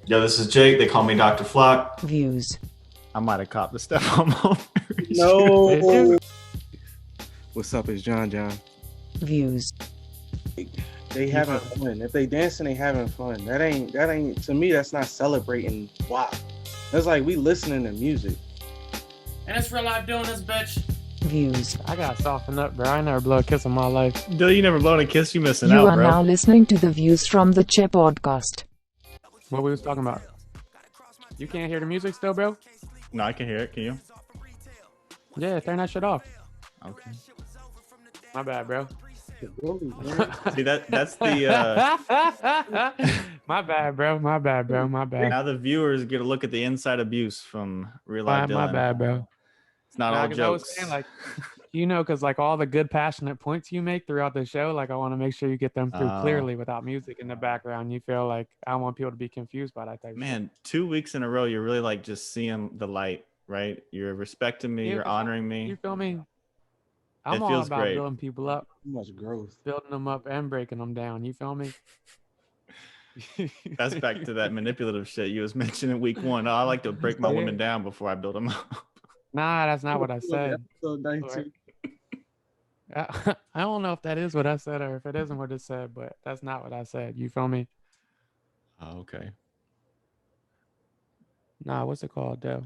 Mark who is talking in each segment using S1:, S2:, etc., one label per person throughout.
S1: Yo, this is Jake. They call me Dr. Flock.
S2: Views.
S1: I might have copped the stuff on my
S3: No. What's up? It's John.
S2: Views.
S3: They having fun. If they dancing, they having fun. That ain't to me. That's not celebrating. Wow. That's like we listening to music.
S4: And it's real life doing this, bitch.
S2: Views.
S5: I gotta soften up, bro. I never blow a kiss in my life.
S1: Dyl, you never blown a kiss. You missing
S2: You
S1: out,
S2: are
S1: bro.
S2: now listening to the Views from the Che podcast.
S5: What we was talking about? You can't hear the music still, bro?
S1: No, I can hear it. Can you?
S5: Yeah, turn that shit off.
S1: Okay.
S5: My bad, bro.
S1: See that's the.
S5: My bad, bro. My bad.
S1: Now the viewers get a look at the inside abuse from real life.
S5: My bad, bro.
S1: It's not all
S5: 'cause I was
S1: jokes.
S5: saying, like, because like all the good passionate points you make throughout the show, like I want to make sure you get them through clearly without music in the background. You feel like I don't want people to be confused by that type of
S1: Man, 2 weeks in a row, you're really like just seeing the light, right? You're respecting me.
S5: Yeah,
S1: You're honoring
S5: You
S1: me.
S5: feel me? I'm
S1: It
S5: all
S1: feels
S5: about
S1: great.
S5: building people up,
S3: Too much growth.
S5: building them up, and breaking them down. You feel me?
S1: That's back to that manipulative shit you was mentioning week 1. Oh, I like to break my women down before I build them up.
S5: Nah, that's not what I said.
S3: Episode 19.
S5: I don't know if that is what I said or if it isn't what it said, but that's not what I said. You feel me?
S1: Oh, okay.
S5: Nah, what's it called, though?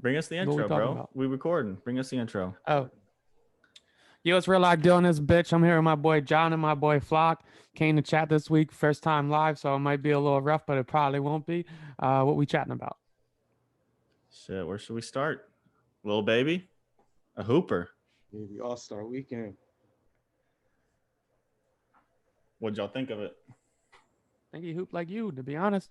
S1: Bring us the
S5: What we
S1: intro,
S5: talking
S1: bro.
S5: about?
S1: We recording. Bring us the intro.
S5: Oh. Yo, it's real life doing this, bitch. I'm here with my boy John and my boy Flock. Came to chat this week, first time live, so it might be a little rough, but it probably won't be. What we chatting about?
S1: Shit, where should we start? Little baby? A hooper.
S3: Maybe All-Star Weekend.
S1: What'd y'all think of it?
S5: I think he hooped like you, to be honest.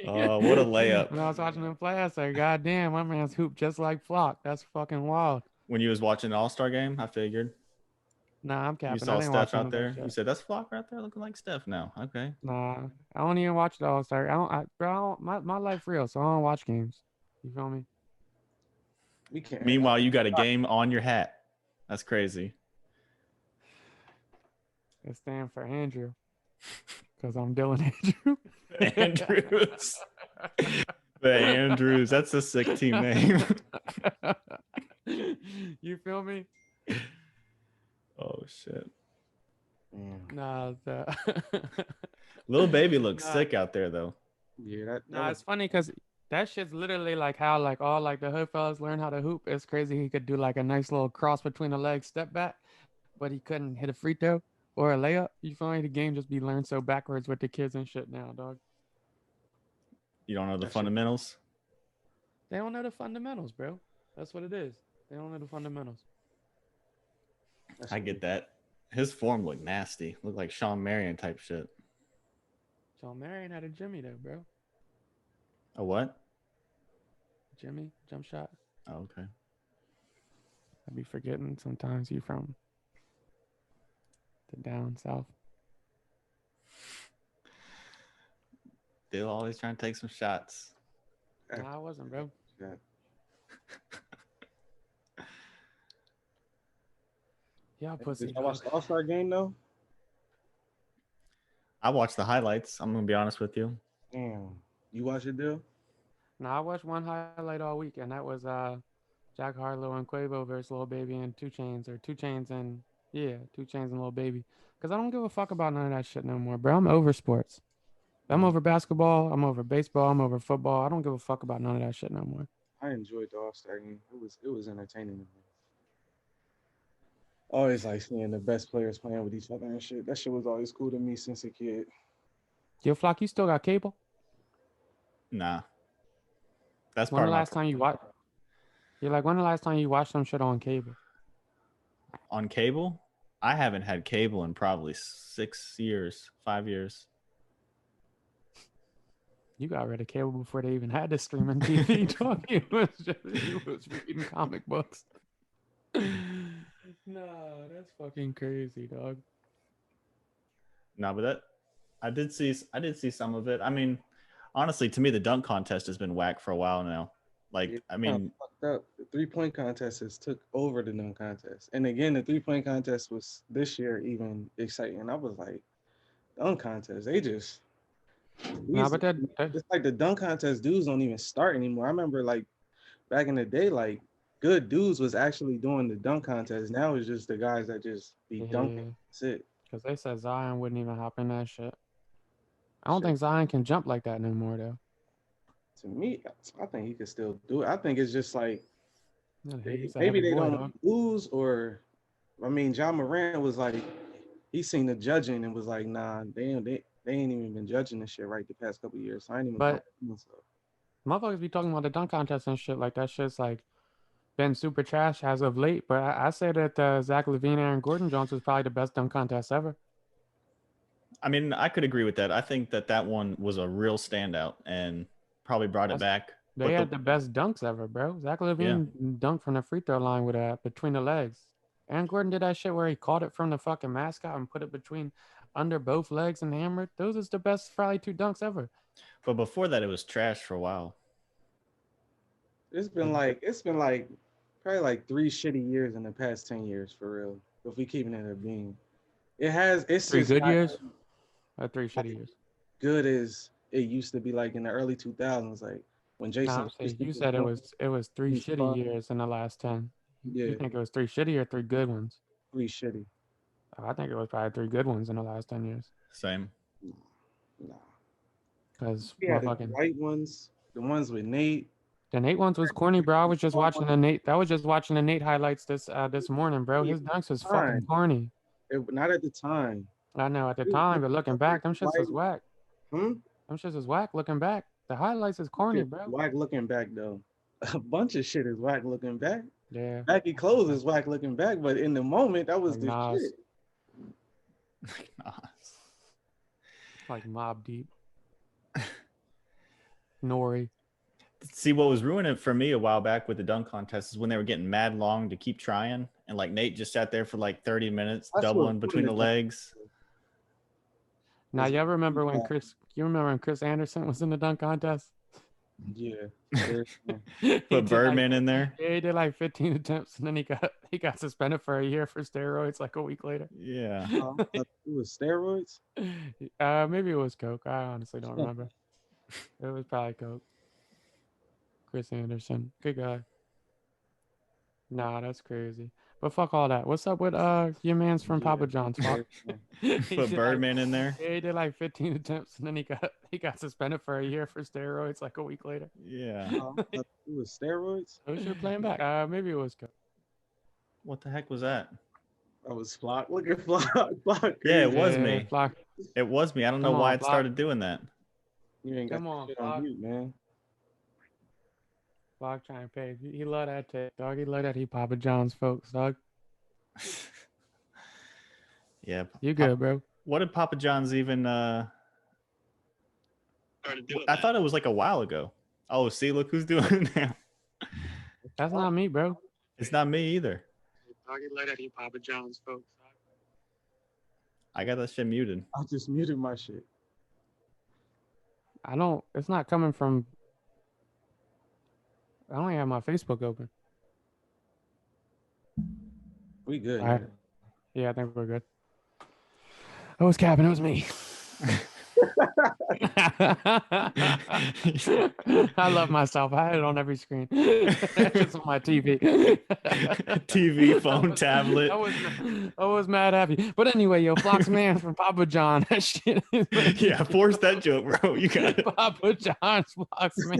S1: Oh, what a layup.
S5: When I was watching him play, I said, God damn, my man's hooped just like Flock. That's fucking wild.
S1: When you was watching the All-Star game, I figured.
S5: Nah, I'm capping.
S1: You saw
S5: I didn't watch
S1: Steph
S5: none
S1: out
S5: of that
S1: there.
S5: shit.
S1: You said, that's Flock right there looking like Steph now. Okay.
S5: Nah, I don't even watch the All-Star. My life real, so I don't watch games. You feel me?
S3: We can't.
S1: Meanwhile, you got a game on your hat. That's crazy.
S5: It stands for Andrew. Because I'm Dylan Andrew.
S1: Andrews. The Andrews. That's a sick team name.
S5: You feel me?
S1: Oh, shit.
S5: Nah,
S1: Little baby looks
S5: Nah.
S1: sick out there, though.
S3: Yeah, that
S5: nah,
S3: was
S5: it's funny because that shit's literally like how like all like the hood fellas learn how to hoop. It's crazy he could do like a nice little cross between the legs, step back, but he couldn't hit a free throw or a layup. You feel me? The game just be learned so backwards with the kids and shit now, dog.
S1: You don't know the
S3: That shit-
S1: fundamentals?
S5: They don't know the fundamentals, bro. That's what it is. They don't know the fundamentals.
S1: I get that. His form looked nasty. Looked like Sean Marion type shit.
S5: John Marion had a Jimmy though, bro.
S1: A what?
S5: Jimmy, jump shot.
S1: Oh, okay.
S5: I be forgetting sometimes you from the down south.
S1: They're always trying to take some shots.
S5: Nah, I wasn't, bro.
S3: Yeah.
S5: Y'all pussy.
S3: Did I watch the All-Star game though?
S1: I watched the highlights. I'm gonna be honest with you.
S3: Damn. You watch it, Dyl?
S5: Nah, I watched one highlight all week, and that was Jack Harlow and Quavo versus Lil Baby and 2 Chainz, or 2 Chainz and 2 Chainz and Lil Baby. Cause I don't give a fuck about none of that shit no more, bro. I'm over sports. I'm over basketball. I'm over baseball. I'm over football. I don't give a fuck about none of that shit no more.
S3: I enjoyed the All-Star game. It was entertaining. Always like seeing the best players playing with each other and shit. That shit was always cool to me since a kid.
S5: Yo, Flock, you still got cable?
S1: Nah. That's
S5: When
S1: part
S5: the
S1: of my
S5: last time you watched? You're like, when the last time you watched some shit on cable?
S1: on cable. I haven't had cable in probably 5 years.
S5: You got rid of cable before they even had the streaming TV. Dog. You was reading comic books. No, that's fucking crazy, dog.
S1: No, but I did see some of it. I mean, honestly, to me, the dunk contest has been whack for a while now. Like, I mean,
S3: fucked up. The 3-point contest has took over the dunk contest, and again, the 3-point contest was this year even exciting. I was like, dunk contest. They just
S5: Nah, but
S3: it's like the dunk contest dudes don't even start anymore. I remember like back in the day, like good dudes was actually doing the dunk contest. Now it's just the guys that just be dunking. That's it.
S5: because they said Zion wouldn't even hop in that shit. I don't
S3: Shit.
S5: think Zion can jump like that no more though.
S3: To me, I think he could still do it. I think it's just like
S5: He's a
S3: maybe
S5: heavy
S3: they
S5: boy,
S3: don't
S5: dog.
S3: lose, or I mean, John Moran was like he seen the judging and was like, nah, they ain't even been judging this shit right the past couple of years. So I ain't even.
S5: But motherfuckers be talking about the dunk contest and shit like that shit's like been super trash as of late. But I say that Zach LaVine, Aaron Gordon Jones was probably the best dunk contest ever.
S1: I mean, I could agree with that. I think that one was a real standout and probably brought it back.
S5: They had the best dunks ever, bro. Zach LaVine dunked from the free throw line with between the legs. Aaron Gordon did that shit where he caught it from the fucking mascot and put it between under both legs and hammered. Those is the best probably 2 dunks ever.
S1: But before that, it was trash for a while.
S3: It's been like probably like 3 shitty years in the past 10 years for real. If we keeping it a being, it's
S5: 3
S3: just
S5: good years or 3 shitty years.
S3: Good as it used to be like in the early 2000s, like when Jason.
S5: You said it was 3 shitty years in the last 10.
S3: Yeah.
S5: You think it was 3 shitty or 3 good ones?
S3: 3 shitty.
S5: I think it was probably 3 good ones in the last 10 years.
S1: Same.
S3: Nah.
S5: Because
S3: the white ones, the ones with Nate.
S5: The Nate ones was corny, bro. I was just watching the Nate. I was just watching the Nate highlights this morning, bro. His dunks was fucking corny.
S3: Not at the time.
S5: I know at the time, but looking back, them shits was whack.
S3: Them
S5: shits was whack looking back. The highlights is corny, bro.
S3: Whack looking back though. A bunch of shit is whack looking back.
S5: Yeah.
S3: Baggy clothes is whack looking back, but in the moment that was the shit.
S1: Like Nas.
S5: Like Mob Deep. Nori.
S1: See, what was ruining it for me a while back with the dunk contest is when they were getting mad long to keep trying, and like Nate just sat there for like 30 minutes, doubling between the legs.
S5: Now, you ever remember when Chris Anderson was in the dunk contest?
S3: Yeah.
S1: Put Birdman in there.
S5: Yeah, he did like 15 attempts, and then he got suspended for a year for steroids like a week later.
S1: Yeah.
S3: It was steroids?
S5: Maybe it was coke. I honestly don't remember. It was probably coke. Chris Anderson, good guy. Nah, that's crazy. But fuck all that. What's up with your man's from Papa John's?
S1: Put Birdman in there.
S5: Yeah, he did like 15 attempts, and then he got suspended for a year for steroids like a week later.
S1: Yeah.
S3: It was steroids?
S5: I was playing back. Maybe it was coke.
S1: What the heck was that?
S3: That was Flock. Look at Flock.
S1: Yeah, it was me.
S5: Flock.
S1: It was me. I don't know why it started doing that.
S3: You ain't got shit on mute, man.
S5: Flock trying to pay. He love that tape, dog. He love that he Papa John's folks, dog.
S1: Yeah.
S5: You good, bro?
S1: What did Papa John's even I thought it was like a while ago. Oh, see, look who's doing it now.
S5: That's not me, bro.
S1: It's not me either.
S5: Dog, he love that he Papa John's folks.
S1: I got that shit muted.
S3: I just muted my shit.
S5: It's not coming from. I don't even have my Facebook open.
S3: We good.
S5: All right. Yeah, I think we're good. I was capping. It was me. I love myself. I had it on every screen. It's on my TV.
S1: TV, phone, tablet.
S5: I was mad happy. But anyway, yo, Flock's man from Papa John. That shit.
S1: Yeah, force that joke, bro. You got it.
S5: Papa John's Flock's man.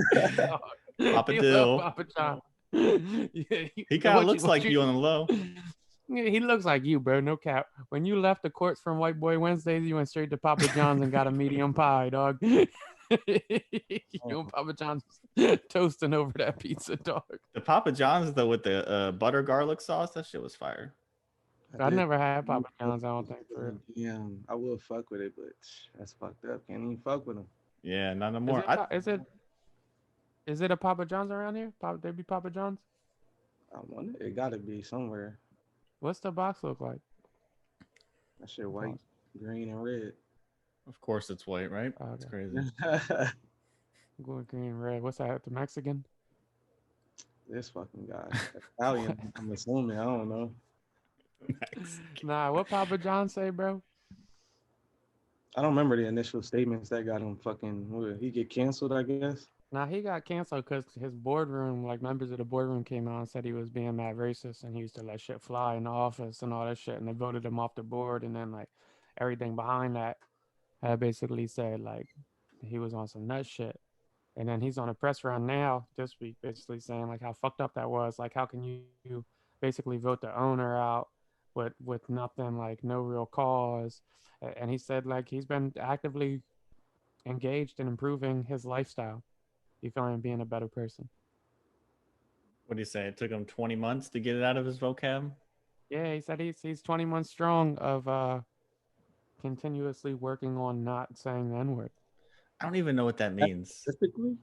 S1: Papa Dyl.
S5: Papa John.
S1: Yeah, he kind of looks like you on the low.
S5: Yeah, he looks like you, bro. No cap. When you left the courts from White Boy Wednesdays, you went straight to Papa John's and got a medium pie, dog. You and Papa John's toasting over that pizza, dog.
S1: The Papa John's though with the butter garlic sauce, that shit was fire.
S5: I never had Papa John's. I don't think.
S3: Yeah, I will fuck with it, but that's fucked up. Can't even fuck with them.
S1: Yeah, not no more.
S5: Is it a Papa John's around here? There be Papa John's?
S3: I wonder. It got to be somewhere.
S5: What's the box look like?
S3: That shit white, green, and red.
S1: Of course it's white, right?
S5: Okay.
S1: That's crazy.
S5: Going green and red. What's that? The Mexican?
S3: This fucking guy. Italian, I'm assuming. I don't know.
S5: Nah, what Papa John say, bro?
S3: I don't remember the initial statements that got him fucking. He get canceled, I guess.
S5: Now he got canceled because his boardroom, like members of the boardroom, came out and said he was being mad racist and he used to let shit fly in the office and all that shit, and they voted him off the board. And then like everything behind that had basically said like he was on some nut shit. And then he's on a press run now this week, basically saying like how fucked up that was. Like how can you basically vote the owner out with nothing, like no real cause. And he said like he's been actively engaged in improving his lifestyle. You feel him being a better person.
S1: What do you say? It took him 20 months to get it out of his vocab?
S5: Yeah, he said he's 20 months strong of continuously working on not saying the N-word.
S1: I don't even know what that means.
S3: Specifically,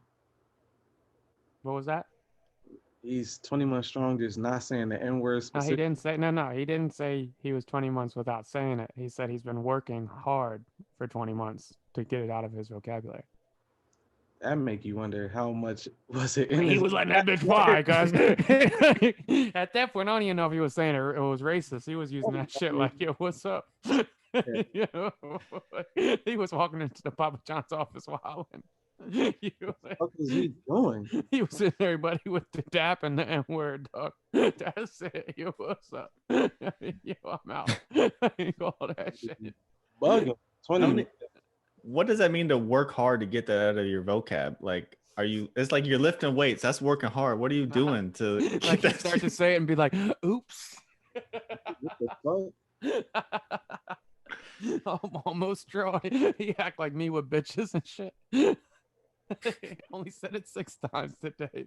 S5: What was that?
S3: he's 20 months strong, just not saying the N word.
S5: No, he didn't say he didn't say he was 20 months without saying it. He said he's been working hard for 20 months to get it out of his vocabulary.
S3: That make you wonder how much was it.
S5: He was letting that bitch fly, guys. At that point, I don't even know if he was saying it was racist. He was using that shit like, yo, what's up? You know? He was walking into the Papa John's office wilding.
S3: What is he doing?
S5: He was in there, buddy, with the dap and the N-word, dog. That's it. Yo, what's up? Yo, I'm out. All that shit.
S3: Bugging. 20.
S1: What does that mean to work hard to get that out of your vocab? Like, it's like you're lifting weights. That's working hard. What are you doing to
S5: like you start to say it and be like, oops.
S3: What the fuck?
S5: I'm almost drawing. He act like me with bitches and shit. Only said it 6 times today.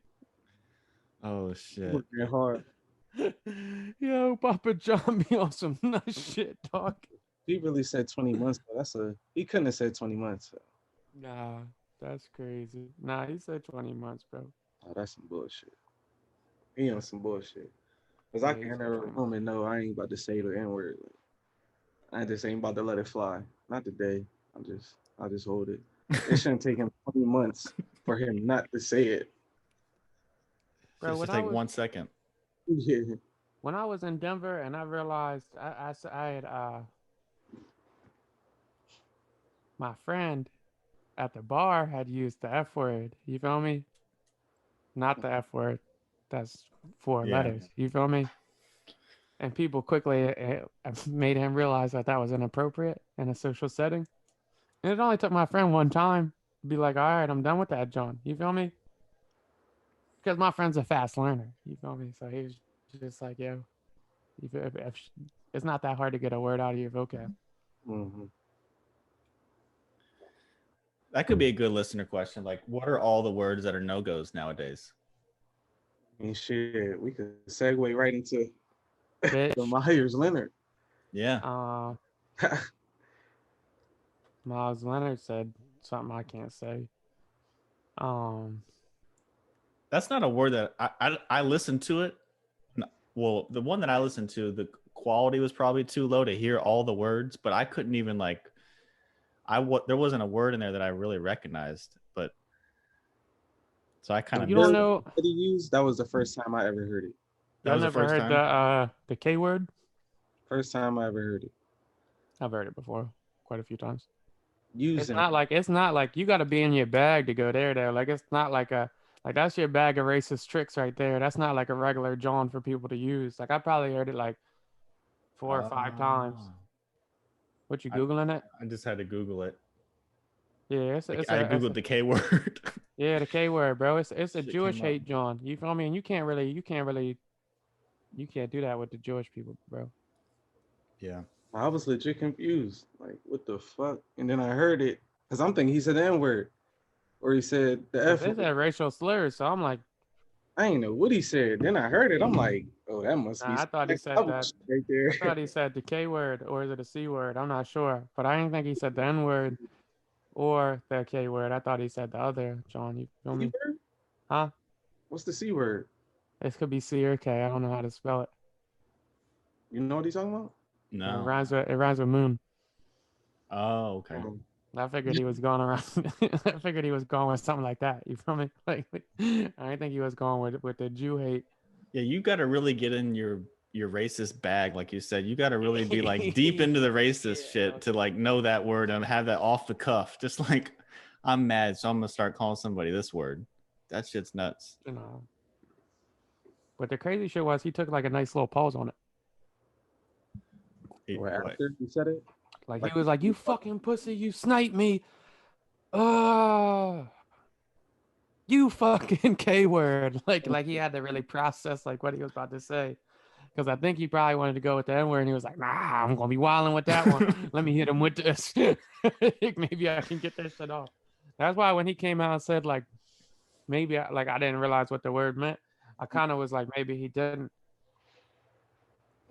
S1: Oh shit.
S3: Working hard.
S5: Yo, Papa John be on some nice shit, dog.
S3: He really said 20 months, but he couldn't have said 20 months. So.
S5: Nah, that's crazy. Nah, he said 20 months, bro.
S3: Oh, that's some bullshit. He on some bullshit. Cause I can't enter a room and know I ain't about to say the N-word. I just ain't about to let it fly. Not today. I'll just hold it. It shouldn't take him 20 months for him not to say it.
S5: Bro,
S1: Just take 1 second.
S3: Yeah.
S5: When I was in Denver and I realized I had my friend at the bar had used the F word. You feel me? Not the F word. That's 4 letters. You feel me? And people quickly made him realize that was inappropriate in a social setting. And it only took my friend one time to be like, all right, I'm done with that, John. You feel me? Because my friend's a fast learner. You feel me? So he was just like, yo, it's not that hard to get a word out of your vocab.
S3: Mm-hmm.
S1: That could be a good listener question. Like, what are all the words that are no-goes nowadays?
S3: I mean, shit, we could segue right into
S5: Bitch.
S3: the Meyers Leonard.
S1: Yeah.
S5: Meyers Leonard said something I can't say.
S1: That's not a word that I listened to it. Well, the one that I listened to, the quality was probably too low to hear all the words, but I couldn't even there wasn't a word in there that I really recognized, but so I kind of.
S5: You don't know
S3: what he used? That was the first time I ever heard it.
S1: That was the first time.
S5: Heard the K word?
S3: First time I ever heard it.
S5: I've heard it before, quite a few times.
S3: It's
S5: not like you got to be in your bag to go there though. Like it's not like that's your bag of racist tricks right there. That's not like a regular John for people to use. Like I probably heard it like 4 or 5 times. What you Googling it?
S1: I just had to Google it.
S5: Yeah,
S1: I Googled the K word.
S5: Yeah, the K word, bro. It's a Jewish hate John. You feel me? And you can't do that with the Jewish people, bro.
S1: Yeah.
S3: I was legit confused. Like, what the fuck? And then I heard it because I'm thinking he said the N-word. Or he said the F word.
S5: It's a racial slur, so I'm like,
S3: I ain't know what he said. Then I heard it. I'm like, oh, that must be.
S5: I thought he said that
S3: right there.
S5: I thought he said the K word, or is it a C word? I'm not sure. But I didn't think he said the N word or the K word. I thought he said the other, John. You feel me?
S3: C-word?
S5: Huh?
S3: What's the C word?
S5: It could be C or K. I don't know how to spell it.
S3: You know what he's talking about?
S1: No.
S5: It rhymes with moon.
S1: Oh, okay.
S5: I figured he was going around. I figured he was going with something like that. You feel me? Like I didn't think he was going with the Jew hate.
S1: Yeah, you got to really get in your your racist bag, like you said. You got to really be like deep into the racist shit to like know that word and have that off the cuff. Just like, I'm mad, so I'm gonna start calling somebody this word. That shit's nuts.
S5: You know. But the crazy shit was he took like a nice little pause on it.
S3: What, after he said it?
S5: Like he was like, "You fucking pussy, you sniped me. You fucking K word." Like he had to really process like what he was about to say. Because I think he probably wanted to go with the N word and he was like, "Nah, I'm gonna be wilding with that one. Let me hit him with this. Maybe I can get this shit off." That's why when he came out and said like maybe I didn't realize what the word meant. I kind of was like, maybe he didn't.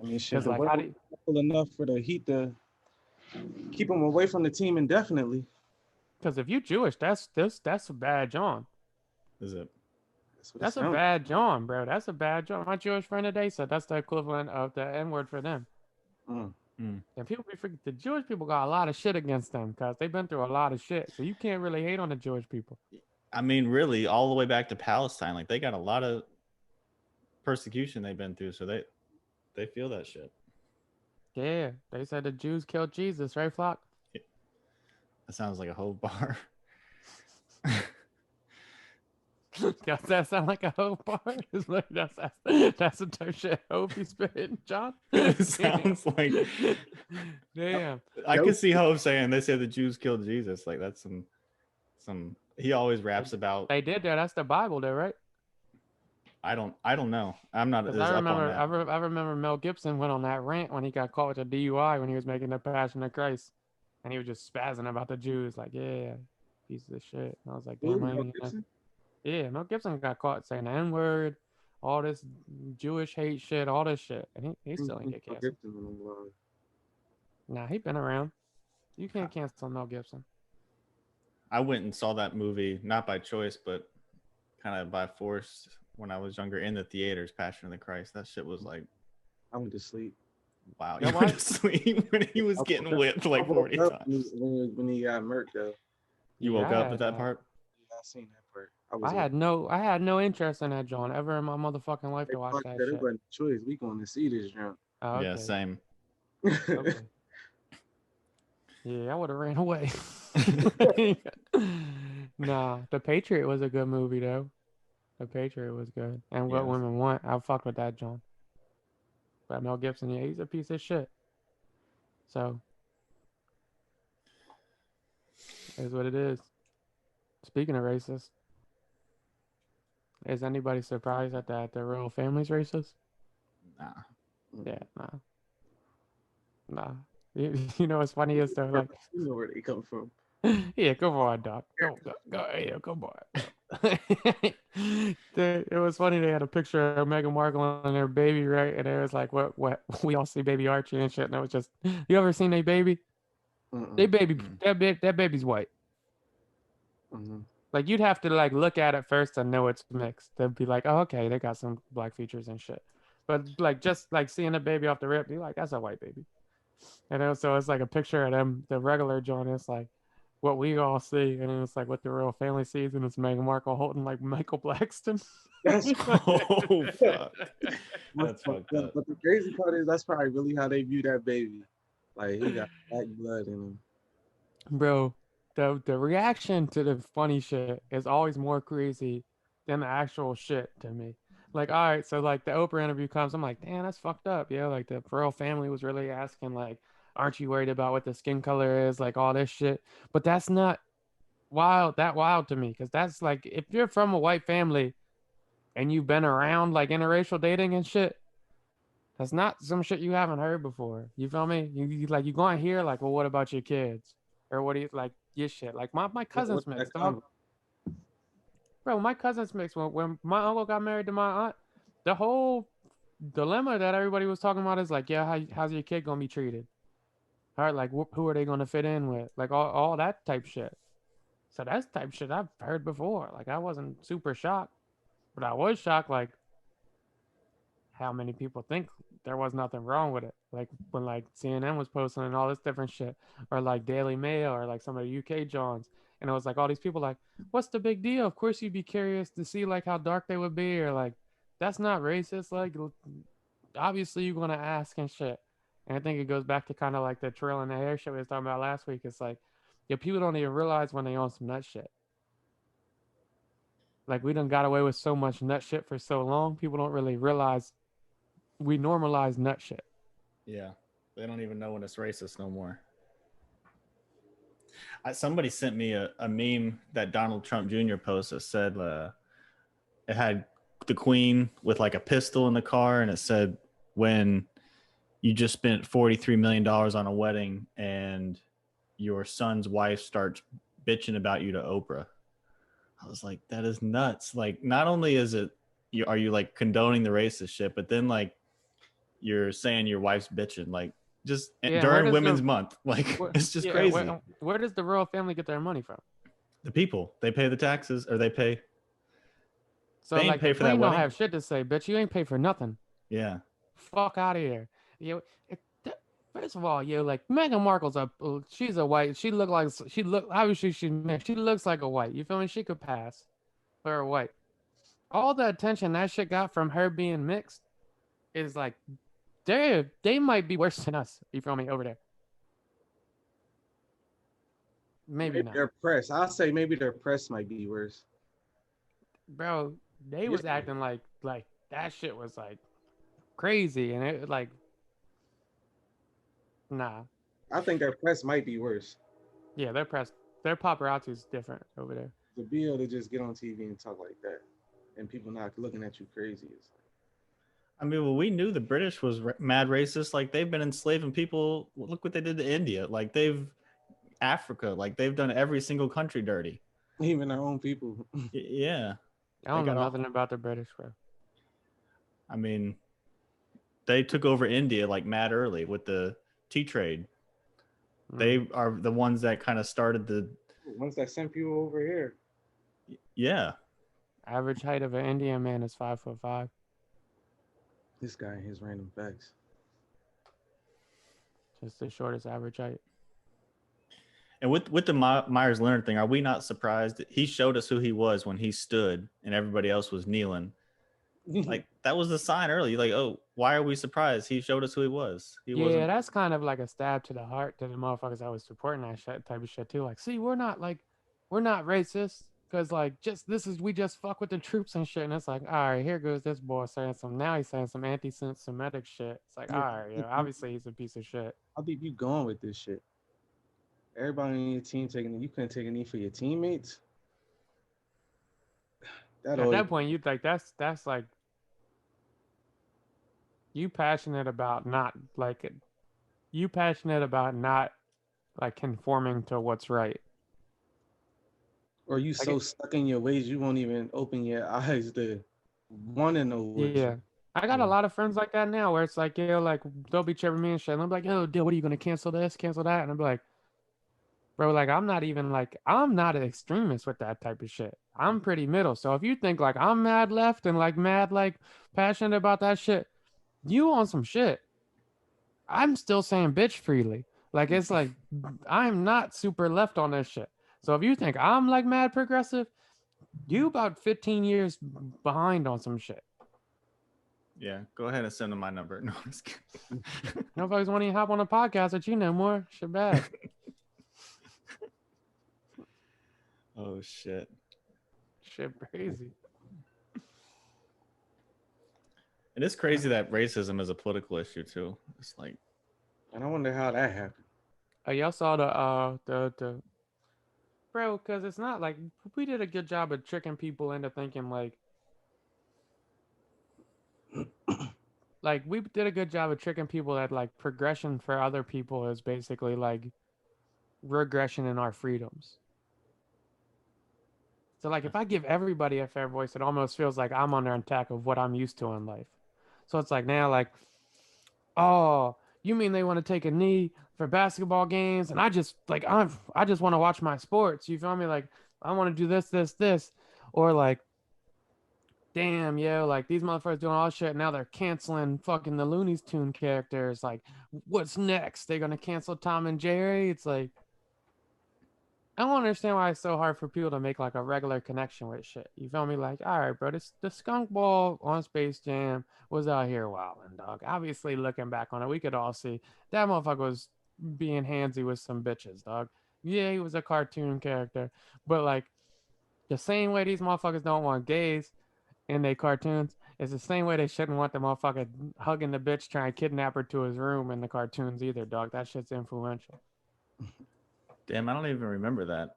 S3: I mean, shit, the
S5: like,
S3: word was enough for the Heat to keep him away from the team indefinitely.
S5: Because if you Jewish, that's a bad John.
S1: Is it?
S5: That's a bad John, bro. That's a bad John. My Jewish friend today said that's the equivalent of the N word for them. And people the Jewish people got a lot of shit against them because they've been through a lot of shit. So you can't really hate on the Jewish people.
S1: I mean, really, all the way back to Palestine, like they got a lot of persecution they've been through, so they feel that shit.
S5: Yeah, they said the Jews killed Jesus, right, Flock?
S1: Yeah. That sounds like a whole bar.
S5: Does that sound like a hoe bar? It's like, that's some type shit Hove you spitting, John.
S1: It sounds like.
S5: Damn.
S1: I could see Hove saying they say the Jews killed Jesus. Like that's some. He always raps about.
S5: They did that. That's the Bible, there, right?
S1: I don't know. I'm not as up on that.
S5: I remember Mel Gibson went on that rant when he got caught with a DUI when he was making the Passion of Christ, and he was just spazzing about the Jews, like, yeah, pieces of shit. And I was like, damn, yeah, Mel Gibson got caught saying the N-word, all this Jewish hate shit, all this shit, and he still ain't get canceled. Nah, he been around. You can't cancel Mel Gibson.
S1: I went and saw that movie not by choice, but kind of by force. When I was younger in the theaters, Passion of the Christ, that shit was like,
S3: I went to sleep.
S1: Wow, you went to sleep when he was getting whipped like 40 times.
S3: When he got murked, though.
S1: You woke up at that part?
S3: Yeah, I seen that part.
S5: I had no interest in that John ever in my motherfucking life to watch that shit.
S3: It wasn't a choice. We going to see this John.
S5: Oh, okay.
S1: Yeah, same.
S5: Okay. Yeah, I would have ran away. Nah, The Patriot was a good movie though. The Patriot was good. And What Women Want. I fucked with that, John. But Mel Gibson, yeah, he's a piece of shit. So, is what it is. Speaking of racist, is anybody surprised that the royal family's racist?
S1: Nah.
S5: Yeah, nah. You know what's funny is though, like,
S3: you know where they come from.
S5: Yeah, come on, Doc. Go, yeah, come on. It was funny. They had a picture of Meghan Markle and their baby, right? And it was like, what? We all see baby Archie and shit. And it was just, you ever seen their baby? They baby, that baby's white. Like you'd have to like look at it first and know it's mixed. They'd be like, oh, okay, they got some black features and shit. But like just like seeing a baby off the rip, be like, that's a white baby. And so it's like a picture of them, the regular John. It's like what we all see, and it's like what the royal family sees, and it's Meghan Markle holding like Michael Blackson.
S1: That's oh fuck. That's fucked up.
S3: But the crazy part is that's probably really how they view that baby. Like he got black blood in him.
S5: Bro, the reaction to the funny shit is always more crazy than the actual shit to me. Like, all right, so like the Oprah interview comes, I'm like, damn, that's fucked up. Yeah, like the royal family was really asking, like, aren't you worried about what the skin color is, like all this shit? But that's not wild to me, because that's like, if you're from a white family and you've been around like interracial dating and shit, that's not some shit you haven't heard before. You feel me? You like, you going here like, well, what about your kids? Or what do you like your shit? Like my cousins mixed, dog. Bro, my cousins mixed. When my uncle got married to my aunt, the whole dilemma that everybody was talking about is like, yeah, how's your kid gonna be treated? All right, like who are they gonna fit in with? Like all that type shit. So that's type shit I've heard before. Like I wasn't super shocked, but I was shocked like how many people think there was nothing wrong with it. Like when like CNN was posting and all this different shit, or like Daily Mail, or like some of the UK Johns. And it was like all these people like, what's the big deal? Of course you'd be curious to see like how dark they would be, or like, that's not racist. Like, obviously you're gonna ask and shit. And I think it goes back to kind of like the trail in the hair shit we was talking about last week. It's like, yeah, people don't even realize when they own some nut shit. Like we done got away with so much nut shit for so long, people don't really realize we normalize nut shit.
S1: Yeah, they don't even know when it's racist no more. Somebody sent me a meme that Donald Trump Jr. posted. Said it had the Queen with like a pistol in the car, and it said, when you just spent $43 million on a wedding and your son's wife starts bitching about you to Oprah. I was like, that is nuts. Like, not only is it, are you like condoning the racist shit, but then like you're saying your wife's bitching, like just during Women's Month. Like, it's just crazy.
S5: Where does the royal family get their money from?
S1: The people. They pay the taxes, or they pay.
S5: So they like, pay for that wedding. Don't have shit to say, bitch. You ain't pay for nothing.
S1: Yeah.
S5: Fuck out of here. First of all, like Meghan Markle's she's a white. She obviously she's mixed. She looks like a white. You feel me? She could pass for a white. All the attention that shit got from her being mixed is like, they might be worse than us. You feel me? Over there. Maybe not.
S3: Their press. I'll say maybe their press might be worse.
S5: Bro, they was acting like that shit was like crazy, and it like, nah.
S3: I think their press might be worse.
S5: Yeah, their paparazzi is different over there.
S3: To be able to just get on TV and talk like that, and people not looking at you crazy.
S1: I mean, well, we knew the British was mad racist. Like, they've been enslaving people. Look what they did to India. Like, Africa. Like, they've done every single country dirty.
S3: Even our own people.
S1: Yeah.
S5: I don't know nothing about the British, bro.
S1: I mean, they took over India like mad early with the tea trade. They are the ones that kind of started the
S3: ones that sent people over here.
S1: Yeah.
S5: Average height of an Indian man is 5'5".
S3: This guy and his random facts.
S5: Just the shortest average height.
S1: And with the Meyers Leonard thing, are we not surprised? He showed us who he was when he stood and everybody else was kneeling. Like, that was the sign early. Like, oh, why are we surprised? He showed us who he was.
S5: That's kind of like a stab to the heart to the motherfuckers that was supporting that shit, type of shit too. Like, see, we're not racist. Because, like, we just fuck with the troops and shit. And it's like, all right, here goes this boy saying now he's saying some anti-Semitic shit. It's like, all right, obviously he's a piece of shit.
S3: How deep you going with this shit? Everybody on your team you couldn't take a knee for your teammates?
S5: At that point, you think that's like, you passionate about not conforming to what's right.
S3: Or you so stuck in your ways you won't even open your eyes to want to know what.
S5: Yeah. I got a lot of friends like that now, where it's like, like they'll be chirping me and shit. And I'm like, Dyl, what are you gonna cancel this, cancel that? And I'm like, bro, like I'm not an extremist with that type of shit. I'm pretty middle. So if you think like I'm mad left and like mad like passionate about that shit, you on some shit. I'm still saying bitch freely. Like, it's like I'm not super left on this shit. So if you think I'm like mad progressive, you about 15 years behind on some shit.
S1: Yeah, go ahead and send them my number. No, I'm just kidding.
S5: Nobody's want to hop on a podcast with you no more. Shit bad.
S1: Oh shit.
S5: Shit crazy.
S1: And it's crazy that racism is a political issue too. It's like,
S3: and I wonder how that happened.
S5: Y'all saw the bro, because it's not like we did a good job of tricking people into thinking like we did a good job of tricking people that like progression for other people is basically like regression in our freedoms. So like if I give everybody a fair voice, it almost feels like I'm under attack of what I'm used to in life. So it's like now like, oh, you mean they want to take a knee for basketball games, and I just want to watch my sports. You feel me? Like I want to do this, or like, damn, like these motherfuckers doing all shit. Now they're canceling fucking the Looney Tunes characters. Like, what's next? They're gonna cancel Tom and Jerry? It's like, I don't understand why it's so hard for people to make like a regular connection with shit. You feel me? Like, all right, bro, this the skunk ball on Space Jam was out here wilding, dog. Obviously, looking back on it, we could all see that motherfucker was being handsy with some bitches, dog. Yeah, he was a cartoon character, but like the same way these motherfuckers don't want gays in their cartoons is the same way they shouldn't want the motherfucker hugging the bitch trying to kidnap her to his room in the cartoons either, dog. That shit's influential.
S1: Damn, I don't even remember that.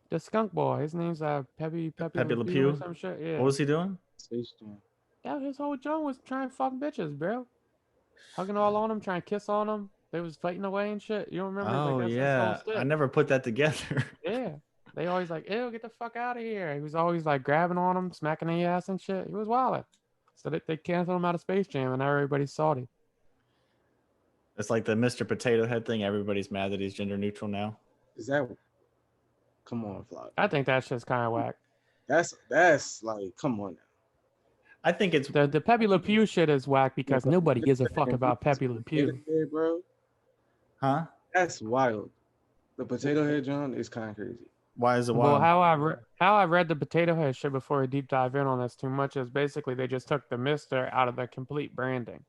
S5: The skunk boy, his name's Pepe
S1: Pepe
S5: Le
S1: Le
S5: Pew or
S1: Pew?
S5: some shit. Yeah.
S1: What was he doing?
S3: Space Jam.
S5: Yeah, his whole joint was trying to fuck bitches, bro. Hugging all on them, trying to kiss on them. They was fighting away and shit. You don't remember?
S1: Oh
S5: Like, that's his whole
S1: yeah,
S5: stick.
S1: I never put that together.
S5: Yeah. They always like, ew, get the fuck out of here. He was always like grabbing on them, smacking their ass and shit. He was wildin'. So they canceled him out of Space Jam and now everybody's salty.
S1: It's like the Mr. Potato Head thing. Everybody's mad that he's gender neutral now.
S3: Is that? Come on, Flock.
S5: I think that shit's kind of whack.
S3: That's like, come on now.
S1: I think it's
S5: The Pepe Le Pew shit is whack because nobody gives a fuck about Pepe Le Pew.
S3: Head, bro.
S1: huh?
S3: That's wild. The Potato Head John is kind of crazy.
S1: Why is it
S5: Well,
S1: wild?
S5: how I read the Potato Head shit before I deep dive in on this too much is basically they just took the Mister out of the complete branding.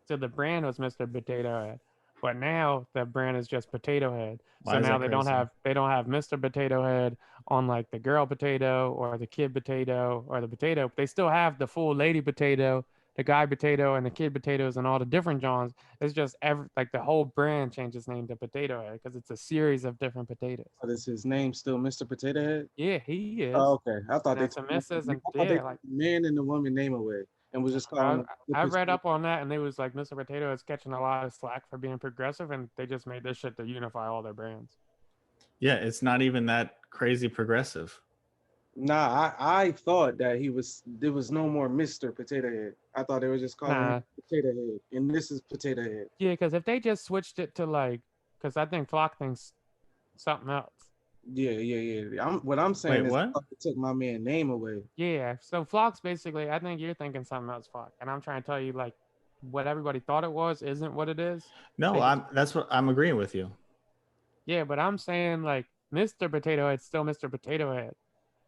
S5: So the brand was Mr. Potato Head, but now the brand is just Potato Head.
S1: Why
S5: So
S1: is
S5: now
S1: that
S5: they don't have Mr. Potato Head on like the girl potato or the kid potato or the potato. They still have the full lady potato, the guy potato, and the kid potatoes and all the different Johns. It's just like the whole brand changed its name to Potato Head because it's a series of different potatoes.
S3: But is his name still Mr. Potato Head?
S5: Yeah, he is.
S3: Oh, okay. I thought
S5: That's a missus and
S3: they
S5: yeah,
S3: took
S5: like
S3: the man and the woman name away and was just calling.
S5: I read up on that and they was like Mr. Potato is catching a lot of slack for being progressive and they just made this shit to unify all their brands.
S1: Yeah, it's not even that crazy progressive.
S3: Nah, I thought that there was no more Mr. Potato Head. I thought they were just calling him Potato Head, and this is Potato Head.
S5: Yeah, because if they just switched it to like, because I think Flock thinks something else.
S3: Yeah. What I'm saying
S1: Wait,
S3: is
S1: what?
S3: they took my man name away.
S5: Yeah, so Flock's basically, I think you're thinking something else, Flock, and I'm trying to tell you like, what everybody thought it was isn't what it is.
S1: No, that's what I'm agreeing with you.
S5: Yeah, but I'm saying like Mr. Potato Head's still Mr. Potato Head,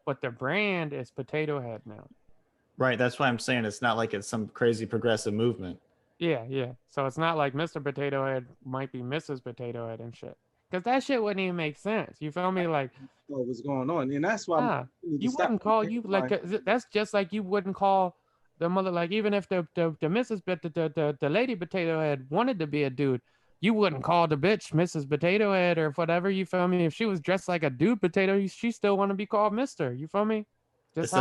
S5: but the brand is Potato Head now.
S1: Right, that's why I'm saying it's not like it's some crazy progressive movement.
S5: Yeah. So it's not like Mr. Potato Head might be Mrs. Potato Head and shit. Because that shit wouldn't even make sense. You feel me? Like,
S3: What was going on? And that's why
S5: you wouldn't call you like that's just like you wouldn't call the mother like even if the Mrs. The lady Potato Head wanted to be a dude, you wouldn't call the bitch Mrs. Potato Head or whatever. You feel me? If she was dressed like a dude potato, she still want to be called Mister. You feel me? Just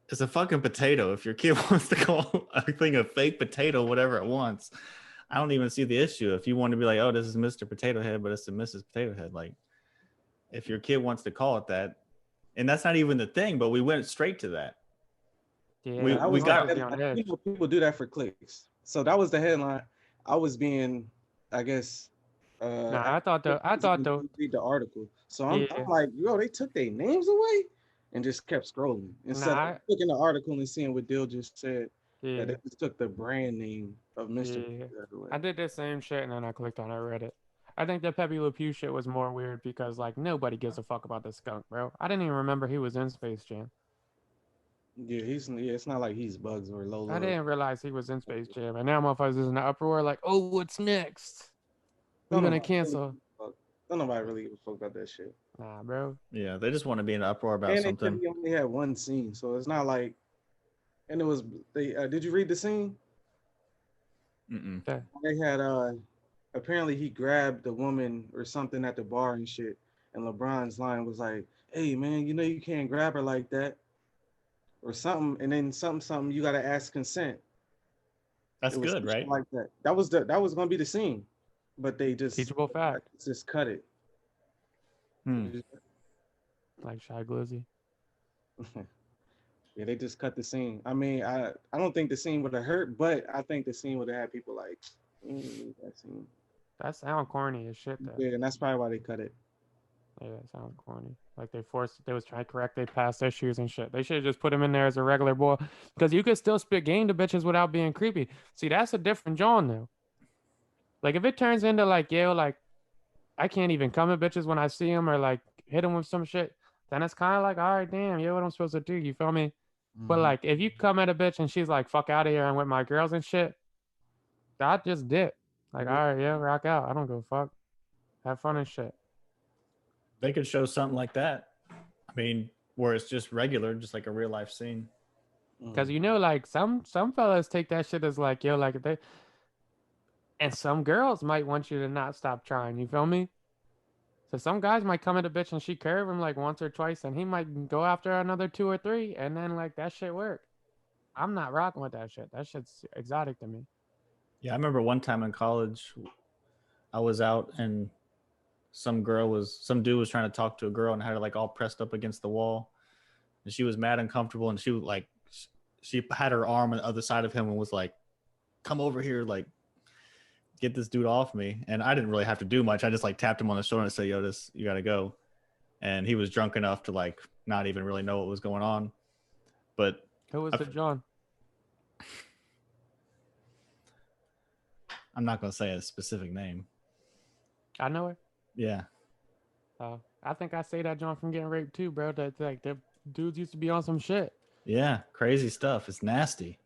S1: It's a fucking potato. If your kid wants to call a thing a fake potato, whatever it wants, I don't even see the issue. If you want to be like, oh, this is Mr. Potato Head, but it's a Mrs. Potato Head. Like, if your kid wants to call it that, and that's not even the thing, but we went straight to that.
S5: Yeah,
S1: we got.
S3: People do that for clicks. So that was the headline. I was being, I guess.
S5: I thought
S3: read the article. So I'm like, yo, they took their names away. And just kept scrolling instead of clicking the article and seeing what Dyl just said. Yeah, that they just took the brand name of Mr.
S5: Yeah. I did the same shit and then I clicked on it, read it. I think the Pepe Le Pew shit was more weird because like nobody gives a fuck about the skunk, bro. I didn't even remember he was in Space Jam.
S3: Yeah, it's not like he's Bugs or Lola.
S5: I didn't realize he was in Space Jam, and now motherfuckers is in the uproar like, oh, what's next? We're gonna cancel.
S3: Don't nobody really give a fuck about that shit.
S5: Nah, bro.
S1: Yeah, they just want to be in an uproar about something.
S3: He only had one scene, so it's not like. And it was they. Did you read the scene?
S1: Mm-mm.
S3: They had apparently he grabbed the woman or something at the bar and shit, and LeBron's line was like, "Hey man, you know you can't grab her like that," or something, and then something you gotta ask consent.
S1: That's good, right?
S3: Like that. That was gonna be the scene, but they just
S5: teachable fact.
S3: Just cut it.
S5: Like Shy Glizzy.
S3: Yeah, they just cut the scene. I mean, I don't think the scene would have hurt, but I think the scene would have had people like that scene.
S5: That sound corny as shit though.
S3: Yeah, and that's probably why they cut it.
S5: Yeah, it sounds corny. Like they was trying to correct their past issues and shit. They should have just put him in there as a regular boy. Because you could still spit game to bitches without being creepy. See, that's a different John though. Like if it turns into like, I can't even come at bitches when I see them or like hit them with some shit. Then it's kind of like, all right, damn, yeah, what I'm supposed to do? You feel me? But like, if you come at a bitch and she's like, fuck out of here, and with my girls and shit, I just dip. Like, all right, yeah, rock out. I don't give a fuck. Have fun and shit.
S1: They could show something like that. I mean, where it's just regular, just like a real life scene.
S5: Because you know, like some fellas take that shit as like, yo, like they, and some girls might want you to not stop trying. You feel me? So some guys might come at a bitch and she curve him like once or twice, and he might go after another 2 or 3, and then like that shit work. I'm not rocking with that shit. That shit's exotic to me.
S1: Yeah, I remember one time in college, I was out and some dude was trying to talk to a girl and had her like all pressed up against the wall, and she was mad uncomfortable, and she had her arm on the other side of him and was like, come over here, like get this dude off me. And I didn't really have to do much. I just like tapped him on the shoulder and said, yo, you gotta go. And he was drunk enough to like not even really know what was going on. But
S5: who was it, John?
S1: I'm not gonna say a specific name.
S5: I know her.
S1: Yeah.
S5: I think I say that John from getting raped too, bro. That like the dudes used to be on some shit.
S1: Yeah, crazy stuff. It's nasty.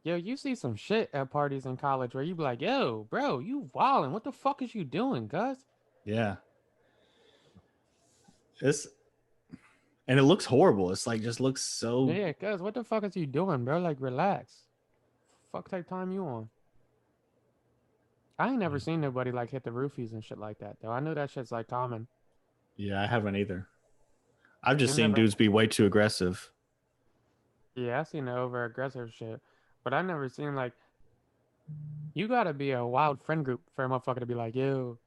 S5: Yo, you see some shit at parties in college where you be like, yo, bro, you wildin'. What the fuck is you doing, cuz?
S1: Yeah. And it looks horrible. It's like just looks so.
S5: Yeah, cuz what the fuck is you doing, bro? Like, relax. Fuck type time you on? I ain't never seen nobody like hit the roofies and shit like that, though. I know that shit's like common.
S1: Yeah, I haven't either. I've just seen dudes be way too aggressive.
S5: Yeah, I've seen the over aggressive shit, but I never seen like. You gotta be a wild friend group for a motherfucker to be like, yo,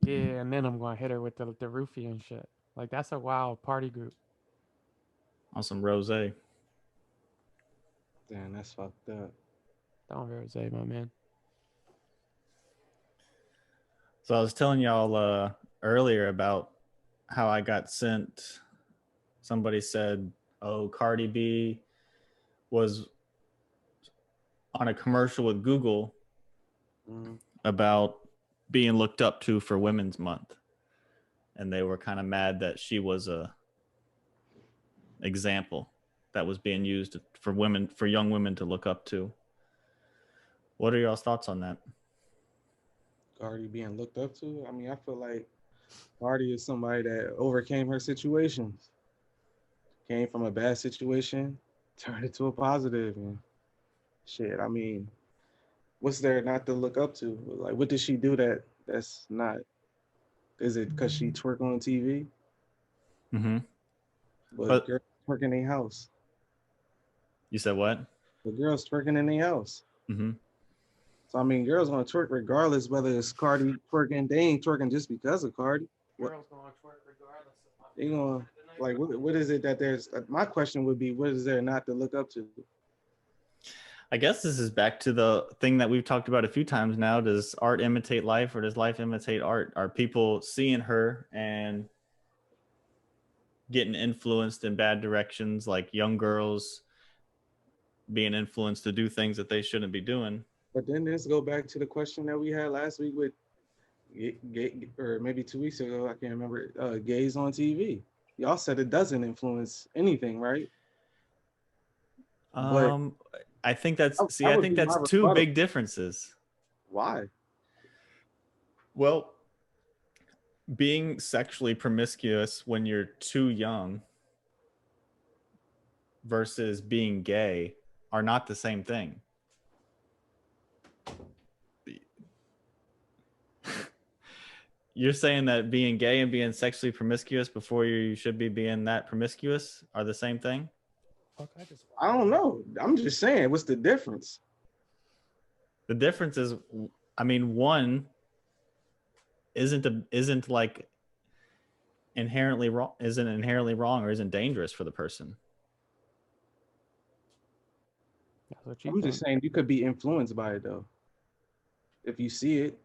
S5: yeah, and then I'm gonna hit her with the roofie and shit. Like, that's a wild party group.
S1: On some rosé.
S3: Damn, that's fucked up.
S5: Don't rosé, my man.
S1: So I was telling y'all earlier about how I got sent. Somebody said, oh, Cardi B was on a commercial with Google about being looked up to for Women's Month. And they were kind of mad that she was a example that was being used for young women to look up to. What are y'all's thoughts on that?
S3: Cardi being looked up to? I mean, I feel like Cardi is somebody that overcame her situations. Came from a bad situation, turned it to a positive, and shit. I mean, what's there not to look up to? Like, what did she do that's not? Is it because she twerk on TV?
S1: Mm-hmm.
S3: But girls twerking in their house.
S1: You said what?
S3: The girls twerking in their house.
S1: Mm-hmm.
S3: So I mean, girls gonna twerk regardless whether it's Cardi twerking. They ain't twerking just because of Cardi.
S5: Girls gonna twerk regardless.
S3: They gonna like what is it that there's? My question would be, what is there not to look up to?
S1: I guess this is back to the thing that we've talked about a few times now. Does art imitate life, or does life imitate art? Are people seeing her and getting influenced in bad directions, like young girls being influenced to do things that they shouldn't be doing?
S3: But then let's go back to the question that we had last week with or maybe 2 weeks ago, I can't remember, gays on TV. Y'all said it doesn't influence anything, right?
S1: I think that's I think that's two big differences.
S3: Why?
S1: Well, being sexually promiscuous when you're too young versus being gay are not the same thing. You're saying that being gay and being sexually promiscuous before you should be being that promiscuous are the same thing?
S3: I don't know. I'm just saying, what's the difference?
S1: The difference is, I mean, one isn't like inherently wrong, or isn't dangerous for the person.
S3: I'm just saying you could be influenced by it though. If you see it,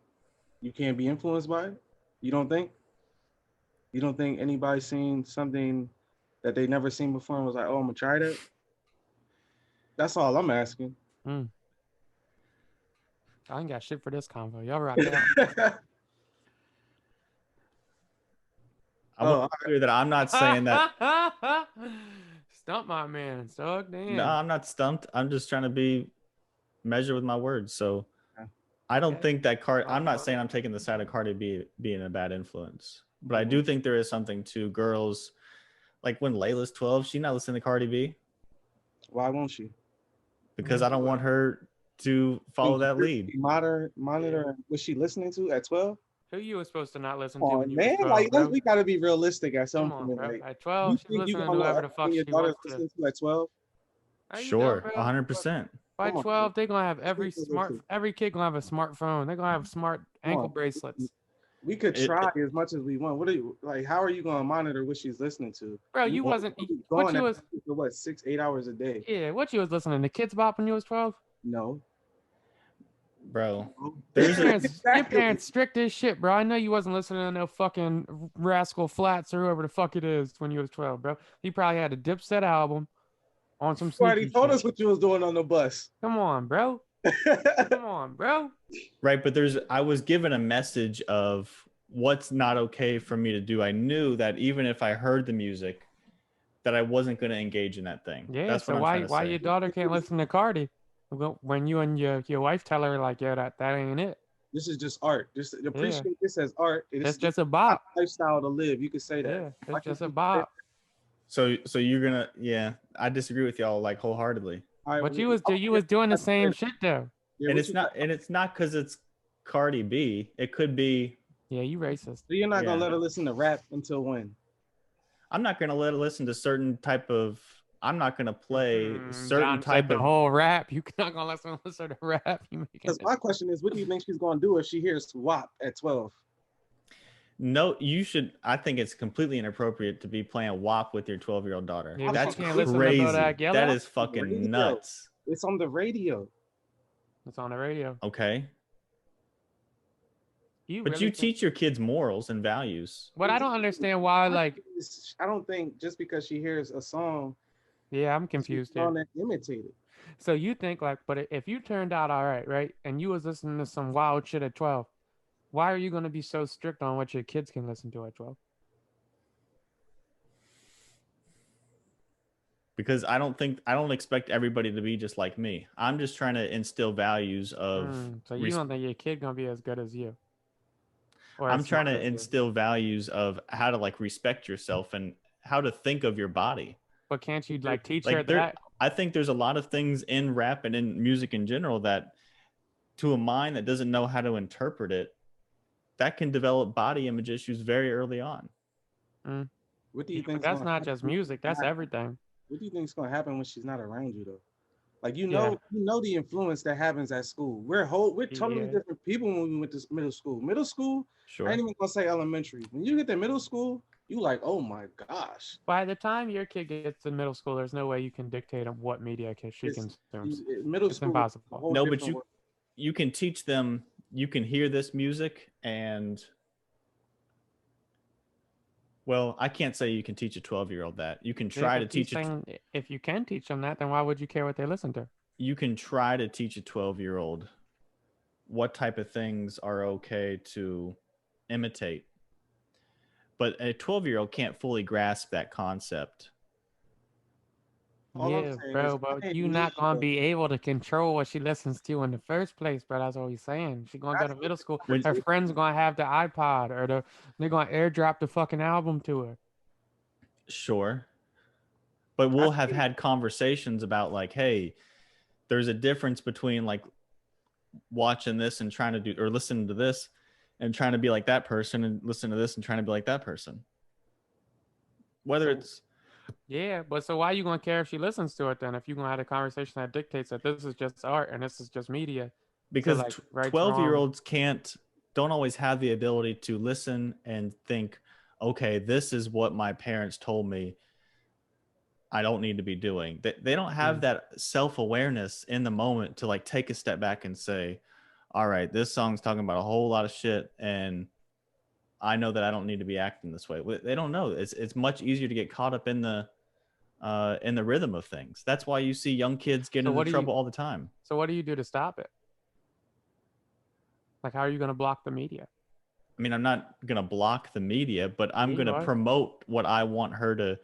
S3: you can't be influenced by it. You don't think? You don't think anybody's seen something that they never seen before and was like, oh, I'm gonna try that? That's all I'm asking.
S5: I ain't got shit for this convo. Y'all rock it out.
S1: I want to be clear that I'm not saying that.
S5: Stump my man. So damn.
S1: No, I'm not stumped. I'm just trying to be measured with my words. So I don't think that I'm not saying I'm taking the side of Cardi B being a bad influence, but I do think there is something to girls. Like when Layla's 12, she's not listening to Cardi B.
S3: Why won't she?
S1: Because I don't want her to follow that lead.
S3: Monitor what she listening to at 12?
S5: Who you were supposed to not listen
S3: to
S5: when you
S3: man,
S5: was 12,
S3: like we gotta be realistic at some point.
S5: Bro.
S3: Like,
S5: at 12, she's listening to whoever the fuck she wants to.
S3: At 12?
S1: Sure, 100%.
S5: By 12, they're gonna have every kid gonna have a smartphone. They're gonna have smart ankle bracelets.
S3: We could try as much as we want. What are you like? How are you gonna monitor what she's listening to?
S5: Bro, you wasn't going
S3: for what 6-8 hours a day.
S5: Yeah, what you was listening to Kids Bop when you was 12?
S3: No.
S1: Bro,
S5: your parents strict as shit, bro. I know you wasn't listening to no fucking Rascal Flats or whoever the fuck it is when you was 12, bro. You probably had a Dipset album on some.
S3: You already told us what you was doing on the bus.
S5: Come on, bro. Come on, bro.
S1: Right, but I was given a message of what's not okay for me to do. I knew that even if I heard the music, that I wasn't going to engage in that thing.
S5: Yeah,
S1: that's
S5: so why your daughter can't listen to Cardi? When you and your wife tell her like, yeah, that ain't it.
S3: This is just art. Just appreciate this as art.
S5: It's just a bop.
S3: Lifestyle to live. You could say that.
S5: Yeah, it's just a bop.
S1: So you're gonna I disagree with y'all like wholeheartedly.
S5: Right, but you was doing the same shit though.
S1: Yeah, and it's not because it's Cardi B. It could be.
S5: Yeah, you racist.
S3: So you're not gonna let her listen to rap until when?
S1: I'm not gonna let her listen to certain type of. I'm not gonna play certain type of
S5: the whole rap. You're not gonna listen to rap.
S3: Because my question is, what do you think she's gonna do if she hears WAP at 12?
S1: No, you should. I think it's completely inappropriate to be playing WAP with your 12-year-old daughter.
S5: Yeah,
S1: that's crazy. That is fucking nuts.
S3: It's on the radio.
S5: It's on the radio.
S1: Okay. But you teach your kids morals and values.
S5: But I don't understand why, like.
S3: I don't think just because she hears a song.
S5: Yeah, I'm confused here.
S3: Imitate it.
S5: So you think like, but if you turned out all right, and you was listening to some wild shit at 12, why are you going to be so strict on what your kids can listen to at 12?
S1: Because I don't expect everybody to be just like me. I'm just trying to instill values of.
S5: So you don't think your kid gonna be as good as you?
S1: I'm trying to instill values of how to like respect yourself and how to think of your body.
S5: But can't you like teach her that?
S1: I think there's a lot of things in rap and in music in general that, to a mind that doesn't know how to interpret it, that can develop body image issues very early on.
S3: What do you think?
S5: That's not just music. That's everything.
S3: What do you think is going to happen when she's not around you, though? Like you know the influence that happens at school. We're totally different people when we went to middle school. Middle school, I ain't even gonna say elementary. When you get to middle school, you like, oh my gosh.
S5: By the time your kid gets to middle school, there's no way you can dictate on what media she consumes.
S3: Middle school,
S5: impossible.
S1: No, but you can teach them. You can hear this music and. Well, I can't say you can teach a 12-year-old that. You can try to teach it.
S5: If you can teach them that, then why would you care what they listen to?
S1: You can try to teach a 12-year-old what type of things are okay to imitate. But a 12-year-old can't fully grasp that concept.
S5: Yeah, bro, but you're not going to be able to control what she listens to in the first place, bro. That's what he's saying. She's going to go to middle school. Her friends going to have the iPod or they're going to airdrop the fucking album to her.
S1: Sure. But we'll have had conversations about like, hey, there's a difference between like watching this and trying to do, or listening to this and trying to be like that person and listen to this and trying to be like that person. Whether it's...
S5: Yeah, but so why are you going to care if she listens to it then? If you're going to have a conversation that dictates that this is just art and this is just media.
S1: Because 12-year-olds don't always have the ability to listen and think, okay, this is what my parents told me I don't need to be doing. They don't have that self-awareness in the moment to like take a step back and say, all right, this song's talking about a whole lot of shit and I know that I don't need to be acting this way. They don't know. It's much easier to get caught up in the rhythm of things. That's why you see young kids get into trouble all the time.
S5: So what do you do to stop it? Like, how are you going to block the media?
S1: I mean, I'm not gonna block the media, but I'm
S5: You
S1: gonna
S5: are.
S1: promote what I want her to.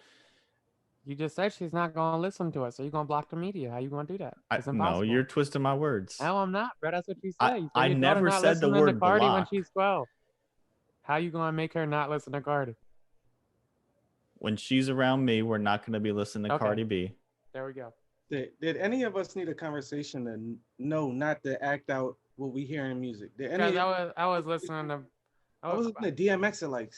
S5: You just said she's not gonna listen to it, so you're gonna block the media. How you gonna do that? It's
S1: No,
S5: impossible.
S1: you're twisting my words.
S5: No, I'm not, bro. That's what you
S1: I
S5: say. You say
S1: I
S5: your daughter
S1: never
S5: not
S1: said the
S5: listening to
S1: word
S5: Cardi when
S1: block.
S5: she's 12. How you gonna make her not listen to Cardi?
S1: When she's around me, we're not gonna be listening to
S5: Okay.
S1: Cardi B.
S5: There we go.
S3: Did any of us need a conversation to know not to act out what we hear in music? Did any?
S5: Because I was listening to
S3: I was listening to DMX at like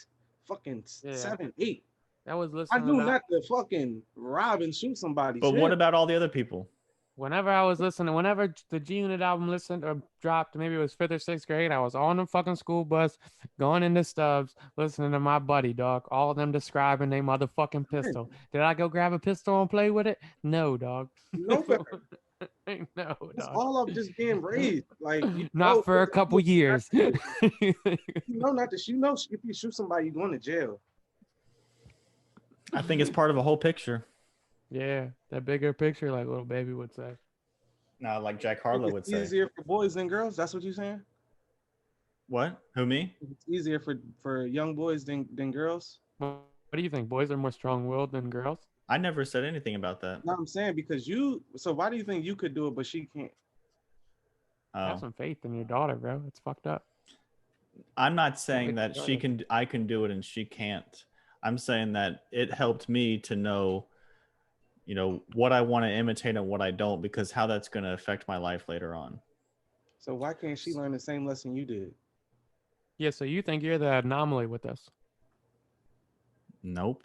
S3: fucking
S5: Yeah.
S3: 7, 8.
S5: I was
S3: I
S5: listening
S3: knew
S5: to
S3: not to fucking rob and shoot somebody.
S1: But what about all the other people?
S5: whenever I was listening, whenever the G Unit album listened or dropped, maybe it was 5th or 6th grade, I was on the fucking school bus going into Stubbs, listening to my buddy, dog. All of them describing their motherfucking pistol. Did I go grab a pistol and play with it? No, dog.
S3: No, better.
S5: No,
S3: That's
S5: dog.
S3: all of just being raised. Like
S5: Not for a couple years.
S3: You know not to shoot. If you shoot somebody, you're going to jail.
S1: I think it's part of a whole picture.
S5: Yeah, that bigger picture, like little baby would say.
S1: No, like Jack Harlow would
S3: It's
S1: say.
S3: easier for boys than girls. That's what you're saying.
S1: What? Who, me?
S3: It's easier for young boys than girls.
S5: What do you think? Boys are more strong-willed than girls?
S1: I never said anything about that.
S3: No, I'm saying because you. So why do you think you could do it but she can't?
S5: Have some faith in your daughter, bro. It's fucked up.
S1: I'm not saying that I can do it and she can't. I'm saying that it helped me to know, what I want to imitate and what I don't, because how that's going to affect my life later on.
S3: So why can't she learn the same lesson you did?
S5: Yeah, so you think you're the anomaly with this?
S1: Nope.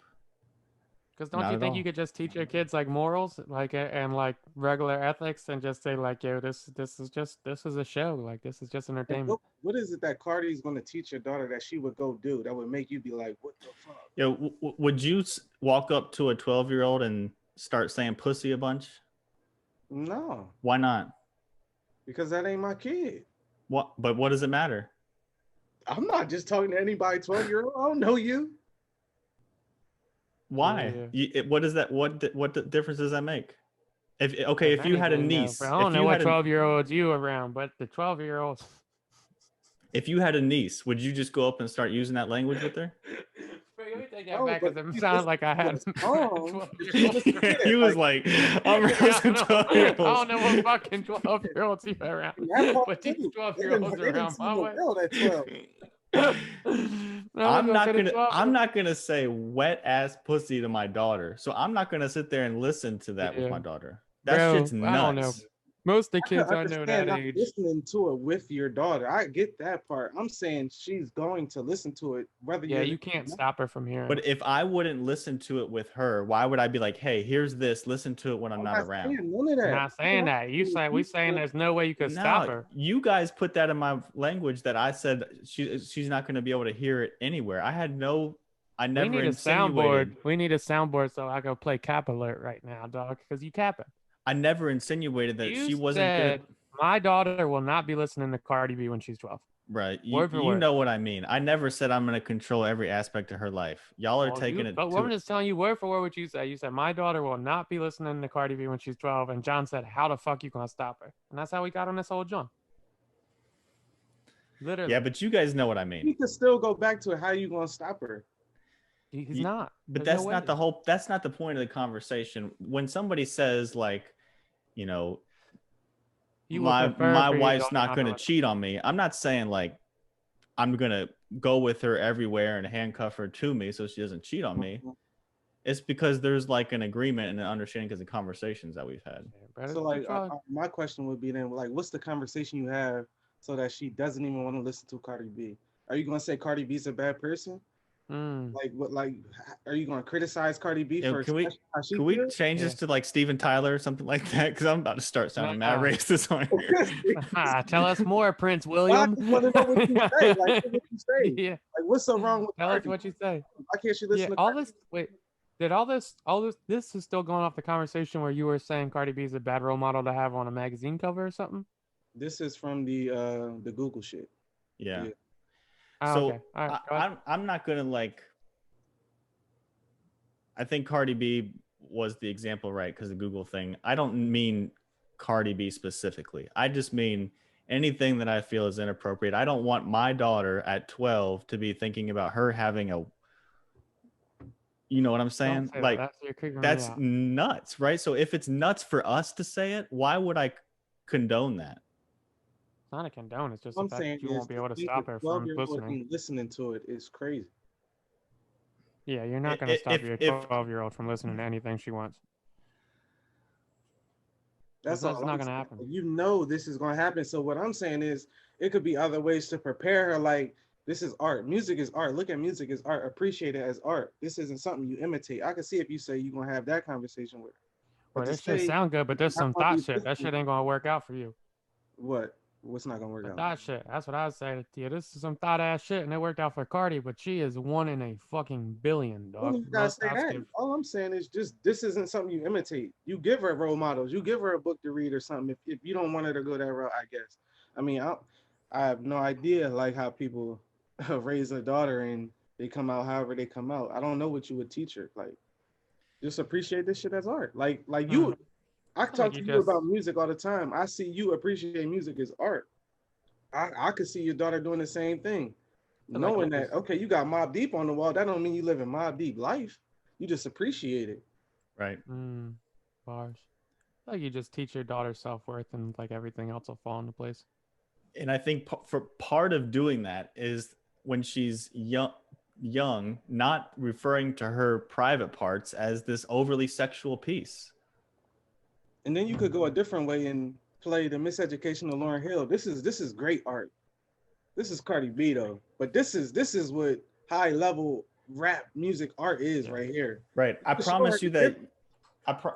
S5: Because don't you think you could just teach your kids like morals, like and like regular ethics, and just say like, yo, this is a show, like this is just entertainment.
S3: What is it that Cardi's going to teach your daughter that she would go do that would make you be like, what the fuck?
S1: Yo, would you walk up to a 12-year-old and start saying pussy a bunch?
S3: No.
S1: Why not?
S3: Because that ain't my kid.
S1: What? But what does it matter?
S3: I'm not just talking to anybody 12-year-old. I don't know you.
S1: Why? What is that? What difference does that make? If you had a niece,
S5: I don't know what 12-year-olds you around, but the 12-year-olds.
S1: If you had a niece, would you just go up and start using that language with her?
S5: Let me take that back because it sounds like I had.
S1: He was like, I'm raising 12-year-olds.
S5: I don't know what fucking 12-year-olds you around, but these 12-year-olds are around my way.
S1: I'm not gonna say wet ass pussy to my daughter, so I'm not gonna sit there and listen to that with my daughter. That shit's nuts.
S5: I don't know. Most of the kids I know that age.
S3: Listening to it with your daughter, I get that part. I'm saying she's going to listen to it, whether
S5: you can't stop her from hearing.
S1: But if I wouldn't listen to it with her, why would I be like, hey, here's this, listen to it when I'm not around?
S3: None of that.
S5: I'm not saying that. We saying there's no way you could stop her.
S1: You guys put that in my language that I said she's not going to be able to hear it anywhere. I never
S5: We need a
S1: insinuated.
S5: soundboard. We need a soundboard so I can play Cap Alert right now, dog, because you capping.
S1: I never insinuated that she wasn't good.
S5: My daughter will not be listening to Cardi B when she's 12.
S1: Right. You know what I mean. I never said I'm going to control every aspect of her life. Y'all are taking it.
S5: But I'm just telling you word for word what you said. You said, my daughter will not be listening to Cardi B when she's 12. And John said, how the fuck you going to stop her? And that's how we got on this whole John. Literally.
S1: Yeah, but you guys know what I mean.
S3: You can still go back to how you going to stop her.
S5: He's not.
S1: But that's not the whole. That's not the point of the conversation. When somebody says like, my wife's not going to cheat on me, I'm not saying like I'm going to go with her everywhere and handcuff her to me so she doesn't cheat on me. It's because there's like an agreement and an understanding because of conversations that we've had.
S3: So like my question would be then, like, what's the conversation you have so that she doesn't even want to listen to Cardi B? Are you going to say Cardi B's a bad person? Like what? Like, are you going to criticize Cardi B for?
S1: Can we change this to like Steven Tyler or something like that? Because I'm about to start sounding mad racist on
S5: here. Tell us more, Prince William.
S3: I want to know what you say. Like, what you say?
S5: Yeah.
S3: Like, what's so wrong with
S5: Tell
S3: Cardi?
S5: us what you say.
S3: Why can't she listen to
S5: all
S3: Cardi?
S5: this? Wait, did all this? This is still going off the conversation where you were saying Cardi B is a bad role model to have on a magazine cover or something.
S3: This is from the Google shit.
S1: Yeah.
S5: So
S1: okay. Right, I'm not gonna like. I think Cardi B was the example, right? Because the Google thing. I don't mean Cardi B specifically. I just mean anything that I feel is inappropriate. I don't want my daughter at 12 to be thinking about her having a, you know what I'm saying? Like that's nuts, right? So if it's nuts for us to say it, why would I condone that?
S5: It's not a condone. It's just the fact that you won't be able to stop her from listening.
S3: Listening to it is crazy.
S5: Yeah, you're not going to stop your 12-year-old from listening to anything she wants.
S3: That's
S5: not going to happen.
S3: You know this is going to happen. So what I'm saying is it could be other ways to prepare her. Like, this is art. Music is art. Look at music as art. Appreciate it as art. This isn't something you imitate. I can see if you say you're going to have that conversation with her.
S5: Well, this shit sound good, but there's some thought shit. That shit ain't going to work out for you.
S3: What? What's not going to work out?
S5: Thought shit. That's what I would say to you. This is some thought ass shit, and it worked out for Cardi, but she is 1 in a fucking billion, dog.
S3: You gotta say that. All I'm saying is just this isn't something you imitate. You give her role models. You give her a book to read or something. If you don't want her to go that route, I guess. I mean, I have no idea like how people raise a daughter and they come out however they come out. I don't know what you would teach her. Like, just appreciate this shit as art. Like you. I talk to you about music all the time. I see you appreciate music as art. I could see your daughter doing the same thing. Knowing that, okay, you got Mobb Deep on the wall, that don't mean you live in Mobb Deep life. You just appreciate it.
S1: Right.
S5: Bars. Like you just teach your daughter self-worth and like everything else will fall into place.
S1: And I think for part of doing that is when she's young, not referring to her private parts as this overly sexual piece.
S3: And then you could go a different way and play the Miseducation of Lauryn Hill. This is great art. This is Cardi B though, but this is what high level rap music art is right here.
S1: Right. I promise you that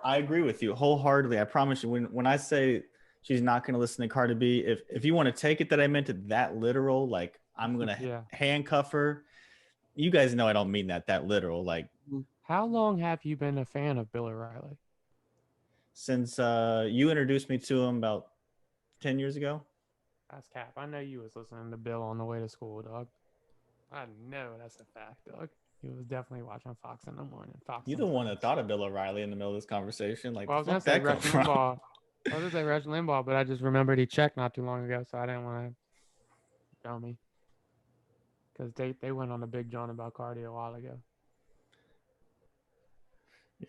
S1: I agree with you wholeheartedly. I promise you when I say she's not going to listen to Cardi B, if you want to take it that I meant it that literal, like I'm going to handcuff her. You guys know I don't mean that literal. Like,
S5: how long have you been a fan of Bill O'Reilly?
S1: Since you introduced me to him about 10 years ago.
S5: That's cap. I know you was listening to Bill on the way to school, dog. I know that's a fact, dog. He was definitely watching Fox in the morning.
S1: You're the one that thought of Bill O'Reilly in the middle of this conversation. Like,
S5: well, I was gonna say Rush Limbaugh. I was gonna say Rush Limbaugh, but I just remembered he checked not too long ago, so I didn't want to tell me. Because they went on a big John about Cardi a while ago.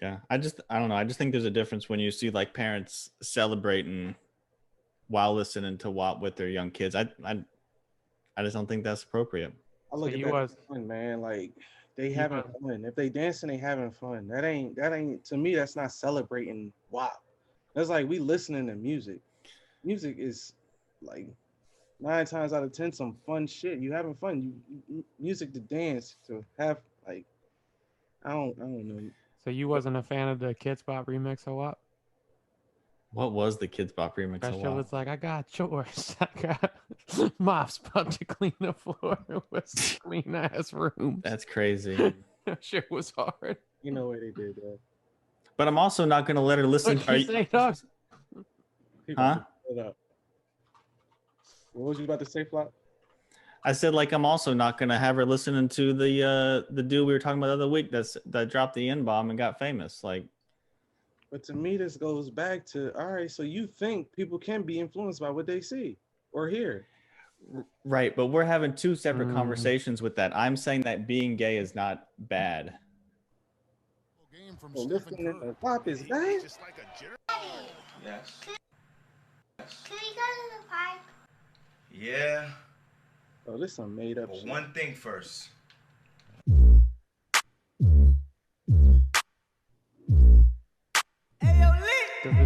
S1: Yeah, I don't know. I just think there's a difference when you see like parents celebrating while listening to WAP with their young kids. I just don't think that's appropriate.
S3: I look at that as fun, man. Like they having fun. If they dancing, they having fun. That ain't to me. That's not celebrating WAP. That's like we listening to music. Music is like 9 times out of 10 some fun shit. You having fun. You music to dance to have like. I don't know.
S5: So you wasn't a fan of the Kids Bop remix or what?
S1: What was the Kids Bop remix?
S5: That shit was like, I got chores. I got mops about to clean the floor with clean ass rooms.
S1: That's crazy.
S5: That shit was hard.
S3: You know where they did that.
S1: But I'm also not gonna let her listen.
S5: What you say, dog?
S1: Huh?
S3: What was you about to say, Flop?
S1: I said, like, I'm also not gonna have her listening to the dude we were talking about the other week that dropped the N-bomb and got famous. Like,
S3: but to me, this goes back to, all right, so you think people can be influenced by what they see or hear.
S1: Right, but we're having 2 separate conversations with that. I'm saying that being gay is not bad.
S3: Well, listening to pop is bad?
S6: Yes.
S7: Can we go to the park?
S6: Yeah.
S3: Oh, this some made up
S6: But
S3: shit.
S6: one thing first.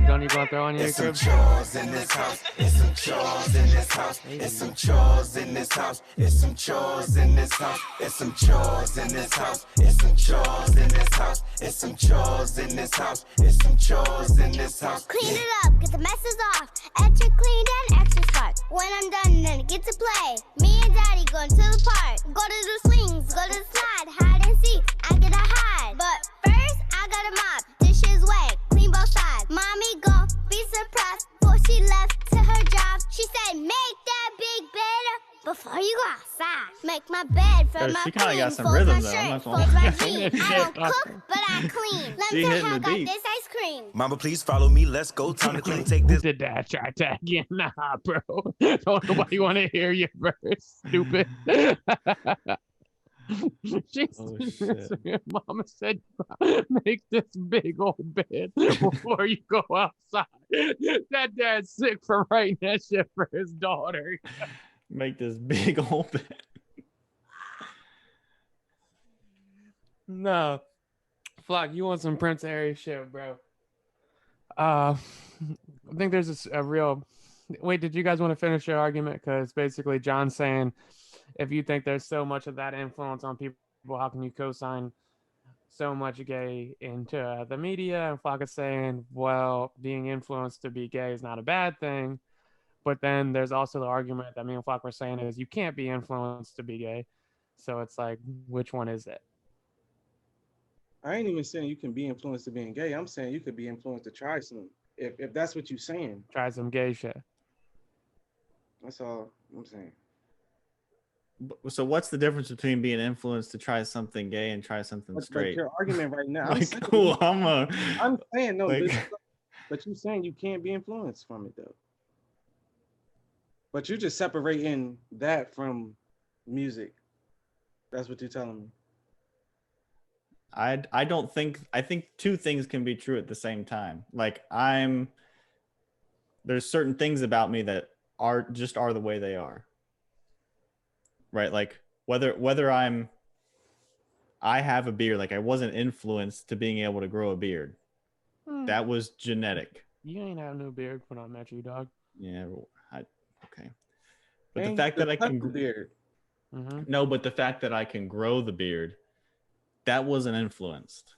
S5: Don't you gonna throw on your crib?
S8: Chores in this house. It's some chores in this house. It's some chores in this house. It's some chores in this house. It's some chores in this house. It's some chores in this house. It's some chores in this house. It's some chores in this house.
S7: Clean it up, get the messes off. Extra clean and extra smart. When I'm done, then I get to play. Me and Daddy going to the park. Go to the swings, go to the slide, hide and seek. I get a hide. But first, I gotta mop. Dishes wet, clean both sides. Mommy gon' be surprised before she left to her job. She said, make that big bed before you go outside. Make my bed for my
S1: she kind of got some
S7: fold
S1: rhythm
S7: my
S1: though.
S7: shirt,
S1: I'm not
S7: fold my jeans. I don't cook, but I clean. Let me tell you how I got this ice cream. dream.
S8: Mama, please follow me. Let's go. Time to clean. Take
S5: Who
S8: this.
S5: did that? Try that again. Nah, bro. Don't nobody want to hear your verse, stupid.
S1: Oh, shit.
S5: Mama said, make this big old bed before you go outside. That dad's sick for writing that shit for his daughter.
S1: Make this big old bed.
S5: No. Flock, you want some Prince Harry shit, bro. I think there's a real... Wait, did you guys want to finish your argument? Because basically John's saying, if you think there's so much of that influence on people, how can you co-sign so much gay into the media? And Flock is saying, well, being influenced to be gay is not a bad thing. But then there's also the argument that me and Flock were saying is you can't be influenced to be gay. So it's like, which one is it?
S3: I ain't even saying you can be influenced to being gay. I'm saying you could be influenced to try some. If that's what you're saying.
S5: Try some gay shit.
S3: That's all I'm saying.
S1: So what's the difference between being influenced to try something gay and try something straight?
S3: Like your argument right now.
S1: Like, cool,
S3: I'm saying no,
S1: like,
S3: but you're saying you can't be influenced from it though. But you're just separating that from music. That's what you're telling me.
S1: I don't think, I think two things can be true at the same time. Like there's certain things about me that are the way they are. Right? Like whether I have a beard, like I wasn't influenced to being able to grow a beard. That was genetic.
S5: You ain't have no beard when I met you, dog.
S1: Yeah, okay. But the fact that I can
S3: beard.
S1: No, but the fact that I can grow the beard, that wasn't influenced.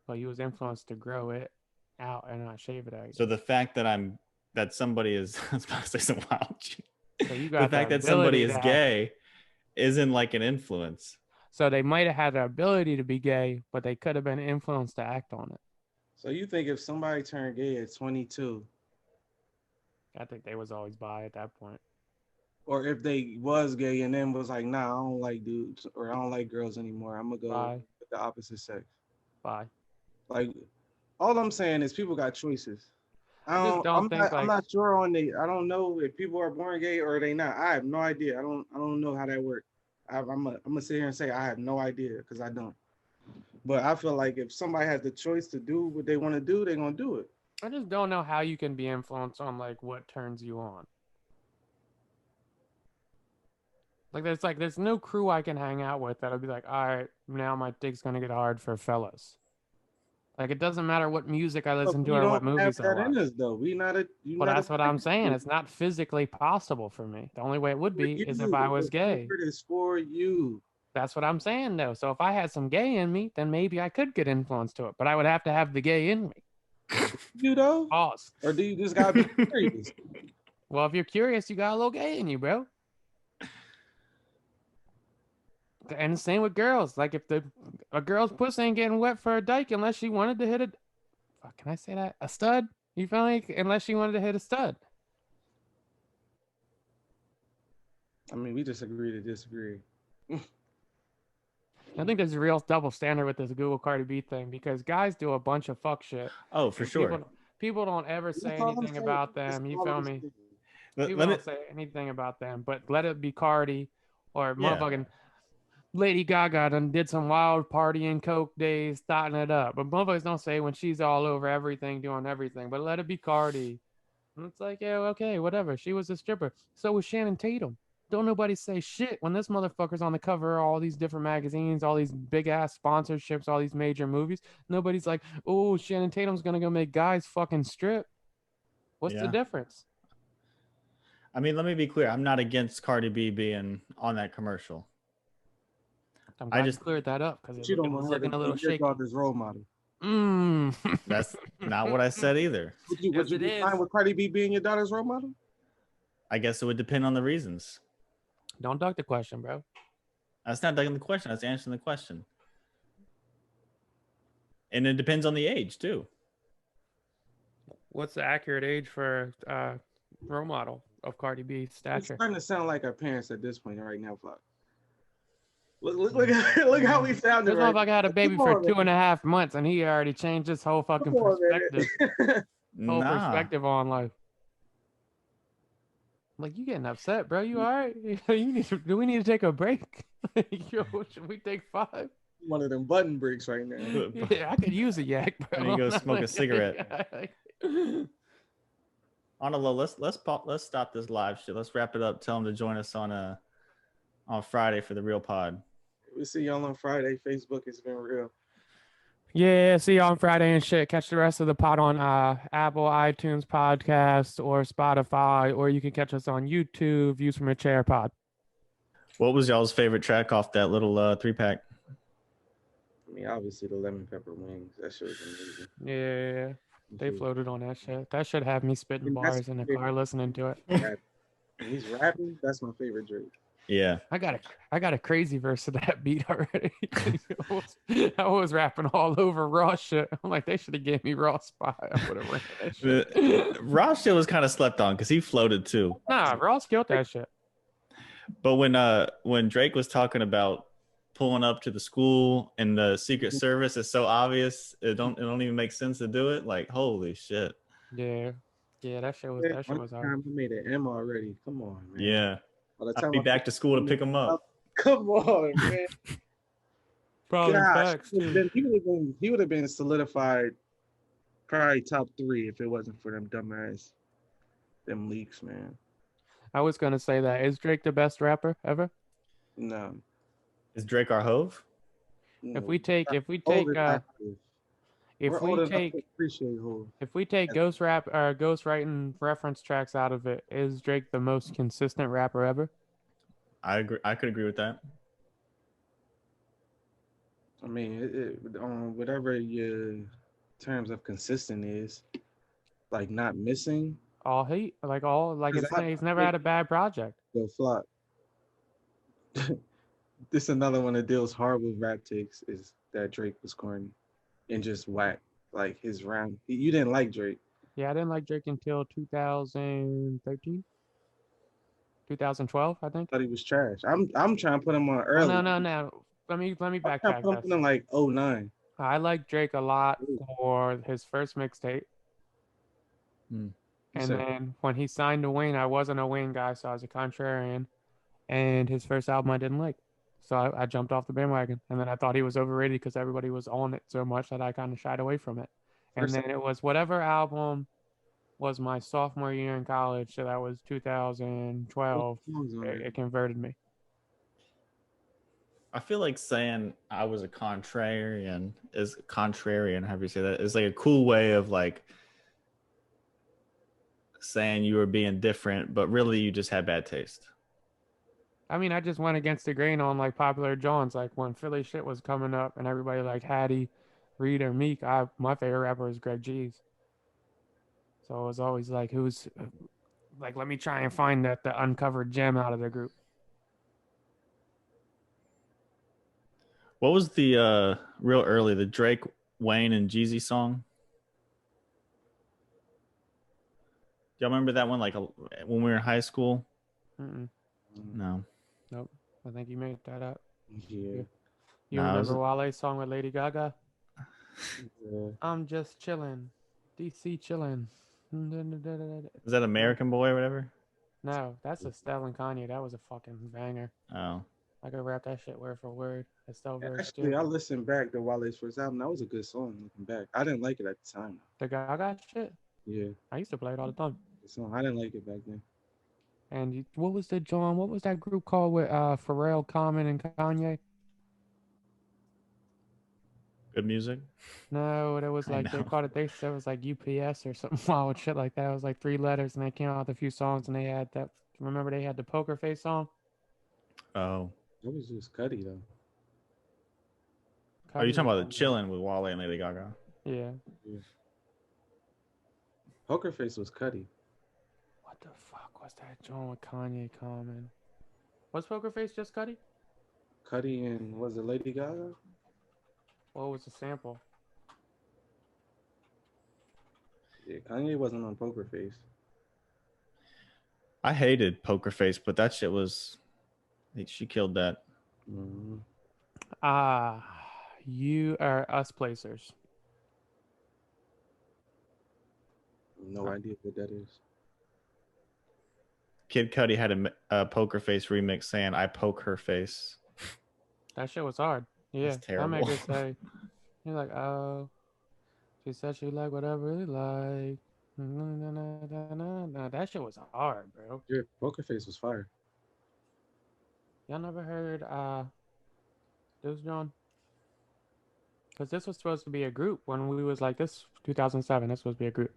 S5: Well, you was influenced to grow it out and not shave it out.
S1: So the fact that somebody is I was about to say some wild shit.
S5: So you got
S1: the fact that somebody is gay isn't like an influence.
S5: So they might have had the ability to be gay, but they could have been influenced to act on it.
S3: So you think if somebody turned gay at 22,
S5: I think they was always bi at that point.
S3: or if they was gay and then was like, nah, I don't like dudes or I don't like girls anymore, I'm gonna go with the opposite sex.
S5: Bye.
S3: Like, all I'm saying is people got choices. I'm not sure on I don't know if people are born gay or they not. I have no idea. I don't know how that works. I'm gonna sit here and say I have no idea because I don't. But I feel like if somebody has the choice to do what they want to do, they're gonna do it.
S5: I just don't know how you can be influenced on like what turns you on. Like there's no crew I can hang out with that'll be like, all right, now my dick's gonna get hard for fellas. Like it doesn't matter what music I listen to or what movies I watch. Well, that's what I'm saying. It's not physically possible for me. The only way it would be is if I was gay.
S3: It is for you.
S5: That's what I'm saying though. So if I had some gay in me, then maybe I could get influenced to it. But I would have to have the gay in me.
S3: You know?
S5: Pause.
S3: Or do you just gotta be curious?
S5: Well, if you're curious, you got a little gay in you, bro. And the same with girls. Like if a girl's pussy ain't getting wet for a dyke unless she wanted to hit can I say that? A stud? You feel like? Unless she wanted to hit a stud.
S3: I mean, we just agree to disagree.
S5: I think there's a real double standard with this Google Cardi B thing because guys do a bunch of fuck shit.
S1: Oh, for sure.
S5: People don't ever say anything about them. You feel me? People don't say anything about them, but let it be Cardi or motherfucking Lady Gaga done did some wild partying coke days, starting it up. But motherfuckers don't say when she's all over everything, doing everything. But let it be Cardi. And it's like, yeah, okay, whatever. She was a stripper. So was Shannon Tatum. Don't nobody say shit when this motherfucker's on the cover of all these different magazines, all these big ass sponsorships, all these major movies. Nobody's like, oh, Shannon Tatum's gonna go make guys fucking strip. What's the difference?
S1: I mean, let me be clear. I'm not against Cardi B being on that commercial.
S5: I'm glad you cleared that up because it was looking a little shaky.
S3: Daughter's role model.
S1: That's not what I said either.
S3: Would you be fine with Cardi B being your daughter's role model?
S1: I guess it would depend on the reasons.
S5: Don't duck the question, bro.
S1: That's not ducking the question. That's answering the question. And it depends on the age too.
S5: What's the accurate age for role model of Cardi B's stature?
S3: It's starting to sound like our parents at this point right now, Flock. Look how we sounded.
S5: This
S3: Right.
S5: motherfucker had a baby
S3: Come
S5: for
S3: on,
S5: 2.5 months, and he already changed his whole fucking
S3: Come on,
S5: perspective. Whole
S1: Nah.
S5: perspective on life. Like, you getting upset, bro? You all right? Do we need to take a break? Yo, should we take 5?
S3: One of them button breaks right now.
S5: Yeah, I could use a yak, bro.
S1: And he goes smoke a cigarette.
S5: Yeah.
S1: On a low, let's stop this live shit. Let's wrap it up. Tell them to join us on Friday for the real pod.
S3: We'll see y'all on Friday. Facebook has been real.
S5: Yeah, see you on Friday and shit. Catch the rest of the pod on Apple, iTunes podcast, or Spotify, or you can catch us on YouTube, Views from a Chair pod.
S1: What was y'all's favorite track off that little 3-pack?
S3: I mean, obviously the lemon pepper wings. That shit was amazing.
S5: Yeah, they floated on that shit. That should have me spitting
S3: And that's
S5: bars in the
S3: favorite.
S5: car listening to it.
S3: When he's rapping, that's my favorite Drake.
S1: Yeah.
S5: I got a crazy verse of that beat already. I was rapping all over Raw shit. I'm like, they should have gave me Raw spot. I would have ran that shit.
S1: Ross shit was kind of slept on because he floated too.
S5: Nah, Ross killed that shit.
S1: But when Drake was talking about pulling up to the school and the Secret Service is so obvious, it don't even make sense to do it. Like, holy shit.
S5: Yeah, that shit was hard.
S3: I made an M already. Come on, man.
S1: Yeah.
S3: By the
S1: I'll
S3: time
S1: be
S3: I
S1: back to school to pick him up.
S3: Come on, man.
S5: Probably
S3: Gosh,
S5: facts too.
S3: he would have been solidified, probably top 3 if it wasn't for them leaks, man.
S5: I was gonna say that. Is Drake the best rapper ever?
S3: No.
S1: Is Drake our hove?
S5: If we take
S3: appreciate
S5: ghost writing reference tracks out of it, is Drake the most consistent rapper ever?
S1: I agree. I could agree with that.
S3: I mean, on whatever your terms of consistent is, like not missing.
S5: He's never had a bad project.
S3: Yo, Flock. This is another one of Dill's horrible rap takes is that Drake was corny and just whack. Like his rhyme. You didn't like Drake.
S5: Yeah, I didn't like Drake until 2013, 2012, I think.
S3: Thought he was trash. I'm trying to put him on early.
S5: No. Let me backtrack.
S3: Put him in like 09.
S5: I like Drake a lot for his first mixtape. And then when he signed to Wayne, I wasn't a Wayne guy, so I was a contrarian. And his first album I didn't like. So I jumped off the bandwagon. And then I thought he was overrated because everybody was on it so much that I kind of shied away from it. And then it was whatever album was my sophomore year in college. So that was 2012. It converted me.
S1: I feel like saying I was a contrarian, however you say that, is like a cool way of like saying you were being different, but really you just had bad taste.
S5: I mean, I just went against the grain on like Popular John's. Like when Philly shit was coming up and everybody like Hattie, Reed, or Meek, my favorite rapper was Greg G's. So it was always like, who's like, let me try and find the uncovered gem out of the group.
S1: What was the real early, the Drake, Wayne, and Jeezy song? Do y'all remember that one? Like when we were in high school?
S5: Mm-mm.
S1: No.
S5: Nope. I think you made that up.
S3: Yeah.
S5: You remember Wale's song with Lady Gaga?
S3: Yeah.
S5: I'm just chilling. DC chilling.
S1: Is that American Boy or whatever?
S5: No, that's Estelle and Kanye. That was a fucking banger.
S1: Oh.
S5: I could rap that shit word for word. Estelle verse
S3: Actually,
S5: too.
S3: I listened back to Wale's first album. That was a good song looking back. I didn't like it at the time.
S5: The Gaga shit?
S3: Yeah.
S5: I used to play it all the time.
S3: The song. I didn't like it back then.
S5: And what was that group called with Pharrell, Common, and Kanye?
S1: Good music?
S5: No, it was like they called it. They said it was like UPS or something wild shit like that. It was like 3 letters, and they came out with a few songs, and they had that. Remember they had the Poker Face song?
S1: Oh.
S3: That was just Cudi though.
S1: Are you talking about the Chillin' with Wale and Lady Gaga?
S5: Yeah.
S3: Poker Face was Cudi.
S5: What the fuck was that joint with Kanye, Common? Was Poker Face just Cudi?
S3: Cudi and was it Lady Gaga?
S5: What was the sample?
S3: Yeah, Kanye wasn't on Poker Face.
S1: I hated Poker Face, but that shit was... She killed that.
S3: Mm-hmm.
S5: You are us placers.
S3: No idea what that is.
S1: Kid Cudi had a Poker Face remix saying, "I poke her face."
S5: That shit was hard. Yeah,
S1: That's
S5: that make
S1: terrible.
S5: her say, "You're like, oh, she said she like what I really like." That shit was hard, bro.
S3: Yeah, Poker Face was fire.
S5: Y'all never heard this, John? Because this was supposed to be a group when we was like this 2007. This was supposed to be a group.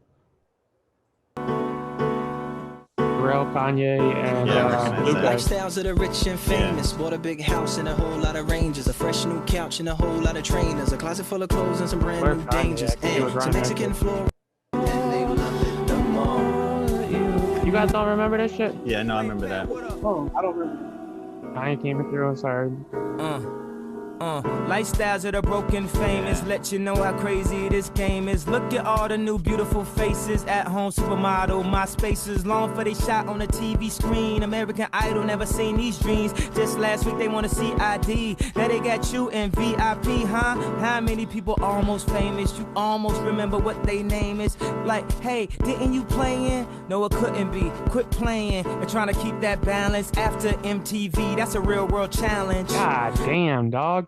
S5: Pharrell, Kanye, and
S1: Yeah, I recognize
S5: Lupe.
S1: that.
S9: Lifestyles of the rich and famous. Bought a big house and a whole lot of ranges. A fresh new couch and a whole lot of trainers. A closet full of clothes and some brand
S5: Where's
S9: new
S5: Kanye?
S9: dangers.
S5: Yeah, 'cause he was
S9: And some
S5: running
S9: Mexican
S5: that
S9: floor. And they love it the more.
S5: You guys don't remember this shit?
S1: Yeah, no, I remember that.
S3: Oh, I don't remember.
S5: Kanye came through and started.
S9: Lifestyles of the broken famous. Let you know how crazy this game is. Look at all the new beautiful faces. At home supermodel, my spaces long for they shot on the TV screen. American Idol, never seen these dreams. Just last week they want to see ID. Now they got you in VIP, huh? How many people almost famous? You almost remember what they name is. Like, hey, didn't you play in? No, it couldn't be. Quit playing and trying to keep that balance. After MTV, that's a real world challenge.
S5: God damn, dog.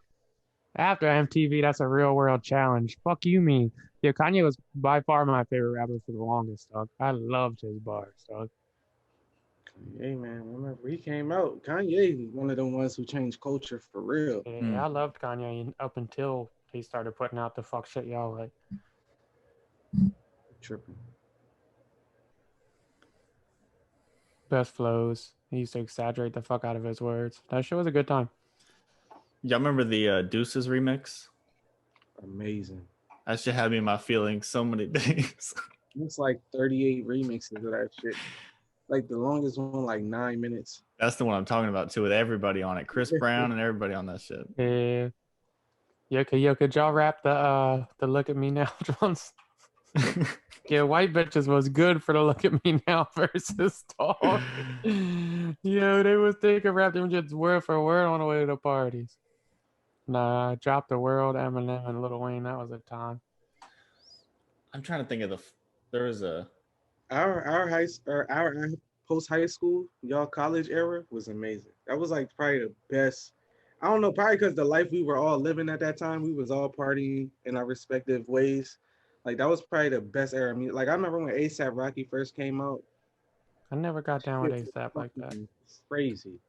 S5: After MTV, that's a real world challenge. Fuck you mean. Yeah, Kanye was by far my favorite rapper for the longest, dog. I loved his bars, dog.
S3: Kanye, man, remember he came out. Kanye, one of them ones who changed culture for real.
S5: Yeah, I loved Kanye up until he started putting out the fuck shit y'all like.
S3: Tripping.
S5: Best flows. He used to exaggerate the fuck out of his words. That shit was a good time.
S1: Y'all remember the Deuces remix?
S3: Amazing.
S1: That shit had me in my feelings so many days.
S3: It's like 38 remixes of that shit. Like the longest one, like 9 minutes.
S1: That's the one I'm talking about too, with everybody on it. Chris Brown and everybody on that shit.
S5: Yeah. Could y'all rap the Look at Me Now drums? Yeah, White Bitches was good for the Look at Me Now versus dog. Yo, they was thinking rap them just word for word on the way to the parties. Nah, Drop the World, Eminem, and Lil Wayne. That was a time.
S1: I'm trying to think of there was a
S3: Our post high school, y'all college era was amazing. That was like probably the best. I don't know, probably because the life we were all living at that time, we was all partying in our respective ways. Like that was probably the best era of music. Like I remember when A$AP Rocky first came out.
S5: I never got down with A$AP like that.
S3: It's crazy.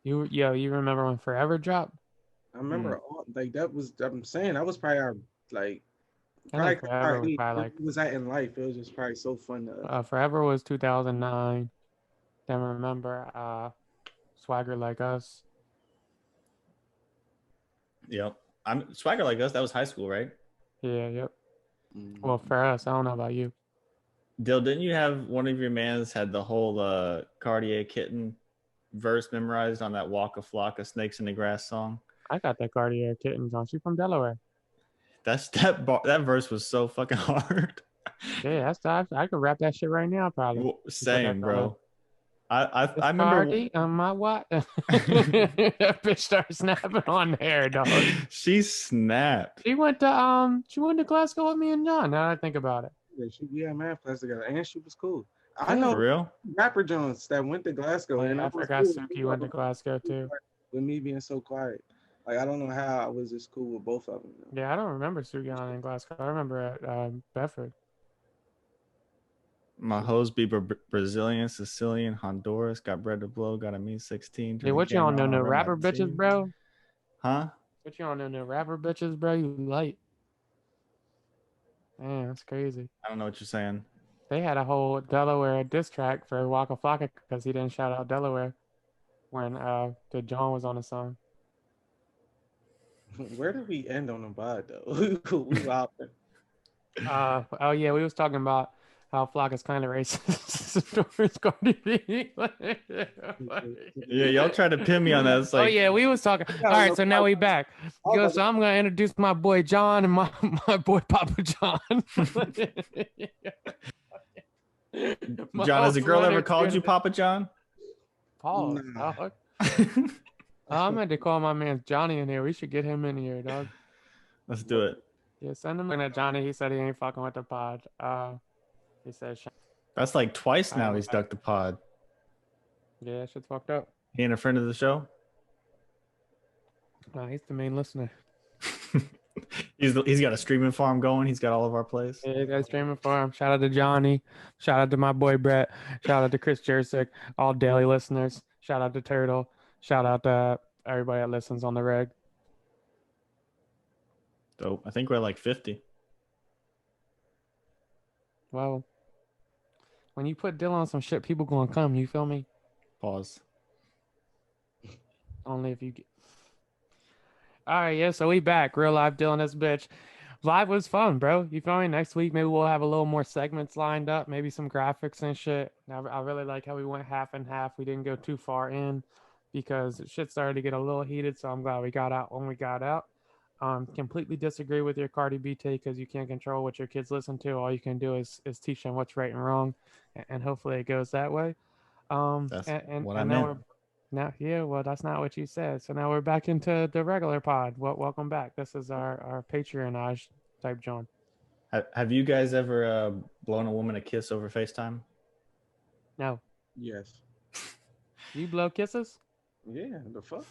S5: You remember when Forever dropped?
S3: I remember all, like that was. I'm saying that was probably our like.
S5: I think
S3: Probably,
S5: Forever was probably like
S3: it was that in life. It was just probably so fun to.
S5: Forever was 2009. Then remember Swagger Like Us.
S1: Yep. I'm Swagger Like Us. That was high school, right?
S5: Yeah, yep. Well, for us, I don't know about you.
S1: Dill, didn't you have one of your mans had the whole Cartier Kitten verse memorized on that Waka Flocka Snakes in the Grass song?
S5: I got that Cartier Kittens on. She's from Delaware.
S1: That verse was so fucking hard.
S5: Yeah, I could rap that shit right now, probably.
S1: Well, same, bro. I remember
S5: Cardi on my what? That bitch started snapping on there, dog.
S1: She snapped.
S5: She went to Glasgow with me and John. Now that I think about it.
S3: Yeah, math class together, and she was cool.
S1: I know, for real.
S3: Rapper Jones that went to Glasgow, and
S5: I forgot Suki went to Glasgow too.
S3: With me being so quiet, like I don't know how I was this cool with both of them.
S5: Yeah, I don't remember Suki in Glasgow. I remember at Bedford.
S1: My hoes be Brazilian, Sicilian, Honduras. Got bread to blow. Got a mean 16.
S5: Hey, what you don't know? No rapper bitches, bro.
S1: Huh?
S5: What you don't know? No rapper bitches, bro. You light. Man, that's crazy.
S1: I don't know what you're saying.
S5: They had a whole Delaware diss track for Waka Flocka because he didn't shout out Delaware when the John was on the song.
S3: Where did we end on the bod though? We out there.
S5: Oh yeah, we was talking about how Flocka's kind of racist towards Cardi B.
S1: Yeah, y'all tried to pin me on that. It's like,
S5: oh yeah, we was talking. All right, so now we back. So I'm gonna introduce my boy John and my boy Papa John.
S1: John, has a girl ever called you Papa John?
S5: Paul.
S3: Nah.
S5: I meant to call my man Johnny in here. We should get him in here, dog.
S1: Let's do it.
S5: Yeah, send him in at Johnny. He said he ain't fucking with the pod. He said,
S1: That's like twice now he's ducked the pod.
S5: yeah, shit's fucked up.
S1: He ain't a friend of the show.
S5: Nah, he's the main listener.
S1: He's got a streaming farm going. He's got all of our plays.
S5: Yeah, guys, streaming farm. Shout out to Johnny. Shout out to my boy Brett. Shout out to Chris Jersick. All daily listeners. Shout out to Turtle. Shout out to everybody that listens on the reg.
S1: Dope. I think we're like 50.
S5: Well, when you put Dylan on some shit, people gonna come. You feel me?
S1: Pause.
S5: Only if you get. All right, yeah. So we back. Real live Dylan, this bitch. Live was fun, bro. You feel me? Next week, maybe we'll have a little more segments lined up. Maybe some graphics and shit. I really like how we went half and half. We didn't go too far in because shit started to get a little heated. So I'm glad we got out when we got out. Completely disagree with your Cardi B take because you can't control what your kids listen to. All you can do is teach them what's right and wrong, and hopefully it goes that way.
S1: That's what I meant.
S5: Well, that's not what you said. So now we're back into the regular pod. Welcome back. This is our Patreonage type John.
S1: Have you guys ever blown a woman a kiss over FaceTime?
S5: No.
S3: Yes.
S5: You blow kisses?
S3: Yeah. The fuck.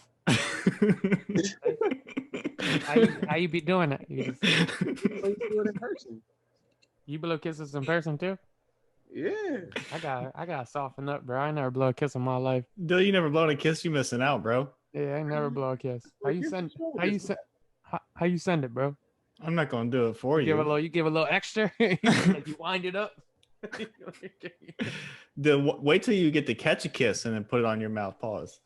S5: How you be doing that? You just...
S3: do it in person.
S5: You blow kisses in person too?
S3: Yeah.
S5: I gotta soften up, bro. I never blow a kiss in my life.
S1: Dill, you never blown a kiss? You missing out, bro.
S5: Yeah, I never blow a kiss. How you send it, bro?
S1: I'm not gonna do it for you.
S5: You give a little extra. You wind it up.
S1: Wait till you get to catch a kiss and then put it on your mouth. Pause.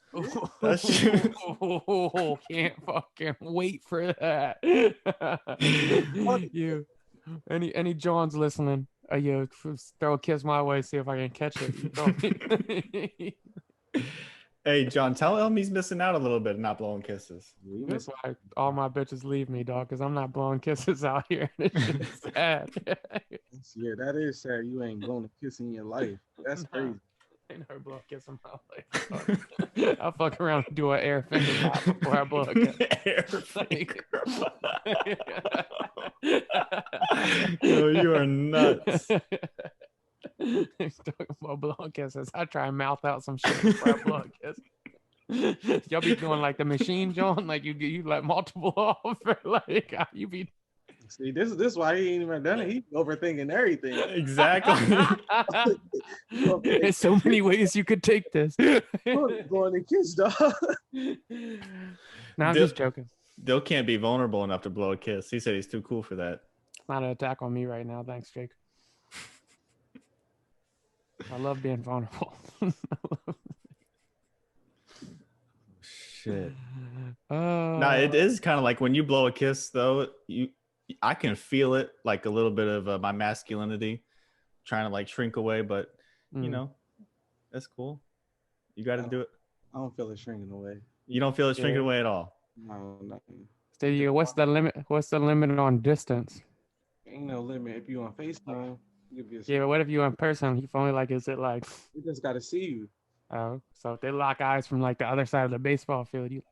S5: Can't fucking wait for that. You, any Johns listening? You throw a kiss my way, see if I can catch it.
S1: Hey, John, tell him he's missing out a little bit, not blowing kisses.
S5: That's why all my bitches leave me, dog, because I'm not blowing kisses out here. It's sad.
S3: Yeah, that is sad. You ain't blown a kiss in your life. That's crazy.
S5: I never blow a kiss in my life. I'll fuck around and do an air finger pop before I blow a kiss.
S1: Air finger pop. Yo, you are nuts.
S5: He's talking about blowing kisses. I try and mouth out some shit before I blow a kiss. Y'all be doing like the machine, John? Like you like multiple off, or like you be.
S3: See, this is why he ain't even done it. He's overthinking everything.
S1: Exactly.
S5: There's so many ways you could take this.
S3: Going to kiss, dog.
S5: No, I'm just joking.
S1: Dill can't be vulnerable enough to blow a kiss. He said he's too cool for that.
S5: It's not an attack on me right now. Thanks, Jake. I love being vulnerable.
S1: Shit. No, it is kind of like when you blow a kiss, though. I can feel it, like a little bit of my masculinity trying to like shrink away, but you know, that's cool. You got to do it.
S3: I don't feel it shrinking away.
S1: You don't feel it shrinking away at all?
S3: No, nothing.
S5: So what's the limit? What's the limit on distance?
S3: Ain't no limit. If you on FaceTime, you be
S5: yeah, but what if you in person? You feel me? Like, is it like?
S3: We just got to see you.
S5: Oh, so if they lock eyes from like the other side of the baseball field, you.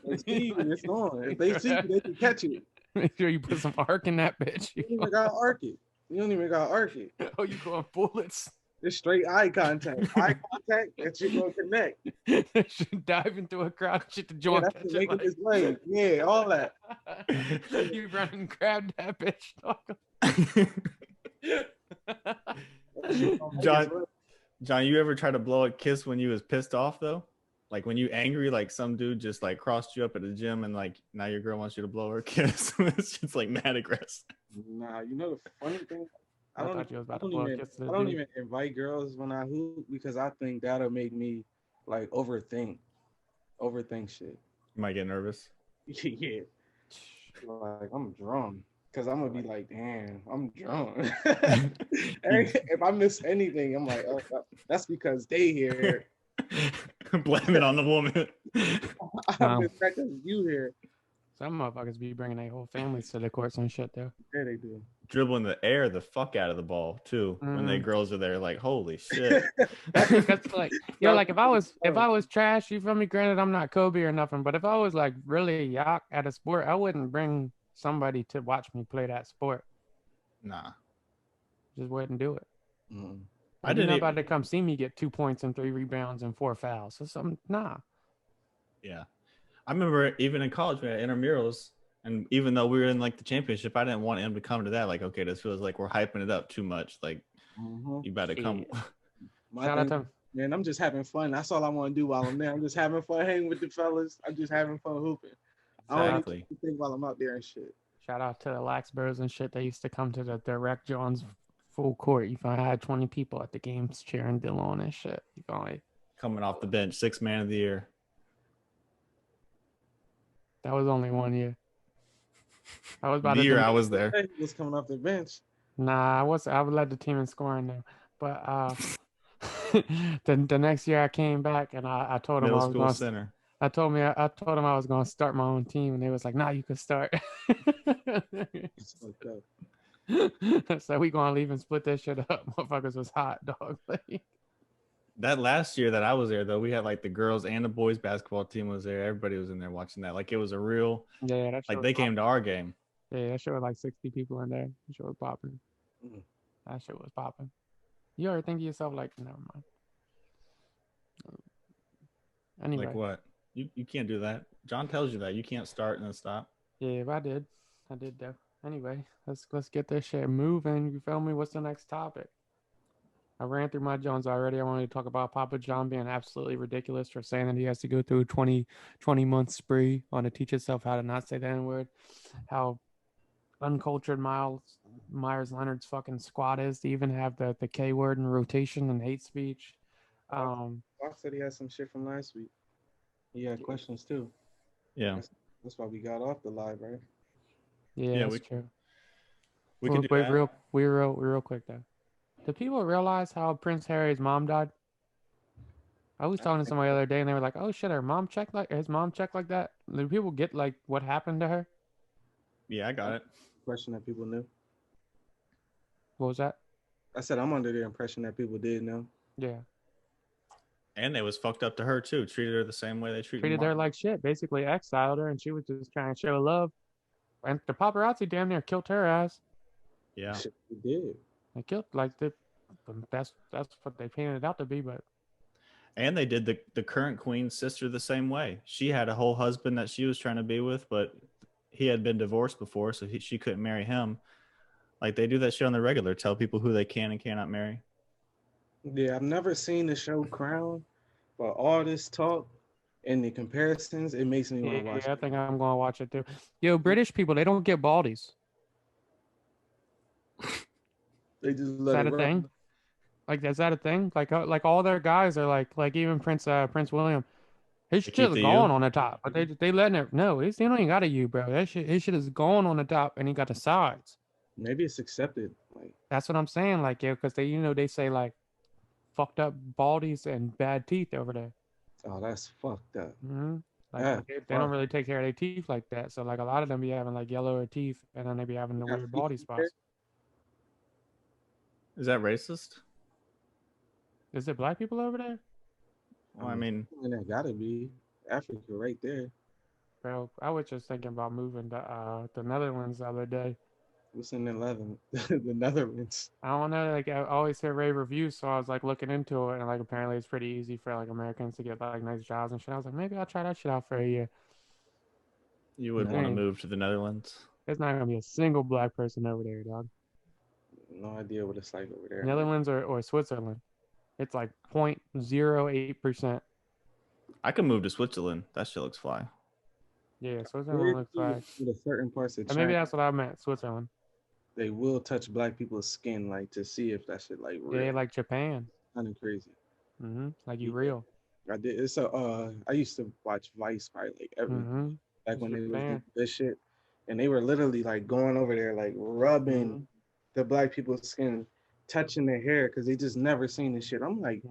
S3: They see you, it's on. If they see you, they can catch you.
S5: Make sure you put some arc in that bitch.
S3: You don't even got to arc it. You don't even got to arc it.
S5: Oh, you going bullets?
S3: It's straight eye contact. Eye contact, that shit gonna connect.
S5: Should dive into a crowd, shit to join.
S3: Yeah, that's making his leg. Yeah, all that.
S5: You run and grab that bitch.
S1: John, you ever try to blow a kiss when you was pissed off though? Like when you angry, like some dude just like crossed you up at the gym and like now your girl wants you to blow her a kiss. It's just like mad aggressive.
S3: Nah, you know the funny thing? I don't
S5: even
S3: even invite girls when I hoop because I think that'll make me like overthink shit.
S1: You might get nervous.
S3: Yeah. Like I'm drunk. Cause I'm gonna be like, damn, I'm drunk. If I miss anything, I'm like, oh, that's because they here.
S1: Blame it on the woman.
S3: I'm just because you here.
S5: Some motherfuckers be bringing their whole families to the courts and shit though.
S3: Yeah, they do.
S1: Dribbling the air the fuck out of the ball too. When they girls are there, like holy shit.
S5: That's because like like if I was trash, you feel me? Granted, I'm not Kobe or nothing, but if I was like really yuck at a sport, I wouldn't bring somebody to watch me play that sport.
S1: Nah,
S5: just wouldn't do it.
S3: Mm-hmm.
S5: I didn't know about to come see me get 2 points and 3 rebounds and 4 fouls. So something, nah.
S1: Yeah, I remember even in college we had intramurals. And even though we were in like the championship, I didn't want him to come to that. Like, okay, this feels like we're hyping it up too much. Like, you better come.
S3: Shout out to man. I'm just having fun. That's all I want to do while I'm there. I'm just having fun hanging with the fellas. I'm just having fun hooping. I don't even think while I'm out there and shit.
S5: Shout out to the Laxbros and shit. They used to come to the direct Jones full court. You find I had 20 people at the games cheering Dylan and shit. You find
S1: coming off the bench, 6th man of the year.
S5: That was only 1 year. I was about
S1: the year I was there.
S3: He was coming off the bench.
S5: Nah, I would let the team in scoring though. But the next year I came back and I told him I was going center. I told him I was going to start my own team, and they was like, "Nah, you could start." So we gonna leave and split that shit up. Motherfuckers was hot, dog.
S1: That last year that I was there, though, we had like the girls and the boys basketball team was there. Everybody was in there watching that. Like it was a real, like they came to our game.
S5: Yeah, that shit was like 60 people in there. That shit was popping. That shit was popping. You ever think to yourself like, never mind. Anyway,
S1: like what? You can't do that. John tells you that you can't start and then stop.
S5: Yeah, I did though. Anyway, let's get this shit moving. You feel me? What's the next topic? I ran through my Jones already. I wanted to talk about Papa John being absolutely ridiculous for saying that he has to go through a 20-month spree on to teach himself how to not say the N-word. How uncultured Meyers Leonard's fucking squad is to even have the K word in rotation and hate speech.
S3: Fox said he had some shit from last week. He had questions too.
S1: Yeah.
S3: That's why we got off the live, right?
S5: Yeah, that's true.
S1: We can do that.
S5: Real quick though. Do people realize how Prince Harry's mom died? I was talking to somebody the other day and they were like, "Oh shit, his mom checked like that." Do people get like what happened to her?
S1: Yeah, I got it.
S3: Question that people knew.
S5: What was that?
S3: I said I'm under the impression that people did know.
S5: Yeah.
S1: And they was fucked up to her too. Treated her the same way they treated
S5: her like shit. Basically exiled her, and she was just trying to show love. And the paparazzi damn near killed her ass.
S1: Yeah,
S3: shit, they did.
S5: They killed that's what they painted it out to be, but.
S1: And they did the current queen's sister the same way. She had a whole husband that she was trying to be with, but he had been divorced before, so she couldn't marry him. Like they do that shit on the regular. Tell people who they can and cannot marry.
S3: Yeah, I've never seen the show Crown, but all this talk and the comparisons, it makes me want to watch it.
S5: I think I'm going to watch it too. Yo, British people, they don't get baldies.
S3: They just
S5: let is that a thing? Like, is that a thing? Like all their guys are like even Prince William, his shit is going on the top, but they letting it. No, he don't even got a U, bro. His shit is going on the top, and he got the sides.
S3: Maybe it's accepted. Like
S5: that's what I'm saying. Like because they say like fucked up baldies and bad teeth over there.
S3: Oh, that's fucked up.
S5: Mm-hmm. Like they don't really take care of their teeth like that. So like a lot of them be having like yellower teeth, and then they be having the weird baldy spots.
S1: Is that racist?
S5: Is it black people over there?
S1: Well, I mean,
S3: that gotta be Africa right there.
S5: Bro, I was just thinking about moving to the Netherlands the other day.
S3: What's in the Netherlands?
S5: I don't know. Like I always hear rave reviews, so I was like looking into it, and like apparently it's pretty easy for like Americans to get like nice jobs and shit. I was like, maybe I'll try that shit out for a year.
S1: You would want to move to the Netherlands?
S5: There's not gonna be a single black person over there, dog.
S3: No idea what it's like over there.
S5: Netherlands or Switzerland. It's like 0.08%.
S1: I could move to Switzerland. That shit looks fly.
S5: Yeah, Switzerland looks fly.
S3: The certain parts of China,
S5: maybe that's what I meant. Switzerland.
S3: They will touch black people's skin, like to see if that shit like real.
S5: Yeah, like Japan.
S3: Kind of crazy.
S5: Like you real.
S3: I did. It's I used to watch Vice probably like every like when they was doing this shit, and they were literally like going over there like rubbing the black people's skin, touching their hair because they just never seen this shit. I'm like,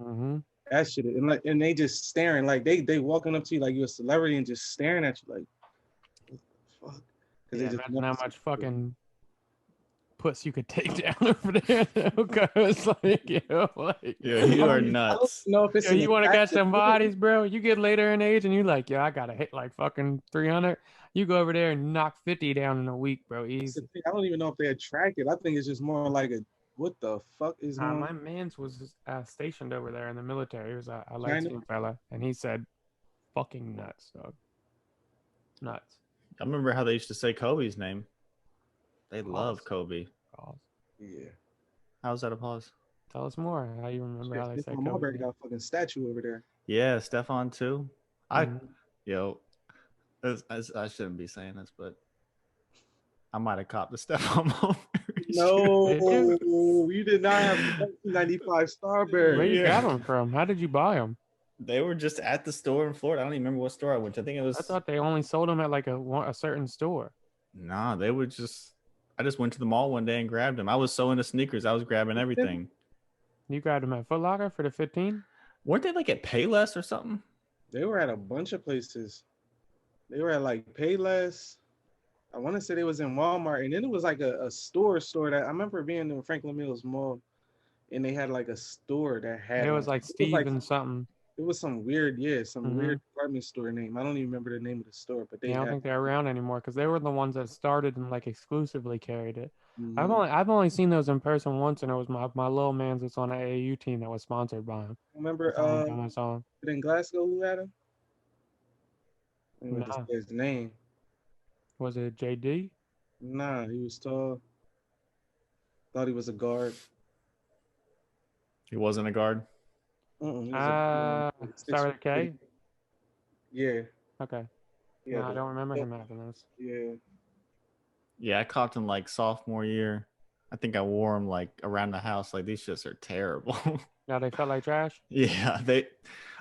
S3: that shit, and they just staring like they walking up to you like you're a celebrity and just staring at you like, what the fuck?
S5: Yeah,
S3: They just
S5: imagine how
S3: want
S5: much
S3: to-
S5: fucking puss you could take down over there. Because like, like,
S1: Yeah, you are
S3: I don't
S1: nuts.
S3: know if it's an
S5: you want to catch
S3: attractive
S5: them
S3: thing.
S5: bodies, bro. You get later in age and you like, I gotta hit like fucking 300. You go over there and knock 50 down in a week, bro.
S3: That's the
S5: Easy.
S3: thing. I don't even know if they're attracted. I think it's just more like a what the fuck is going
S5: My
S3: on?
S5: man's was stationed over there in the military. He was a light
S3: China?
S5: skinned fella, and he said, "Fucking nuts, dog. Nuts."
S1: I remember how they used to say Kobe's name. They love
S5: Pause.
S1: Kobe.
S5: Pause.
S3: Yeah.
S1: How's that a pause?
S5: Tell us more. How you remember how they say
S3: Stephon Marbury
S5: Kobe?
S3: got a fucking statue over there.
S1: Yeah, Stefan too.
S5: Mhm.
S1: I shouldn't be saying this, but I might have copped the Stefan Marbury.
S3: No,
S5: Did
S3: you did not have the 1995 Starberry.
S5: Where you
S1: Yeah.
S5: got them from? How did you buy them?
S1: They were just at the store in Florida. I don't even remember what store I went to. I think it was.
S5: I thought they only sold them at like a certain store.
S1: Nah, they were just. I just went to the mall one day and grabbed them. I was so into sneakers, I was grabbing everything.
S5: You grabbed them at Foot Locker for the 15?
S1: Weren't they like at Payless or something?
S3: They were at a bunch of places. They were at like Payless. I want to say they was in Walmart, and then it was like a store that I remember being in Franklin Mills Mall, and they had like a store that had.
S5: It was like Steve and something.
S3: It was some weird,
S5: Mhm.
S3: weird department store name. I don't even remember the name of the store, but they.
S5: Yeah, I don't
S3: had,
S5: think they're around anymore because they were the ones that started and like exclusively carried it.
S3: Mhm.
S5: I've only seen those in person once, and it was my little man's that's on an AAU team that was sponsored by him.
S3: Remember
S5: That's the only time I saw him.
S3: in Glasgow who had him? I don't know
S5: Nah.
S3: his name.
S5: Was it JD?
S3: Nah, he was tall. Thought he was a guard.
S1: He wasn't a guard.
S3: He was
S5: Start with a K?
S3: Yeah.
S5: Okay.
S3: Yeah.
S5: No, I don't remember him having this.
S3: Yeah.
S1: Yeah, I copped him like sophomore year. I think I wore them like around the house. Like these shits are terrible.
S5: Yeah, they felt like trash.
S1: Yeah,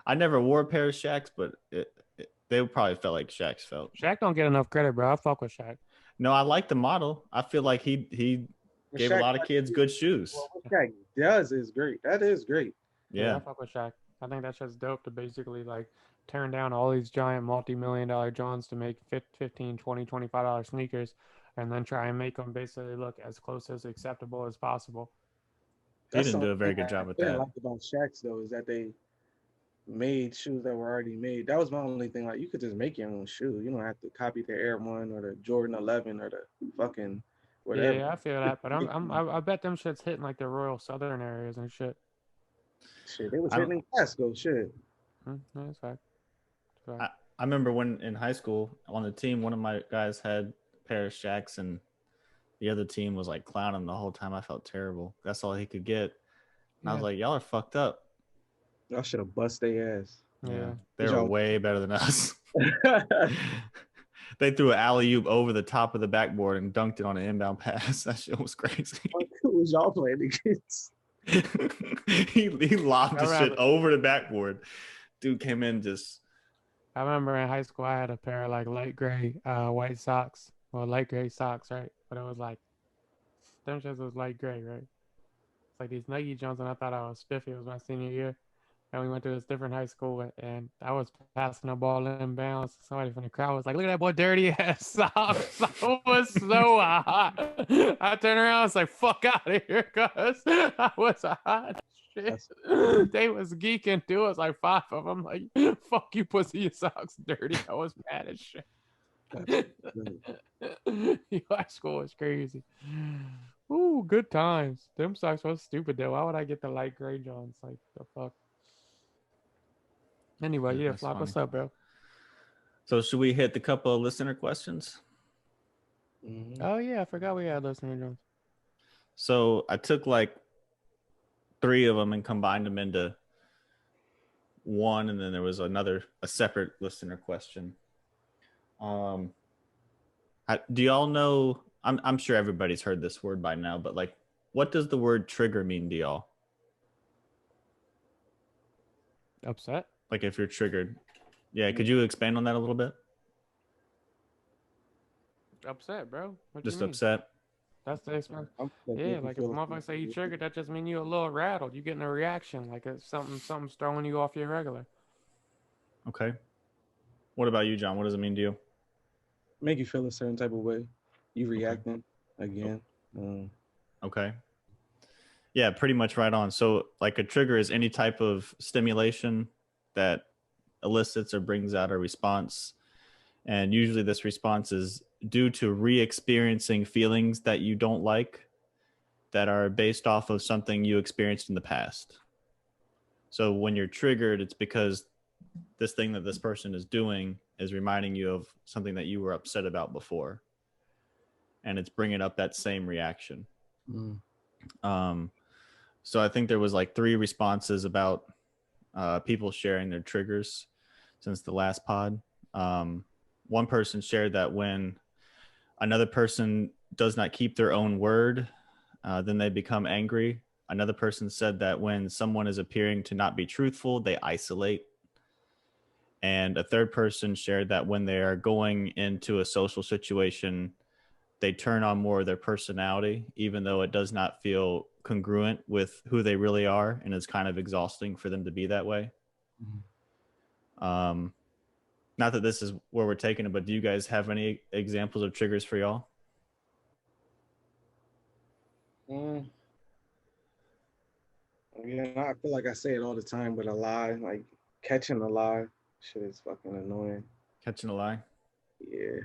S1: I never wore a pair of Shaqs, but they probably felt like Shaqs felt.
S5: Shaq don't get enough credit, bro. I fuck with Shaq.
S1: No, I like the model. I feel like he gave a lot of kids good shoes.
S3: Well, what Shaq does is great. That is great.
S1: Yeah.
S5: I fuck with Shaq. I think that shit's dope to basically like turn down all these giant multi-million-dollar Johns to make $15, $20, $25 sneakers and then try and make them basically look as close as acceptable as possible.
S1: He didn't do a very good job with that.
S3: What I like about Shaq's though is that they made shoes that were already made. That was my only thing. Like you could just make your own shoe. You don't have to copy the Air One or the Jordan 11 or the fucking whatever.
S5: Yeah, I feel that, but I bet them shit's hitting like the Royal Southern areas and shit.
S3: Shit, they was hitting in Glasgow. Shit.
S5: That's fact.
S1: I remember when in high school on the team, one of my guys had a pair of Shaqs and the other team was like clowning the whole time. I felt terrible. That's all he could get. And I was like, y'all are fucked up.
S3: Y'all should have bust their ass.
S5: Yeah.
S1: They were way better than us. They threw an alley-oop over the top of the backboard and dunked it on an inbound pass. That shit was crazy.
S3: Who was y'all playing against?
S1: he lobbed the shit over the backboard. Dude came in just.
S5: I remember in high school I had a pair of like light gray white socks. Well, light gray socks, right? But it was like them shits was light gray, right? It's like these Nike Jones, and I thought I was spiffy. It was my senior year, and we went to this different high school, and I was passing the ball inbounds. Somebody from the crowd was like, "Look at that boy, dirty ass socks!" I was so hot. I turned around, I was like, "Fuck out of here," cause I was hot. Shit. They was geeking too. It was like 5 of them. Like, "Fuck you, pussy, your socks dirty." I was mad as shit. High school was crazy. Ooh, good times. Them socks was stupid though. Why would I get the light gray Johns? Like the fuck. Anyway, yeah, Flock, what's up, bro?
S1: So should we hit the couple of listener questions?
S5: Oh yeah, I forgot we had listener Jones.
S1: So I took like 3 of them and combined them into one, and then there was a separate listener question. Do y'all know? I'm sure everybody's heard this word by now, but like, what does the word trigger mean to y'all?
S5: Upset?
S1: Like if you're triggered. Yeah, could you expand on that a little bit?
S5: Upset, bro. What
S1: Just
S5: you mean?
S1: upset.
S5: That's the expression. Yeah, like if a motherfucker say you triggered, that just mean you a little rattled. You getting a reaction, like it's something's throwing you off your regular.
S1: Okay. What about you, John? What does it mean to you?
S3: make you feel a certain type of way. You reacting again.
S1: Okay. Yeah, pretty much right on. So like a trigger is any type of stimulation that elicits or brings out a response. And usually this response is due to re-experiencing feelings that you don't like that are based off of something you experienced in the past. So when you're triggered, it's because this thing that this person is doing is reminding you of something that you were upset about before. And it's bringing up that same reaction. So I think there was like 3 responses about people sharing their triggers since the last pod. One person shared that when another person does not keep their own word, then they become angry. Another person said that when someone is appearing to not be truthful, they isolate. And a third person shared that when they are going into a social situation, they turn on more of their personality, even though it does not feel congruent with who they really are, and it's kind of exhausting for them to be that way. Not that this is where we're taking it, but do you guys have any examples of triggers for y'all?
S3: Yeah, I feel like I say it all the time, but a lie, like catching a lie, shit is fucking annoying.
S1: Catching a lie?
S3: Yeah.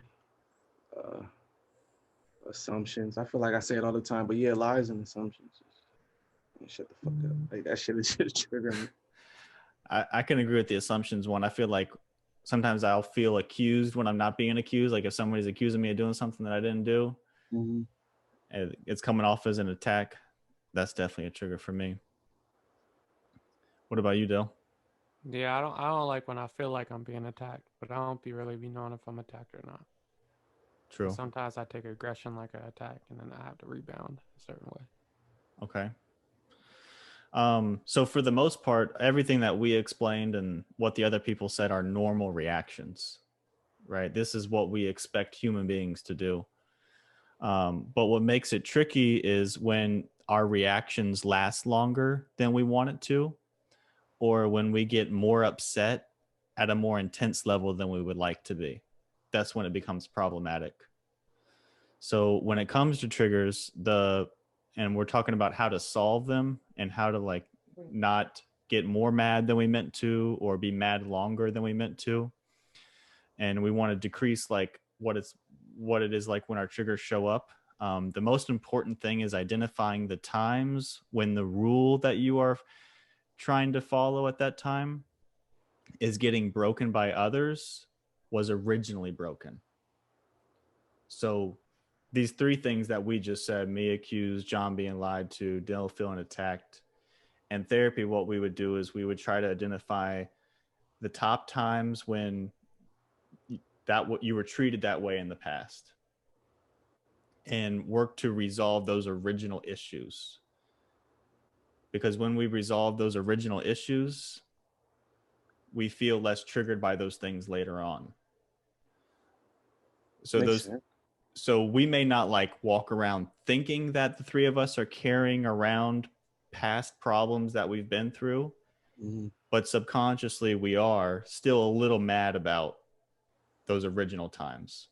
S3: Assumptions. I feel like I say it all the time, but yeah, lies and assumptions. Shut the fuck up. Like that shit is just triggering me.
S1: I can agree with the assumptions one. I feel like sometimes I'll feel accused when I'm not being accused. Like if somebody's accusing me of doing something that I didn't do, and it's coming off as an attack, that's definitely a trigger for me. What about you, Dyl?
S5: Yeah, I don't like when I feel like I'm being attacked, but I don't really be knowing if I'm attacked or not.
S1: True.
S5: Sometimes I take aggression like an attack, and then I have to rebound a certain way.
S1: Okay. So for the most part, everything that we explained and what the other people said are normal reactions, right? This is what we expect human beings to do. But what makes it tricky is when our reactions last longer than we want it to, or when we get more upset at a more intense level than we would like to be. That's when it becomes problematic. So when it comes to triggers, and we're talking about how to solve them and how to like not get more mad than we meant to or be mad longer than we meant to. And we want to decrease like what it is like when our triggers show up. The most important thing is identifying the times when the rule that you are trying to follow at that time is getting broken by others was originally broken. So these 3 things that we just said, me accused, John being lied to, Dyl feeling attacked, and therapy, what we would do is we would try to identify the top times when what you were treated that way in the past and work to resolve those original issues. Because when we resolve those original issues, we feel less triggered by those things later on. So we may not like walk around thinking that the 3 of us are carrying around past problems that we've been through, but subconsciously we are still a little mad about those original times.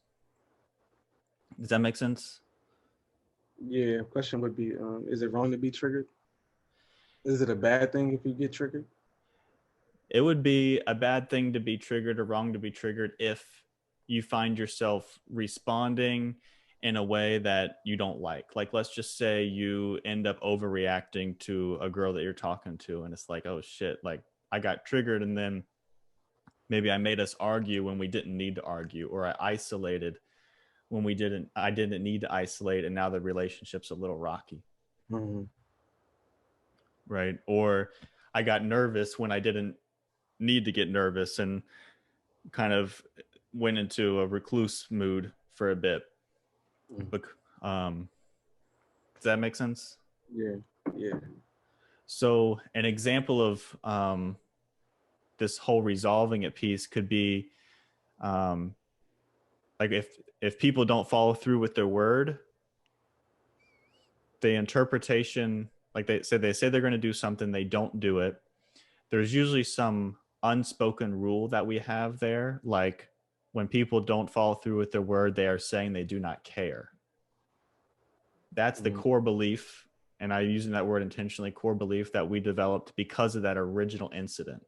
S1: Does that make sense?
S3: Yeah. Question would be, is it wrong to be triggered? Is it a bad thing if you get triggered?
S1: It would be a bad thing to be triggered or wrong to be triggered if you find yourself responding in a way that you don't like. Like, let's just say you end up overreacting to a girl that you're talking to, and it's like, oh shit, like I got triggered, and then maybe I made us argue when we didn't need to argue, or I isolated when I didn't need to isolate, and now the relationship's a little rocky. Right? Or I got nervous when I didn't need to get nervous and kind of went into a recluse mood for a bit. Does that make sense?
S3: Yeah.
S1: So an example of this whole resolving it piece could be like if people don't follow through with their word, the interpretation, like they say they're going to do something, they don't do it. There's usually some unspoken rule that we have there, like when people don't follow through with their word, they are saying they do not care. That's the core belief, and I'm using that word intentionally, core belief that we developed because of that original incident.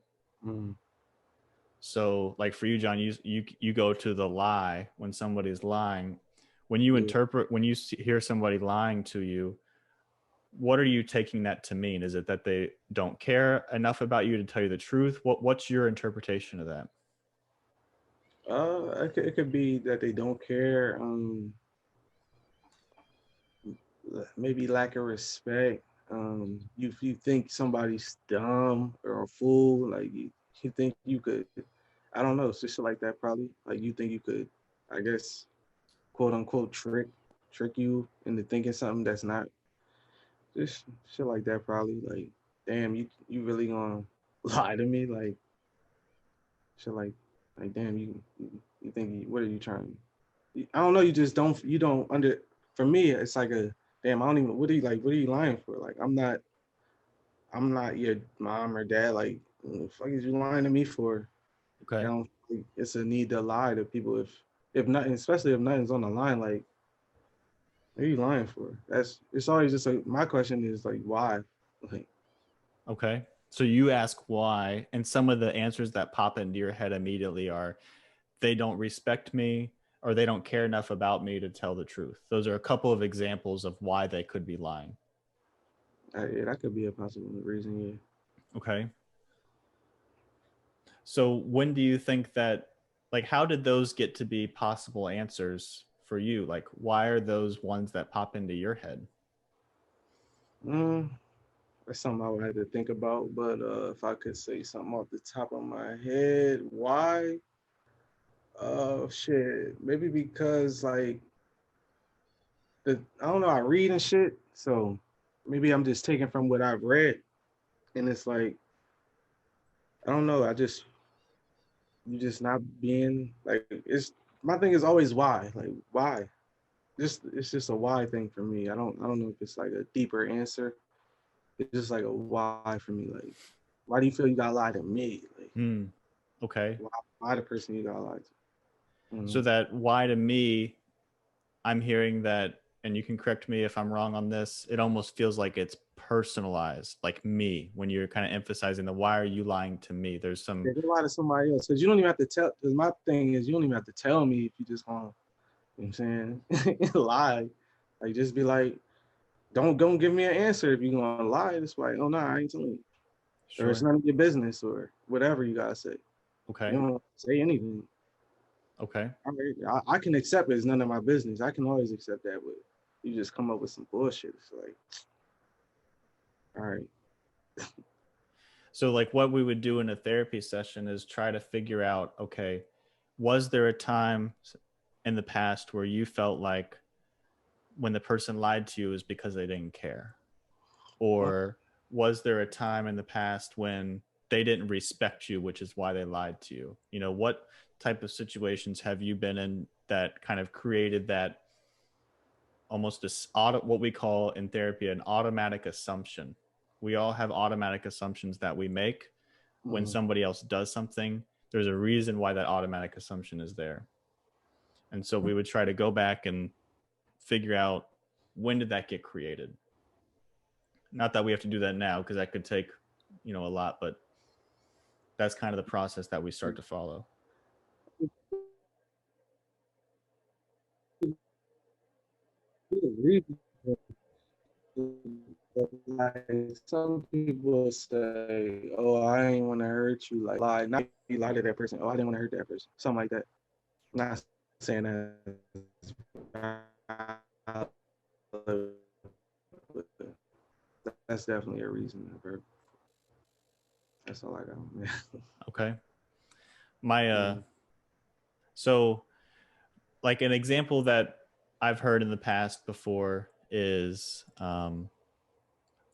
S1: So like for you, John, you go to the lie when somebody's lying. When you interpret, when you hear somebody lying to you, what are you taking that to mean? Is it that they don't care enough about you to tell you the truth? What's your interpretation of that?
S3: It could be that they don't care. Maybe lack of respect. You think somebody's dumb or a fool, like you think you could, I don't know, shit like that probably. Like you think you could, I guess, quote unquote, trick you into thinking something that's not. Just shit like that probably. Like, damn, you really gonna lie to me? Like, shit like damn, you think what are you trying? I don't know. You just don't. You don't under. For me, it's like a damn. I don't even. What are you lying for? Like, I'm not your mom or dad. Like, what the fuck is you lying to me for?
S1: Okay.
S3: I don't think it's a need to lie to people if nothing, especially if nothing's on the line. Like, what are you lying for? It's always just like, my question is like, why? Like,
S1: okay. So you ask why, and some of the answers that pop into your head immediately are, they don't respect me, or they don't care enough about me to tell the truth. Those are a couple of examples of why they could be lying.
S3: yeah, that could be a possible reason, yeah.
S1: Okay. So when do you think that, like, how did those get to be possible answers for you? Like, why are those ones that pop into your head?
S3: That's something I would have to think about, but if I could say something off the top of my head, why? Shit, maybe because like I don't know, I read and shit, so maybe I'm just taking from what I've read, and it's like, I don't know, you just not being like, it's, my thing is always why, like why? It's just a why thing for me. I don't know if it's like a deeper answer. It's just like a why for me. Like, why do you feel you gotta lie to me? Like,
S1: okay.
S3: Why the person you gotta lie to?
S1: So that why to me, I'm hearing that, and you can correct me if I'm wrong on this, it almost feels like it's personalized, like me, when you're kind of emphasizing the why are you lying to me? There's some.
S3: They lie to somebody else. Because you don't even have to tell, because my thing is, you don't even have to tell me if you just want, you know what I'm saying? Lie. Like, just be like, don't give me an answer if you're gonna lie. It's like, oh no, I ain't telling you. Sure. Or it's none of your business, or whatever you gotta say.
S1: Okay.
S3: You don't say anything.
S1: Okay.
S3: I can accept it. It's none of my business. I can always accept that, but you just come up with some bullshit. It's like, all right.
S1: So like what we would do in a therapy session is try to figure out, okay, was there a time in the past where you felt like when the person lied to you is because they didn't care? Or was there a time in the past when they didn't respect you, which is why they lied to you? You know, what type of situations have you been in that kind of created that almost what we call in therapy an automatic assumption? We all have automatic assumptions that we make when somebody else does something. There's a reason why that automatic assumption is there. And so we would try to go back and figure out, when did that get created? Not that we have to do that now, because that could take, you know, a lot, but that's kind of the process that we start to follow.
S3: Like, some people say, oh, I ain't want to hurt you. Like, lie, not you lie to that person. Oh, I didn't want to hurt that person. Something like that. I'm not saying that. That's definitely a reason. That's all I got.
S1: Okay. So like an example that I've heard in the past before is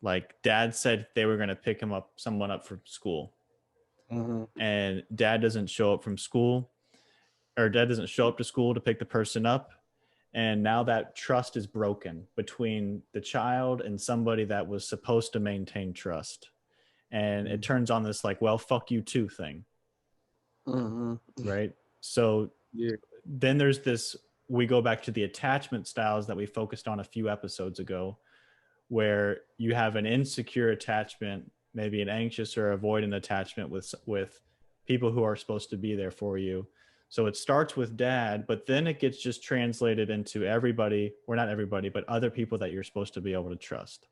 S1: like dad said they were going to pick someone up from school. And dad doesn't show up from school, or dad doesn't show up to school to pick the person up. And now that trust is broken between the child and somebody that was supposed to maintain trust. And it turns on this like, well, fuck you too thing. Right. So
S3: Yeah.
S1: Then there's this, we go back to the attachment styles that we focused on a few episodes ago, where you have an insecure attachment, maybe an anxious or avoidant attachment with people who are supposed to be there for you. So it starts with dad, but then it gets just translated into everybody, or not everybody, but other people that you're supposed to be able to trust.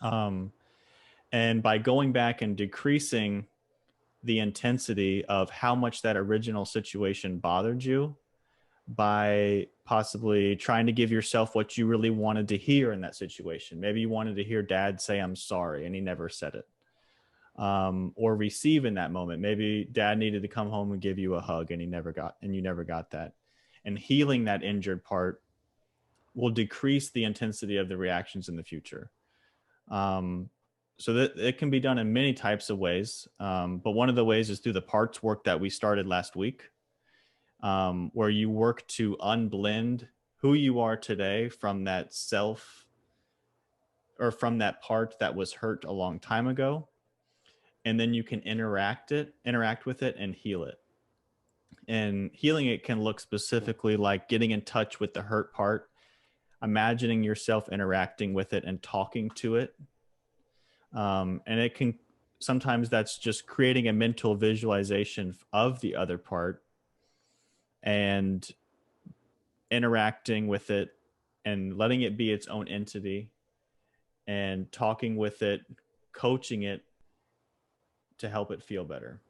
S1: And by going back and decreasing the intensity of how much that original situation bothered you, by possibly trying to give yourself what you really wanted to hear in that situation. Maybe you wanted to hear dad say, "I'm sorry," and he never said it. Or receive in that moment. Maybe dad needed to come home and give you a hug and you never got that. And healing that injured part will decrease the intensity of the reactions in the future. So that it can be done in many types of ways. But one of the ways is through the parts work that we started last week, where you work to unblend who you are today from that self, or from that part that was hurt a long time ago. And then you can interact with it and heal it. And healing it can look specifically like getting in touch with the hurt part, imagining yourself interacting with it and talking to it. And it can, sometimes that's just creating a mental visualization of the other part and interacting with it and letting it be its own entity and talking with it, coaching it to help it feel better.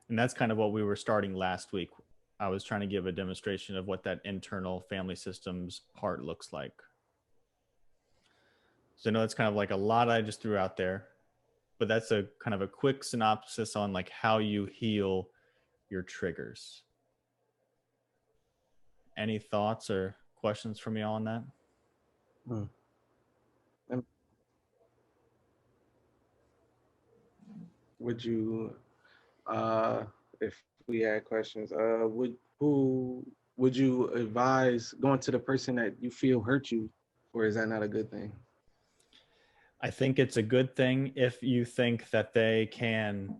S1: And that's kind of what we were starting last week. I was trying to give a demonstration of what that internal family systems part looks like. So I know that's kind of like a lot I just threw out there, but that's a kind of a quick synopsis on like how you heal your triggers. Any thoughts or questions from y'all on that?
S3: Would you, if we had questions, would you advise going to the person that you feel hurt you, or is that not a good thing?
S1: I think it's a good thing if you think that they can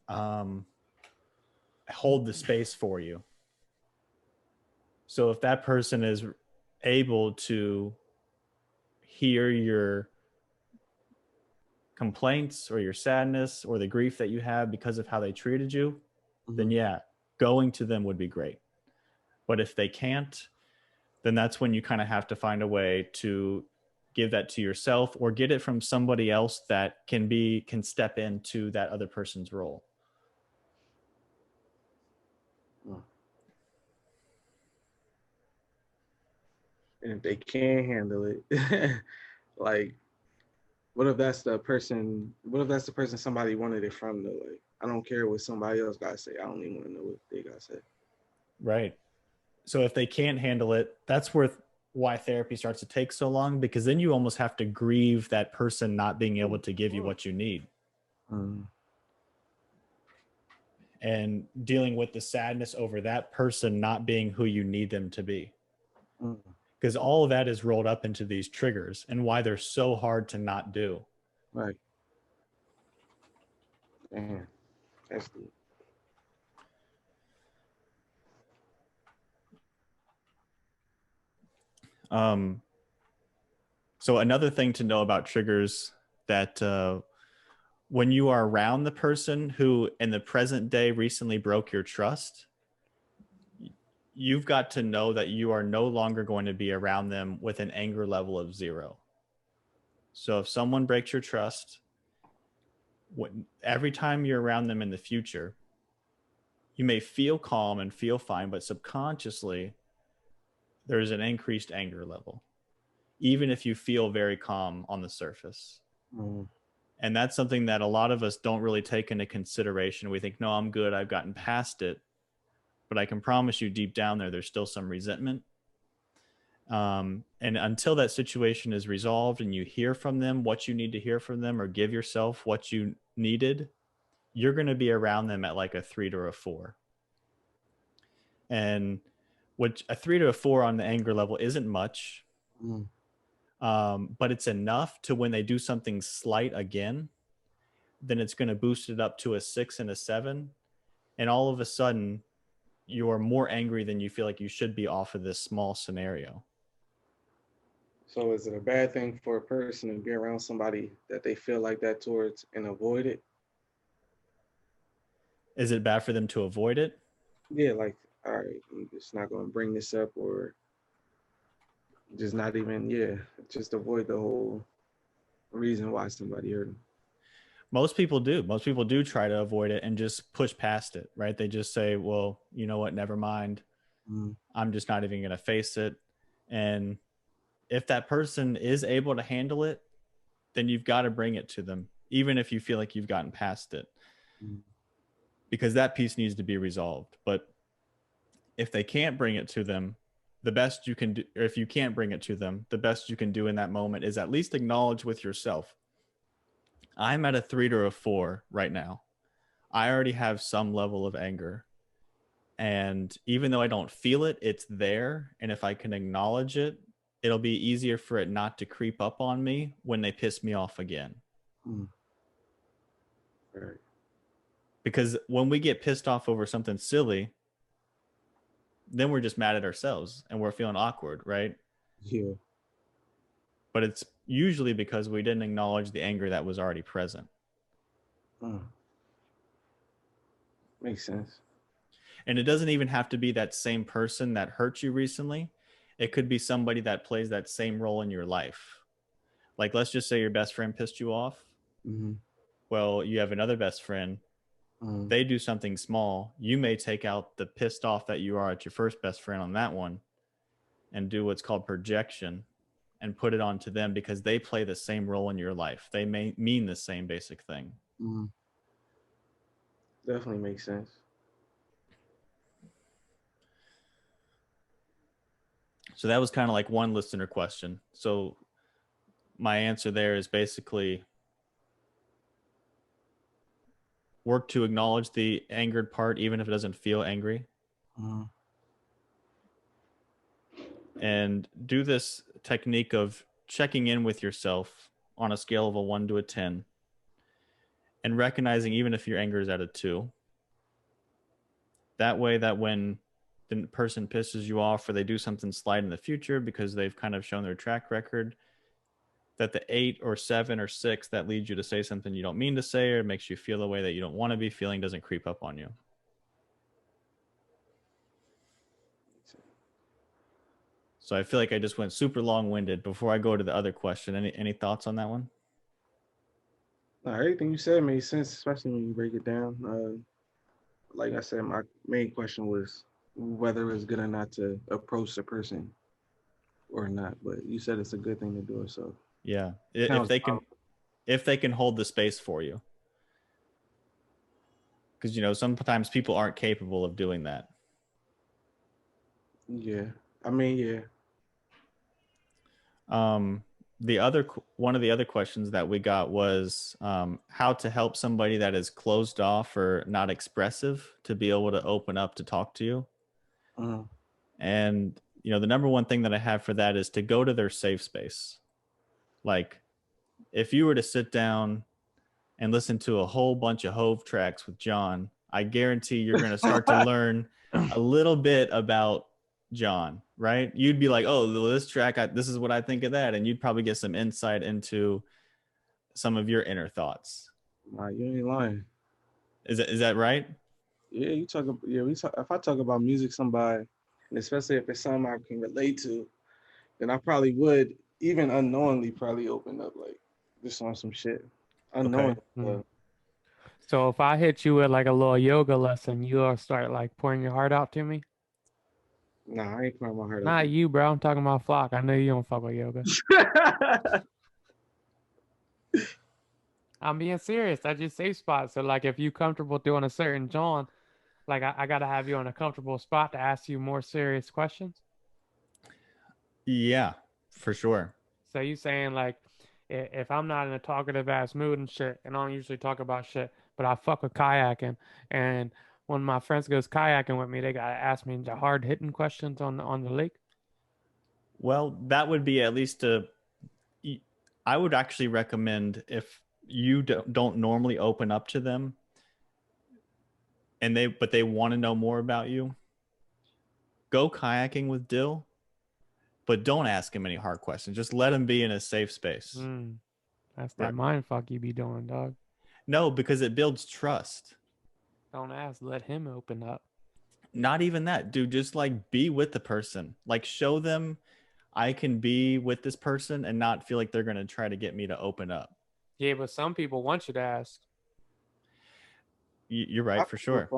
S1: hold the space for you. So if that person is able to hear your complaints or your sadness or the grief that you have because of how they treated you, then yeah, going to them would be great. But if they can't, then that's when you kind of have to find a way to give that to yourself or get it from somebody else that can step into that other person's role.
S3: And if they can't handle it, like, what if that's the person somebody wanted it from, though? Like, I don't care what somebody else got to say. I don't even want to know what they got to say.
S1: Right. So if they can't handle it, that's why therapy starts to take so long, because then you almost have to grieve that person not being able to give you what you need. And dealing with the sadness over that person not being who you need them to be. Because all of that is rolled up into these triggers and why they're so hard to not do.
S3: Right. Man, that's good.
S1: So another thing to know about triggers, that when you are around the person who in the present day recently broke your trust, you've got to know that you are no longer going to be around them with an anger level of 0. So if someone breaks your trust, every time you're around them in the future, you may feel calm and feel fine, but subconsciously there's an increased anger level, even if you feel very calm on the surface. And that's something that a lot of us don't really take into consideration. We think, no, I'm good, I've gotten past it. But I can promise you deep down there's still some resentment. And until that situation is resolved and you hear from them what you need to hear from them, or give yourself what you needed, you're going to be around them at like a 3 to a 4. And which a 3 to a 4 on the anger level isn't much, but it's enough to when they do something slight again, then it's going to boost it up to a 6 and a 7. And all of a sudden, you're more angry than you feel like you should be off of this small scenario.
S3: So is it a bad thing for a person to be around somebody that they feel like that towards and avoid it?
S1: Is it bad for them to avoid it?
S3: Yeah, like, all right, I'm just not going to bring this up, or just not even, just avoid the whole reason why somebody hurt them.
S1: Most people do. Most people do try to avoid it and just push past it, right? They just say, well, you know what? Never mind. I'm just not even going to face it. And if that person is able to handle it, then you've got to bring it to them, even if you feel like you've gotten past it, because that piece needs to be resolved. But if they can't bring it to them, the best you can do, or if you can't bring it to them, the best you can do in that moment is at least acknowledge with yourself, I'm at a 3 to a 4 right now. I already have some level of anger. And even though I don't feel it, it's there. And if I can acknowledge it, it'll be easier for it not to creep up on me when they piss me off again.
S3: Right.
S1: Because when we get pissed off over something silly, then we're just mad at ourselves and we're feeling awkward, right?
S3: Yeah.
S1: But it's usually because we didn't acknowledge the anger that was already present.
S3: Makes sense.
S1: And it doesn't even have to be that same person that hurt you recently. It could be somebody that plays that same role in your life. Like, let's just say your best friend pissed you off. Well, you have another best friend. They do something small. You may take out the pissed off that you are at your first best friend on that one and do what's called projection and put it onto them because they play the same role in your life. They may mean the same basic thing.
S3: Definitely makes sense.
S1: So that was kind of like one listener question. So my answer there is basically work to acknowledge the angered part, even if it doesn't feel angry. And do this technique of checking in with yourself on a scale of a 1 to a 10 and recognizing even if your anger is at a 2. That way that when the person pisses you off or they do something slight in the future because they've kind of shown their track record, that the 8 or 7 or 6 that leads you to say something you don't mean to say or makes you feel the way that you don't want to be feeling doesn't creep up on you. So I feel like I just went super long-winded. Before I go to the other question, any thoughts on that one?
S3: Everything you said made sense, especially when you break it down. Like I said, my main question was whether it's good or not to approach the person or not. But you said it's a good thing to do it. So
S1: yeah, if they can hold the space for you, because sometimes people aren't capable of doing that.
S3: Yeah, I mean, yeah.
S1: One of the other questions that we got was how to help somebody that is closed off or not expressive to be able to open up to talk to you. And the number one thing that I have for that is to go to their safe space. Like, if you were to sit down and listen to a whole bunch of Hove tracks with John, I guarantee you're going to start to learn a little bit about John, right? You'd be like, oh, this track, this is what I think of that. And you'd probably get some insight into some of your inner thoughts.
S3: Nah, you ain't lying.
S1: Is that right?
S3: Yeah, if I talk about music, somebody, and especially if it's something I can relate to, then I probably would, even unknowingly, probably open up like just on some shit. Unknowingly.
S1: Okay.
S5: So if I hit you with like a little yoga lesson, you'll start like pouring your heart out to me?
S3: Nah, I ain't pouring my heart out.
S5: Not you, bro. I'm talking about Flock. I know you don't fuck with yoga. I'm being serious. That's your safe spot. So like if you comfortable doing a certain John, like I gotta have you in a comfortable spot to ask you more serious questions.
S1: Yeah, for sure.
S5: So you saying like if I'm not in a talkative ass mood and shit, and I don't usually talk about shit, but I fuck with kayaking, and when my friends goes kayaking with me, they gotta ask me hard hitting questions on the lake.
S1: Well, that would be at least I would actually recommend, if you don't normally open up to them, but they want to know more about you, go kayaking with Dyl, but don't ask him any hard questions. Just let him be in a safe space.
S5: That's that mind fuck you be doing, dog.
S1: No, because it builds trust.
S5: Don't ask, let him open up.
S1: Not even that, dude. Just like be with the person. Like show them I can be with this person and not feel like they're going to try to get me to open up.
S5: Yeah, but some people want you to ask.
S1: You're right, for sure.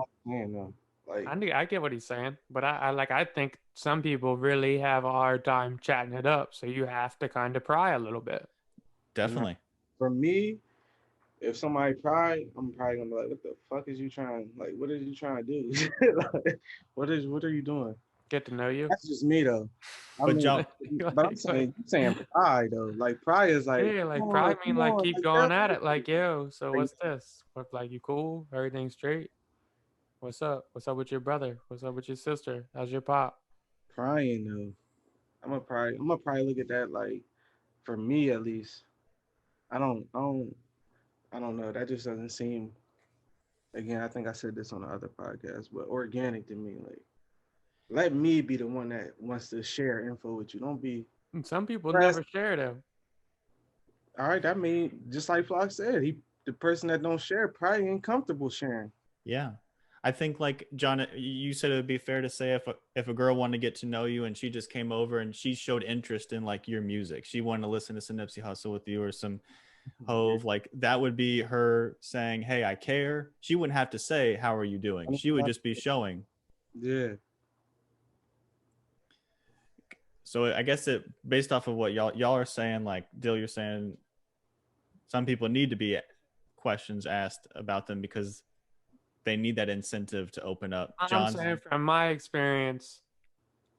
S5: I get what he's saying, but I think some people really have a hard time chatting it up. So you have to kind of pry a little bit.
S1: Definitely.
S3: For me, if somebody pry, I'm probably gonna be like, "What the fuck is you trying? Like, what are you trying to do? Like, what are you doing?"
S5: Get to know you.
S3: That's just me though.
S1: But
S3: I'm saying pry though. Like pry is like,
S5: yeah, like pry mean like keep going at it. Like, yo, so what's this? What, like, you cool? Everything straight? What's up? What's up with your brother? What's up with your sister? How's your pop?
S3: Prying though. I'm gonna probably look at that like, for me at least. I don't know. That just doesn't seem. Again, I think I said this on the other podcast, but organic to me. Like, let me be the one that wants to share info with you. Don't be.
S5: And some people never share them.
S3: All right, that means just like Flock said, the person that don't share probably ain't comfortable sharing.
S1: Yeah. I think, like, John, you said it would be fair to say if a girl wanted to get to know you and she just came over and she showed interest in like your music, she wanted to listen to some Nipsey Hussle with you or some Hove, like that would be her saying, "Hey, I care." She wouldn't have to say, "How are you doing?" She would just be showing.
S3: Yeah.
S1: So I guess it based off of what y'all are saying, like Dyl, you're saying some people need to be questions asked about them because they need that incentive to open up.
S5: I'm saying from my experience,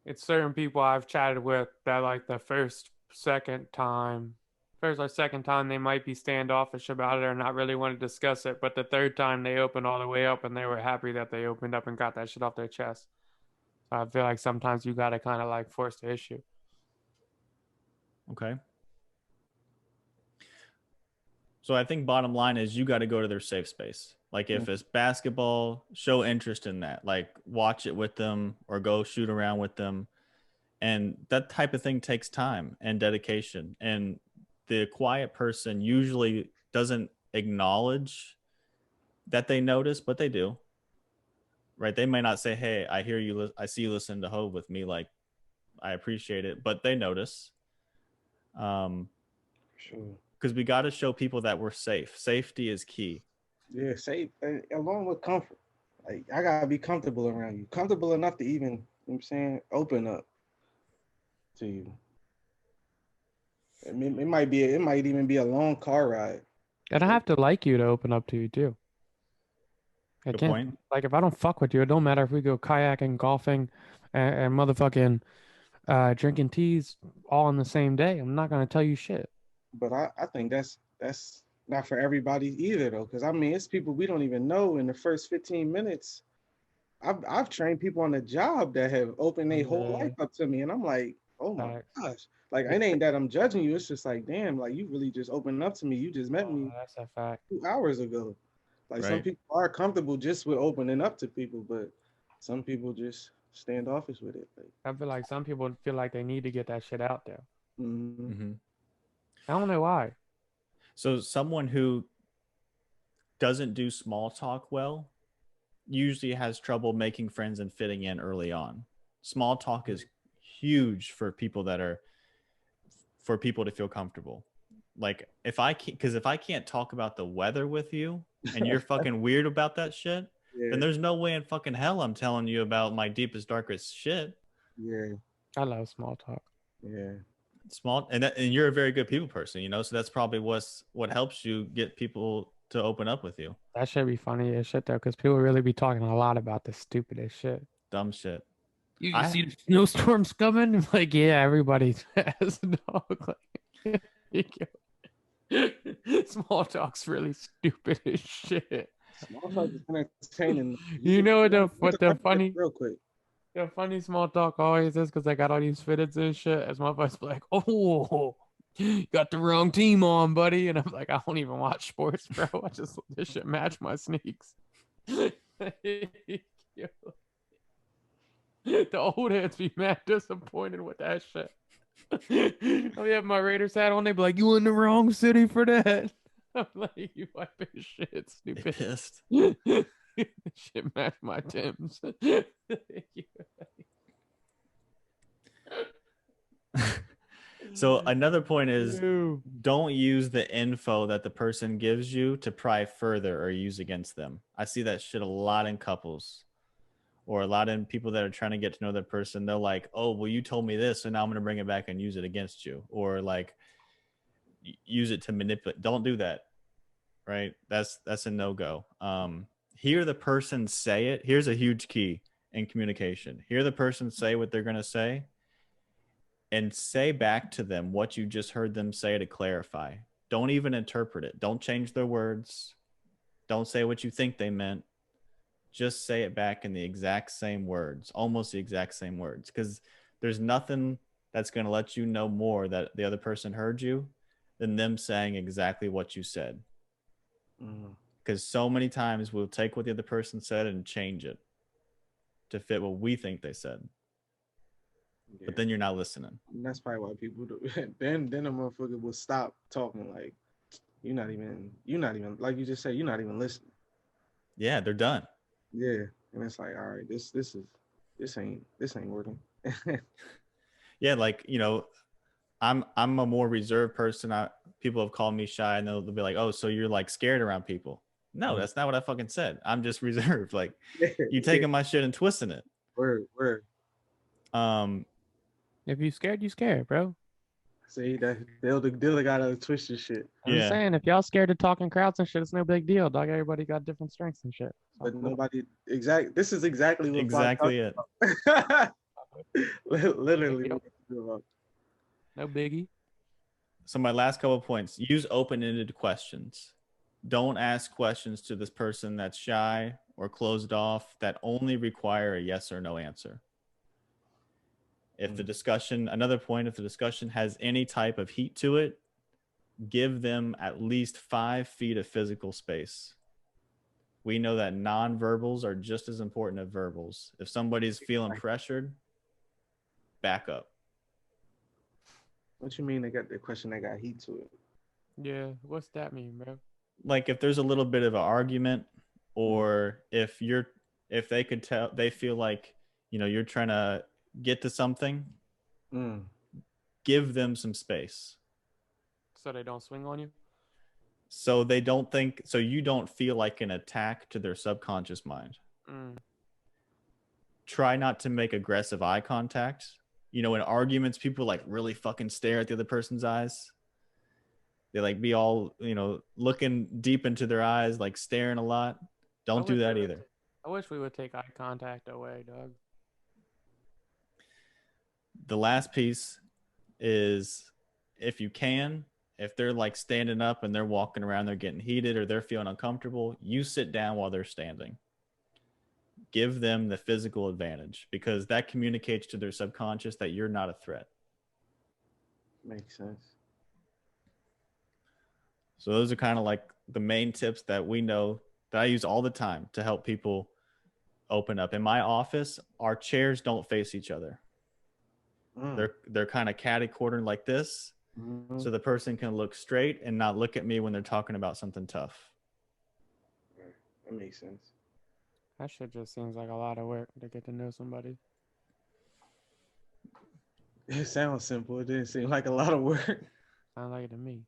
S5: it's certain people I've chatted with that like the first or second time they might be standoffish about it or not really want to discuss it, but the third time they opened all the way up and they were happy that they opened up and got that shit off their chest. So I feel like sometimes you got to kind of like force the issue.
S1: Okay. So I think bottom line is you got to go to their safe space. Like if it's basketball, show interest in that. Like watch it with them or go shoot around with them. And that type of thing takes time and dedication. And the quiet person usually doesn't acknowledge that they notice, but they do. Right? They may not say, "Hey, I hear you. I see you listen to Hove with me. Like, I appreciate it," but they notice.
S3: Sure.
S1: Because we got to show people that we're safe. Safety is key.
S3: Yeah, safe along with comfort. Like I gotta be comfortable around you, comfortable enough to even, you know what I'm saying, open up to you. I mean, it might even be a long car ride.
S5: And I have to like you to open up to you too.
S1: Good point.
S5: Like if I don't fuck with you, it don't matter if we go kayaking, golfing, and motherfucking drinking teas all in the same day. I'm not gonna tell you shit.
S3: But I think that's not for everybody either though, because I mean it's people we don't even know in the first 15 minutes. I've trained people on the job that have opened their whole life up to me, and I'm like, oh my gosh. Like, it ain't that I'm judging you. It's just like, damn, like, you really just opened up to me. You just met me
S5: that's a fact.
S3: 2 hours ago. Like, some people are comfortable just with opening up to people, but some people just standoffish with it. Like,
S5: I feel like some people feel like they need to get that shit out there.
S1: Mm-hmm.
S5: I don't know why.
S1: So someone who doesn't do small talk well usually has trouble making friends and fitting in early on. Small talk is huge for people to feel comfortable. Like if I can't talk about the weather with you and you're fucking weird about that shit, then there's no way in fucking hell I'm telling you about my deepest, darkest shit.
S3: Yeah.
S5: I love small talk.
S3: Yeah.
S1: And you're a very good people person, you know, so that's probably what helps you get people to open up with you.
S5: That should be funny as shit though, because people really be talking a lot about the stupidest shit.
S1: Dumb shit.
S5: You see the snowstorms coming? Like, yeah, everybody has a dog. Like, small talk's really stupid as shit.
S3: Small talk is entertaining.
S5: You know what the funny
S3: real quick.
S5: The funny small talk always is because I got all these fitteds and shit. As my voice be like, "Oh, got the wrong team on, buddy," and I'm like, I don't even watch sports, bro. I just let this shit match my sneaks. The old heads be mad disappointed with that shit. I have my Raiders hat on. They be like, "You in the wrong city for that." I'm like, "You wiping shit,
S1: They
S5: stupid."
S1: pissed.
S5: Shit match my Timbs.
S1: So another point is,
S5: Ew.
S1: don't use the info that the person gives you to pry further or use against them. I see that shit a lot in couples, or a lot in people that are trying to get to know their person. They're like, "Oh, well, you told me this, so now I'm going to bring it back and use it against you," or like use it to manipulate. Don't do that, right? That's a no-go. Hear the person say it. Here's a huge key in communication. Hear the person say what they're going to say, and say back to them what you just heard them say to clarify. Don't even interpret it. Don't change their words. Don't say what you think they meant. Just say it back in the exact same words, almost the exact same words, because there's nothing that's going to let you know more that the other person heard you than them saying exactly what you said. Because so many times we'll take what the other person said and change it to fit what we think they said.
S3: Yeah.
S1: But then you're not listening.
S3: And that's probably why people do. Then a motherfucker will stop talking. Like, you're not even like you just said, you're not even listening.
S1: Yeah, they're done.
S3: Yeah, and it's like, all right, this ain't working.
S1: Yeah, like, you know, I'm a more reserved person. People have called me shy, and they'll be like, "Oh, so you're like scared around people?" No, that's not what I fucking said. I'm just reserved. Like, you taking my shit and twisting it.
S3: Word.
S5: If you scared, you scared, bro.
S3: See that Dyl gotta twist your shit.
S5: I'm just saying, if y'all scared to talk in crowds and shit, it's no big deal, dog. Everybody got different strengths and shit.
S3: But nobody this is exactly what
S1: exactly it.
S3: Literally.
S5: No biggie.
S1: So my last couple of points: use open-ended questions. Don't ask questions to this person that's shy or closed off that only require a yes or no answer. If the discussion, another point, if the discussion has any type of heat to it, give them at least 5 feet of physical space. We know that nonverbals are just as important as verbals. If somebody's feeling pressured, back up.
S3: What you mean they got the question that got heat to it?
S5: Yeah, what's that mean, bro?
S1: Like if there's a little bit of an argument, or if they could tell, they feel like, you know, you're trying to get to something, give them some space.
S5: So they don't swing on you?
S1: So they don't think, so you don't feel like an attack to their subconscious mind. Try not to make aggressive eye contact. You know, in arguments, people like really fucking stare at the other person's eyes. They like be all, you know, looking deep into their eyes, like staring a lot. Don't do that either.
S5: I wish we would take eye contact away, dog.
S1: The last piece is, if you can, if they're like standing up and they're walking around, they're getting heated or they're feeling uncomfortable, you sit down while they're standing. Give them the physical advantage, because that communicates to their subconscious that you're not a threat.
S3: Makes sense.
S1: So those are kind of like the main tips that we know that I use all the time to help people open up. In my office, our chairs don't face each other. They're kind of catty-cornered like this, so the person can look straight and not look at me when they're talking about something tough.
S3: That makes sense.
S5: That shit just seems like a lot of work to get to know somebody.
S3: It sounds simple. It didn't seem like a lot of work.
S5: Sounds like it to me.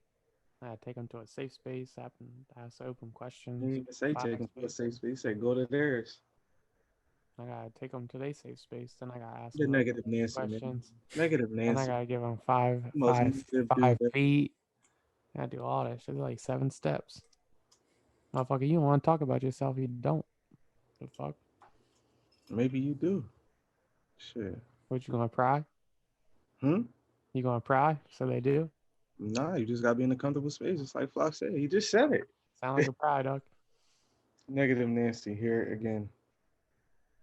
S5: I gotta take them to a safe space. Ask open questions.
S3: You didn't even say take them to a safe space. You said go to theirs.
S5: I gotta take them to their safe space. Then I gotta ask
S3: the
S5: them
S3: negative Nancy,
S5: questions.
S3: Negative Nancy.
S5: And I gotta give them 5 feet. I gotta do all that shit. Like 7 steps. Motherfucker, you don't want to talk about yourself. You don't. The fuck?
S3: Maybe you do. Shit.
S5: What, you gonna pry?
S3: You
S5: gonna pry? So they do?
S3: Nah, you just gotta be in a comfortable space. Just like Flock said. He just said it.
S5: Sound like a pry, dog. Negative
S3: Nancy here again.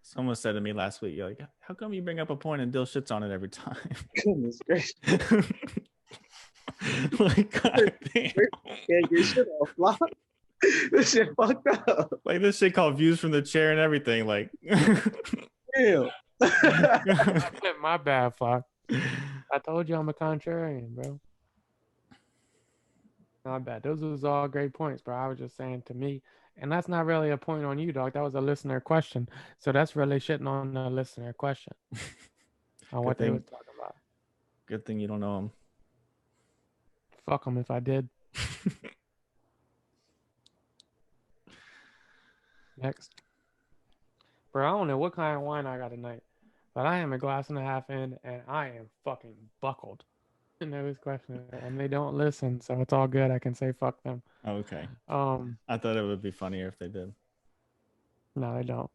S1: Someone said to me last week, "You're like, how come you bring up a point and Dyl shits on it every time?"
S3: Goodness gracious.
S1: Like, God damn.
S3: Can't get shit off, Flock. This shit fucked up.
S1: Like, this shit called Views from the Chair and everything. Like,
S3: damn.
S5: My bad, fuck. I told you I'm a contrarian, bro. My bad. Those was all great points, bro. I was just saying to me, and that's not really a point on you, dog. That was a listener question. So that's really shitting on the listener question on what they was talking about.
S1: Good thing you don't know him.
S5: Fuck them if I did. Next. Bro, I don't know what kind of wine I got tonight, but I am a glass and a half in, and I am fucking buckled. And those questions, and they don't listen, so it's all good. I can say fuck them.
S1: Okay. I thought it would be funnier if they did.
S5: No, they don't.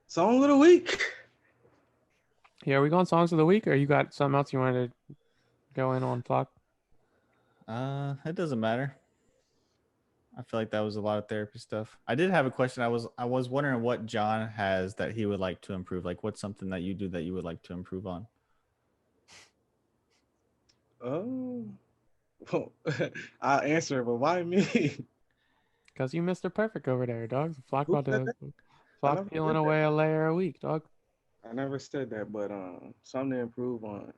S3: Song of the week.
S5: Yeah, are we going songs of the week, or you got something else you wanted to go in on, Flock?
S1: It doesn't matter. I feel like that was a lot of therapy stuff. I did have a question. I was wondering what John has that he would like to improve. Like, what's something that you do that you would like to improve on?
S3: Oh, well, I'll answer, but why me?
S5: Because you Mr. Perfect over there, dog. Flock
S3: Who
S5: about
S3: said
S5: to
S3: that?
S5: Flock peeling away a layer a week, dog.
S3: I never said that, but something to improve on.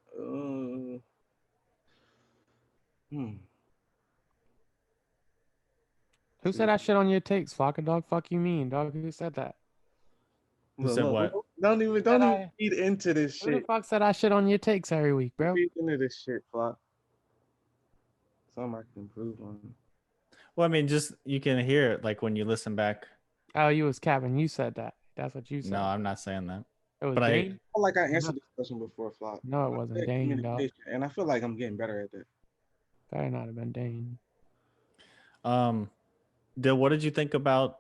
S5: Who said that shit on your takes, Flocka, dog? Fuck you mean, dog? Who said that?
S1: Who said what?
S3: Don't even feed into this
S5: Who the
S3: shit.
S5: fuck said I shit on your takes every week, bro?
S3: Feed into this shit, Flock. Something I can improve on.
S1: Well, I mean, just you can hear it like when you listen back.
S5: Oh, you was Kevin. You said that. That's what you said.
S1: No, I'm not saying that.
S5: It was
S1: but
S5: Dane?
S3: I feel like I answered this question before, Flock.
S5: No, it wasn't Dane, dog.
S3: And I feel like I'm getting better at that.
S5: Better not have been Dane.
S1: Dyl, what did you think about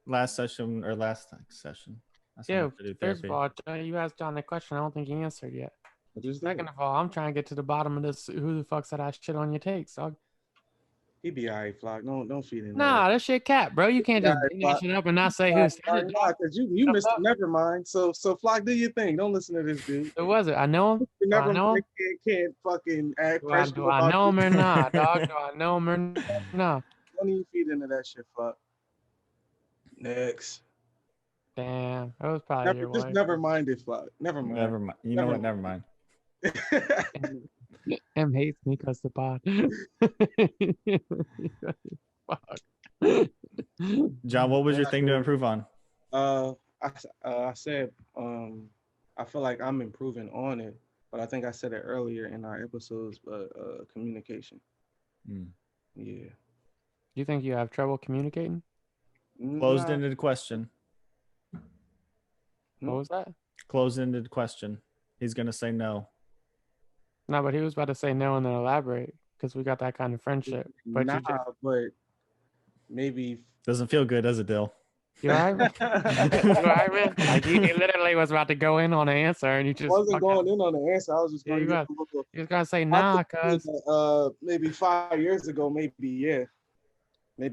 S1: last session or last session?
S5: Yeah, first of all, you asked John the question. I don't think he answered yet. Second of all, I'm trying to get to the bottom of this. Who the fuck said I shit on your takes, dog?
S3: He be alright, Flock. Don't feed in.
S5: Nah, that shit cap, bro. You can't just bring that shit up and not say who said it.
S3: Because you missed it. Never mind. So Flock, do your thing. Don't listen to this dude.
S5: Who was it? I know him.
S3: Never
S5: I know him.
S3: Can't fucking act pressure.
S5: Do I know him or not, dog? Do I know him or not?
S3: Don't even feed into that shit, Flock. Next.
S5: Damn, that was probably your
S3: just
S5: wife.
S3: never mind it, Flock. Never mind.
S1: Never mind. You know what? Never mind.
S5: M hates me because the pod. Fuck.
S1: John, what was your thing to improve on?
S3: I said I feel like I'm improving on it, but I think I said it earlier in our episodes, communication. Yeah.
S5: You think you have trouble communicating?
S1: Closed-ended question.
S5: What was that?
S1: Closed-ended question. He's gonna say no.
S5: No, but he was about to say no and then elaborate because we got that kind of friendship. But
S3: but maybe
S1: doesn't feel good, does it, Dyl?
S5: You all right, man? You all right, man? Like he literally was about to go in on an answer, and you just
S3: wasn't going in on the answer. I was just going to
S5: he was gonna say nah, cause
S3: maybe 5 years ago, maybe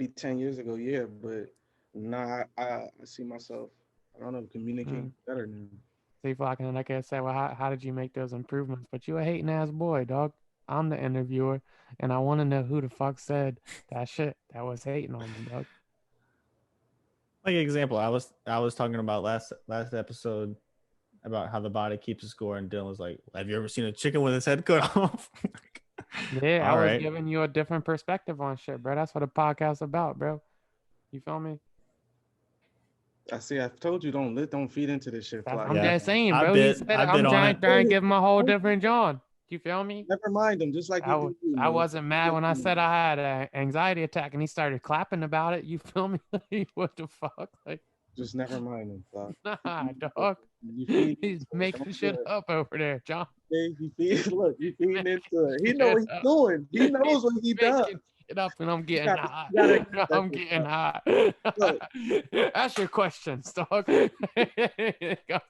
S3: 10 years ago, but nah, I see myself. I don't know, communicating better now.
S5: See, Flock, and like I said, well, how did you make those improvements? But you a hating ass boy, dog. I'm the interviewer, and I want to know who the fuck said that shit that was hating on me, dog.
S1: Like example, I was talking about last episode about how the body keeps a score, and Dylan was like, "Have you ever seen a chicken with its head cut off?"
S5: Yeah, I was giving you a different perspective on shit, bro. That's what a podcast's about, bro. You feel me?
S3: I see. I've told you don't feed into this shit.
S5: I'm just saying, bro. I'm trying to give him a whole different John. You feel me?
S3: Never mind him. Just like
S5: I wasn't mad when I said I had an anxiety attack, and he started clapping about it. You feel me? What the fuck? Like,
S3: just never mind him, Flock.
S5: Nah, dog. He's making shit up over there, John.
S3: Hey, you feeding into it. He knows what he's doing. He knows what he does.
S5: It up and I'm getting hot. I'm getting hot. That's your question, dog. I'm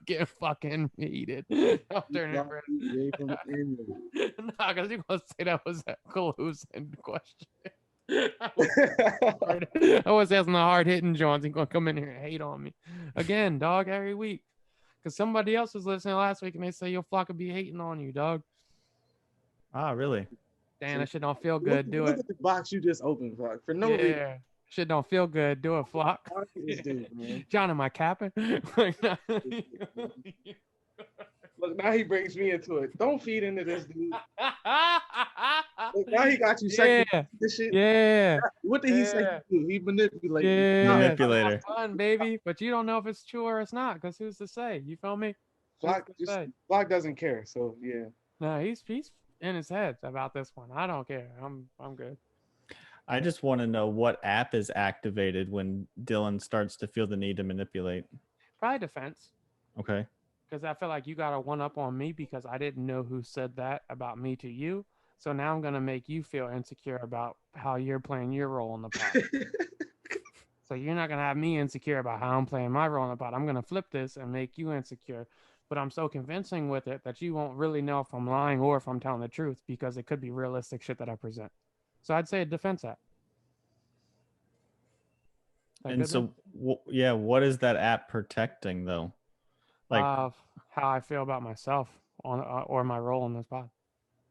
S5: getting fucking heated. I'm turning red. Nah, because you're gonna say that was a close-end question. I was asking the hard-hitting Johns. He's gonna come in here and hate on me again, dog, every week. Because somebody else was listening last week and they say your Flock will be hating on you, dog.
S1: Ah, really?
S5: Damn, that shit don't feel good. Do it.
S3: Look at the box you just opened, Flock. For no reason.
S5: Shit don't feel good. Do it, Flock.
S3: Fuck this dude, man.
S5: John, am I capping? Like, nah.
S3: Look, now he brings me into it. Don't feed into this dude. Look, now he got you second.
S5: Yeah.
S3: This shit.
S5: Yeah.
S3: What did he say?
S5: Yeah.
S3: To you? He manipulated.
S5: Yeah.
S1: Manipulator.
S5: Fun, baby. But you don't know if it's true or it's not, because who's to say? You feel me?
S3: Flock doesn't care. So yeah.
S5: No, he's in his head about this one. I don't care. I'm good.
S1: I just want to know what app is activated when Dylan starts to feel the need to manipulate.
S5: Probably defense.
S1: Okay.
S5: Because I feel like you got a one up on me because I didn't know who said that about me to you. So now I'm going to make you feel insecure about how you're playing your role in the pot. So you're not going to have me insecure about how I'm playing my role in the pot. I'm going to flip this and make you insecure. But I'm so convincing with it that you won't really know if I'm lying or if I'm telling the truth, because it could be realistic shit that I present. So I'd say a defense app.
S1: And so, what is that app protecting though? Like
S5: how I feel about myself on or my role in this pod.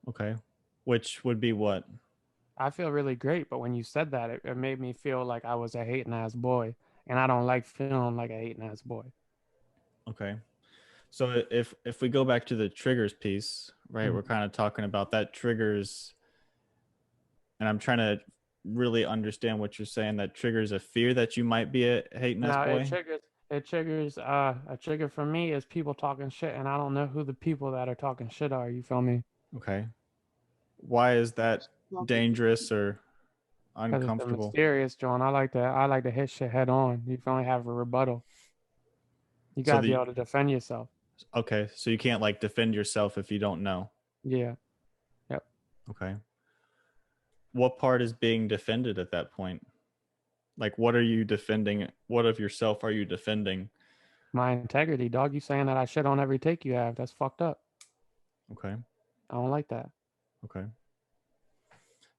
S1: Okay. Which would be what?
S5: I feel really great, but when you said that, it made me feel like I was a hating ass boy, and I don't like feeling like a hating ass boy.
S1: Okay. So if we go back to the triggers piece, right, we're kind of talking about that triggers, and I'm trying to really understand what you're saying. That triggers a fear that you might be a hating ass boy.
S5: It triggers a trigger for me is people talking shit, and I don't know who the people that are talking shit are. You feel me?
S1: Okay. Why is that dangerous or uncomfortable?
S5: It's mysterious, John. I like to hit shit head on. You can only have a rebuttal. You gotta be able to defend yourself.
S1: Okay, so you can't like defend yourself if you don't know.
S5: Yeah. Yep.
S1: Okay. What part is being defended at that point? Like, what are you defending? What of yourself are you defending?
S5: My integrity, dog. You saying that I shit on every take you have? That's fucked up.
S1: Okay.
S5: I don't like that.
S1: Okay.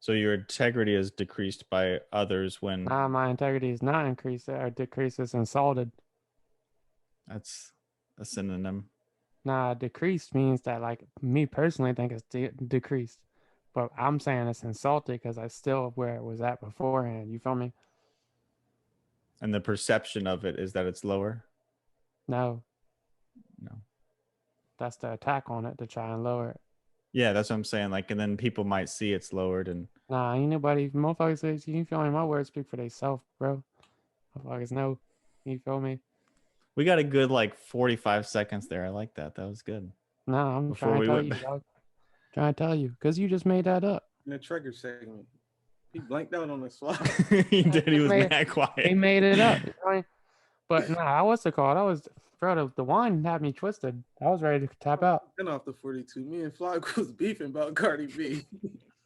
S1: So your integrity is decreased by others when...
S5: Nah, my integrity is not increased or decreased. It's insulted.
S1: That's a synonym.
S5: Nah, decreased means that, like, me personally think it's decreased. But I'm saying it's insulted because I still where it was at beforehand. You feel me?
S1: And the perception of it is that it's lower?
S5: No.
S1: No.
S5: That's the attack on it to try and lower it.
S1: Yeah, that's what I'm saying. Like, and then people might see it's lowered and...
S5: Nah, ain't nobody... Motherfuckers say, you feel me? My words speak for themselves, bro. Motherfuckers know. You feel me?
S1: We got a good, like, 45 seconds there. I like that. That was good.
S5: Nah, I'm trying to tell you, dog. Trying to tell you. Because you just made that up.
S3: In the trigger segment. He blanked out on the slide.
S1: He did. He was mad quiet.
S5: He made it up. But nah, what's it called? I was... Bro, the wine had me twisted. I was ready to tap out.
S3: And off the 42. Me and Flock was beefing about Cardi B.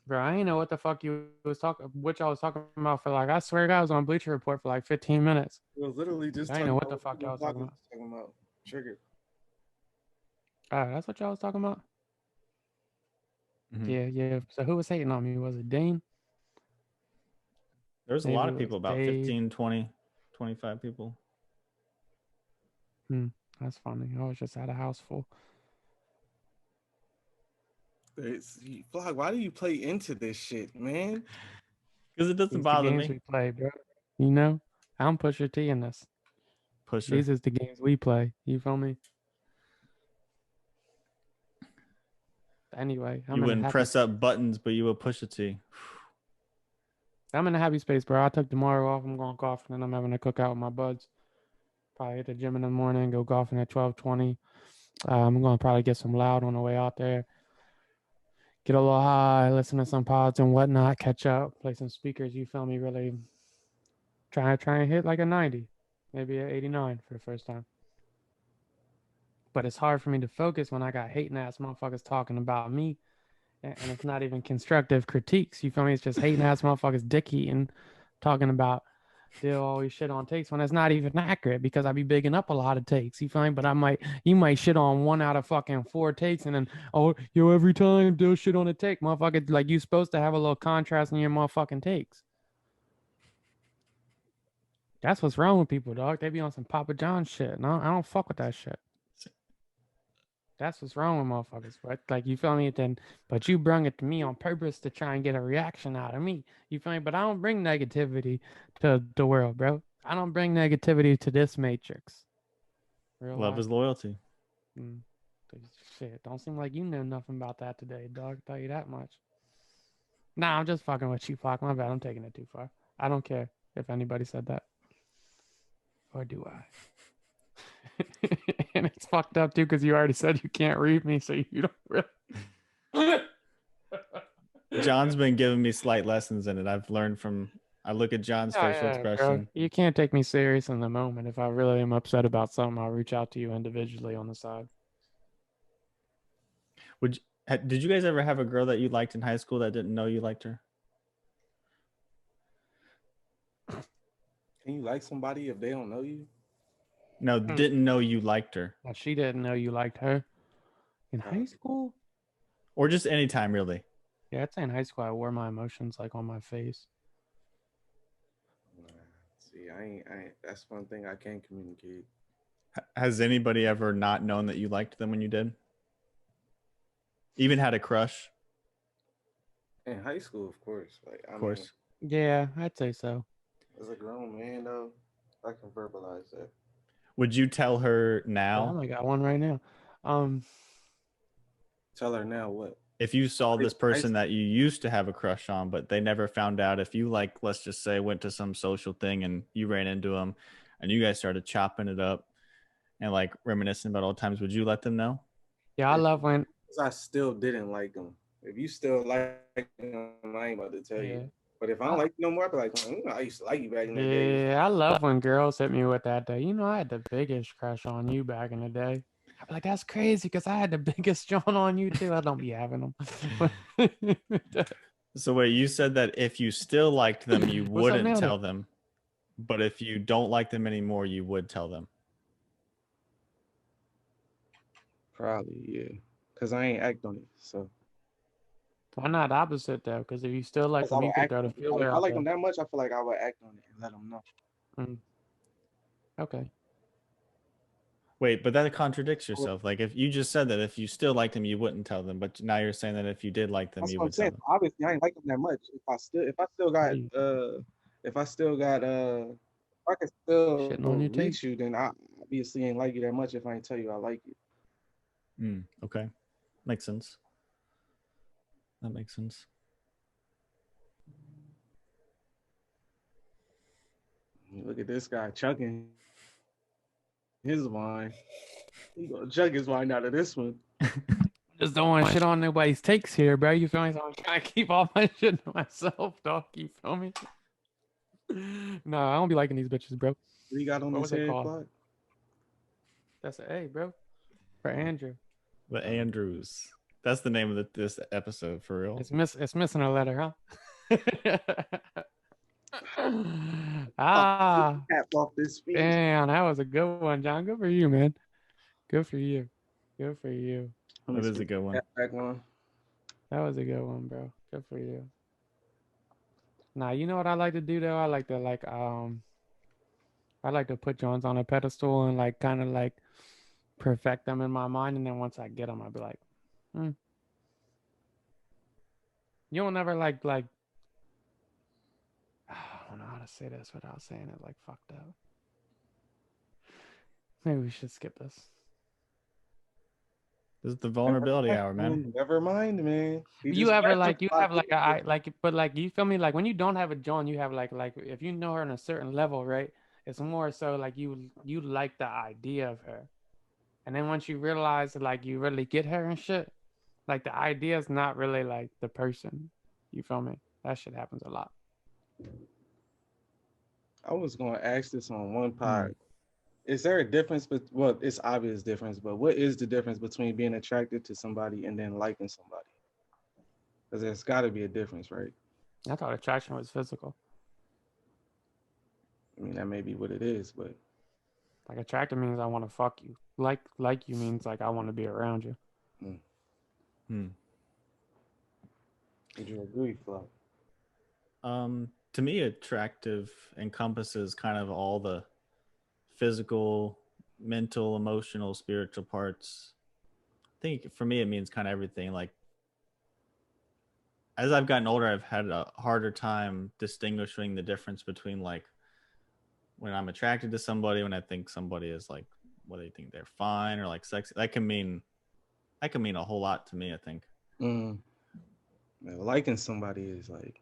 S5: Bro, I didn't know what the fuck you was talking, which I was talking about for like, I swear to God, I was on Bleacher Report for like 15 minutes.
S3: It was literally just.
S5: I didn't know what the fuck y'all was talking
S3: about. Trigger.
S5: That's what y'all was talking about?
S1: Mm-hmm.
S5: Yeah. So who was hating on me? Was it Dane?
S1: There was a lot of people, about 15, 20, 25 people.
S5: That's funny. I was just at a house full.
S3: Flock, why do you play into this shit, man?
S1: Because it doesn't bother me.
S5: We play, bro. You know, I'm Pusha T in this.
S1: Pusha.
S5: These is the games we play. You feel me? Anyway,
S1: you wouldn't press up buttons, but you would Pusha T.
S5: I'm in a happy space, bro. I took tomorrow off. I'm going golfing, and I'm having a cookout with my buds. Probably hit the gym in the morning, go golfing at 12:20. I'm going to probably get some loud on the way out there. Get a little high, listen to some pods and whatnot, catch up, play some speakers. You feel me? Really try and hit like a 90, maybe an 89 for the first time. But it's hard for me to focus when I got hating ass motherfuckers talking about me, and it's not even constructive critiques. You feel me? It's just hating ass motherfuckers dick eating, talking about Dyl always shit on takes when it's not even accurate because I be bigging up a lot of takes. You feel me? But you might shit on 1 out of fucking 4 takes, and then every time Dyl shit on a take, motherfucker, like you supposed to have a little contrast in your motherfucking takes. That's what's wrong with people, dog. They be on some Papa John shit. No, I don't fuck with that shit. That's what's wrong with motherfuckers, but like you feel me? Then, but you brung it to me on purpose to try and get a reaction out of me. You feel me? But I don't bring negativity to the world, bro. I don't bring negativity to this matrix. Real
S1: Love
S5: life.
S1: is loyalty.
S5: Mm. Shit, don't seem like you know nothing about that today, dog. Tell you that much. Nah, I'm just fucking with you, Flock. My bad. I'm taking it too far. I don't care if anybody said that, or do I? And it's fucked up too because you already said you can't read me, so you don't really.
S1: John's been giving me slight lessons in it. I've learned from. I look at John's facial expression.
S5: Bro. You can't take me serious in the moment. If I really am upset about something, I'll reach out to you individually on the side.
S1: Did you guys ever have a girl that you liked in high school that didn't know you liked her?
S3: Can you like somebody if they don't know you?
S1: No, didn't know you liked her.
S5: Well, she didn't know you liked her in high school,
S1: or just anytime, really.
S5: Yeah, I'd say in high school I wore my emotions like on my face.
S3: See, I ain't. That's one thing I can't communicate.
S1: Has anybody ever not known that you liked them when you did? Even had a crush?
S3: In high school, of course. Like,
S1: of course.
S5: Yeah, I'd say so.
S3: As a grown man, though, I can verbalize that.
S1: Would you tell her now?
S5: I got one right now.
S3: Tell her now what?
S1: If you saw this person that you used to have a crush on, but they never found out, if you like, let's just say, went to some social thing and you ran into them and you guys started chopping it up and like reminiscing about old times, would you let them know?
S5: Yeah, I love when
S3: I still didn't like them. If you still like them, I ain't about to tell you. But if I don't like you no more, I'll be like, I used to like you back in the day.
S5: Yeah, I love when girls hit me with that. You know, I had the biggest crush on you back in the day. I'd be like, that's crazy because I had the biggest John on you too. I don't be having them.
S1: So wait, you said that if you still liked them, you wouldn't tell them. But if you don't like them anymore, you would tell them.
S3: Probably, yeah. Because I ain't act on it, so.
S5: Why not opposite though? Because if you still like them, you can go to feel
S3: if I like them that much, I feel like I would act on it and let them know.
S5: Okay.
S1: Wait, but that contradicts yourself. Like if you just said that if you still liked them, you wouldn't tell them, but now you're saying that if you did like them,
S3: That's
S1: you
S3: what
S1: would
S3: I'm saying.
S1: tell them.
S3: Obviously, I ain't like them that much. If I can still reach you, then I obviously ain't like you that much if I ain't tell you I like you.
S1: Okay. Makes sense. That makes sense.
S3: Look at this guy chugging his wine. He gonna chug his wine out of this one.
S5: Just don't want shit on nobody's takes here, bro. You feel me? So I'm trying to keep all my shit to myself, dog. You feel me? No, I don't be liking these bitches, bro.
S3: What you got on this head clock?
S5: That's an A, bro. For Andrew.
S1: The Andrews. That's the name of this episode, for real.
S5: It's missing a letter, huh?
S3: Off this speech.
S5: Damn, that was a good one, John. Good for you, man. Good for you. Good for you.
S1: That is a good one.
S5: That was a good one, bro. Good for you. Nah, you know what I like to do though? I like to put Jones on a pedestal and like kind of like perfect them in my mind, and then once I get them, I'll be like, You don't never like I don't know how to say this without saying it like fucked up. Maybe we should skip this.
S1: This is the vulnerability hour, man.
S3: Never mind, man.
S5: You have but like you feel me? Like when you don't have a John, you have like if you know her on a certain level, right? It's more so like you like the idea of her, and then once you realize that like you really get her and shit, like the idea is not really like the person. You feel me? That shit happens a lot.
S3: I was gonna ask this on one pod. Is there a difference? Well, it's obvious difference, but what is the difference between being attracted to somebody and then liking somebody? Because there's got to be a difference, right?
S5: I thought attraction was physical.
S3: I mean, that may be what it is, but
S5: like attracted means I want to fuck you. Like you means like I want to be around you.
S3: Would you agree, Flo?
S1: To me, attractive encompasses kind of all the physical, mental, emotional, spiritual parts think for me it means kind of everything. Like as I've gotten older, I've had a harder time distinguishing the difference between like when I'm attracted to somebody, when I think somebody is like, whether you think they're fine or like sexy. That can mean a whole lot to me, I think.
S3: Man, liking somebody is like,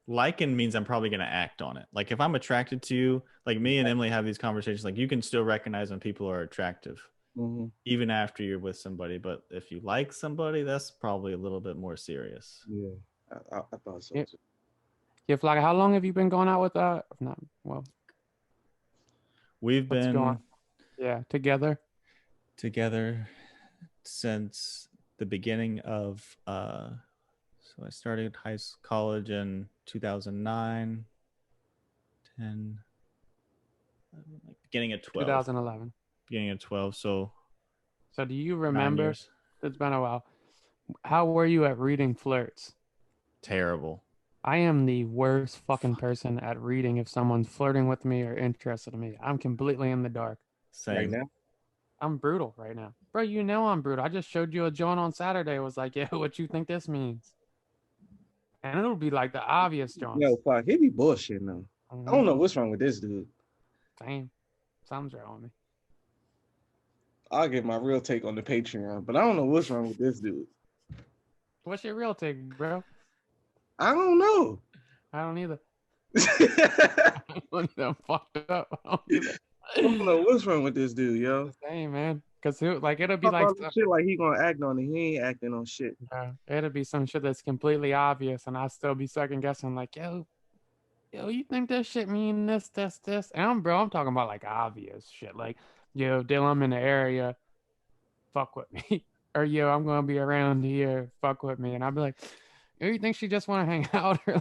S1: liking means I'm probably going to act on it. Like if I'm attracted to you, like me and Emily have these conversations, like you can still recognize when people are attractive even after you're with somebody. But if you like somebody, that's probably a little bit more serious.
S3: Yeah, I thought so too.
S5: Yeah, Flocka, how long have you been going out with
S1: We've been
S5: together
S1: since the beginning of so I started college in 2009, 10, beginning of 12.
S5: 2011.
S1: Beginning of 12. So
S5: do you remember? It's been a while. How were you at reading flirts?
S1: Terrible.
S5: I am the worst fucking person at reading if someone's flirting with me or interested in me. I'm completely in the dark.
S1: Same.
S3: Right now?
S5: I'm brutal right now. Bro, you know I'm brutal. I just showed you a joint on Saturday. It was like, yeah, what you think this means? And it'll be like the obvious joints.
S3: Yo, fuck, he be bullshitting though. I don't know what's wrong with this dude.
S5: Same. Something's wrong with me.
S3: I'll give my real take on the Patreon, but I don't know what's wrong with this dude.
S5: What's your real take, bro?
S3: I don't know.
S5: I don't either. I'm fucked up. I
S3: don't know what's wrong with this dude, yo.
S5: Same, man. Because it'll be like
S3: shit like he gonna act on it. He ain't acting on shit.
S5: Yeah, it'll be some shit that's completely obvious, and I'll still be second guessing. Like, yo, you think this shit mean this? And I'm talking about like obvious shit. Like, yo, Dyl, I'm in the area. Fuck with me. Or yo, I'm gonna be around here. Fuck with me. And I'll be like, yo, you think she just want to hang out? Or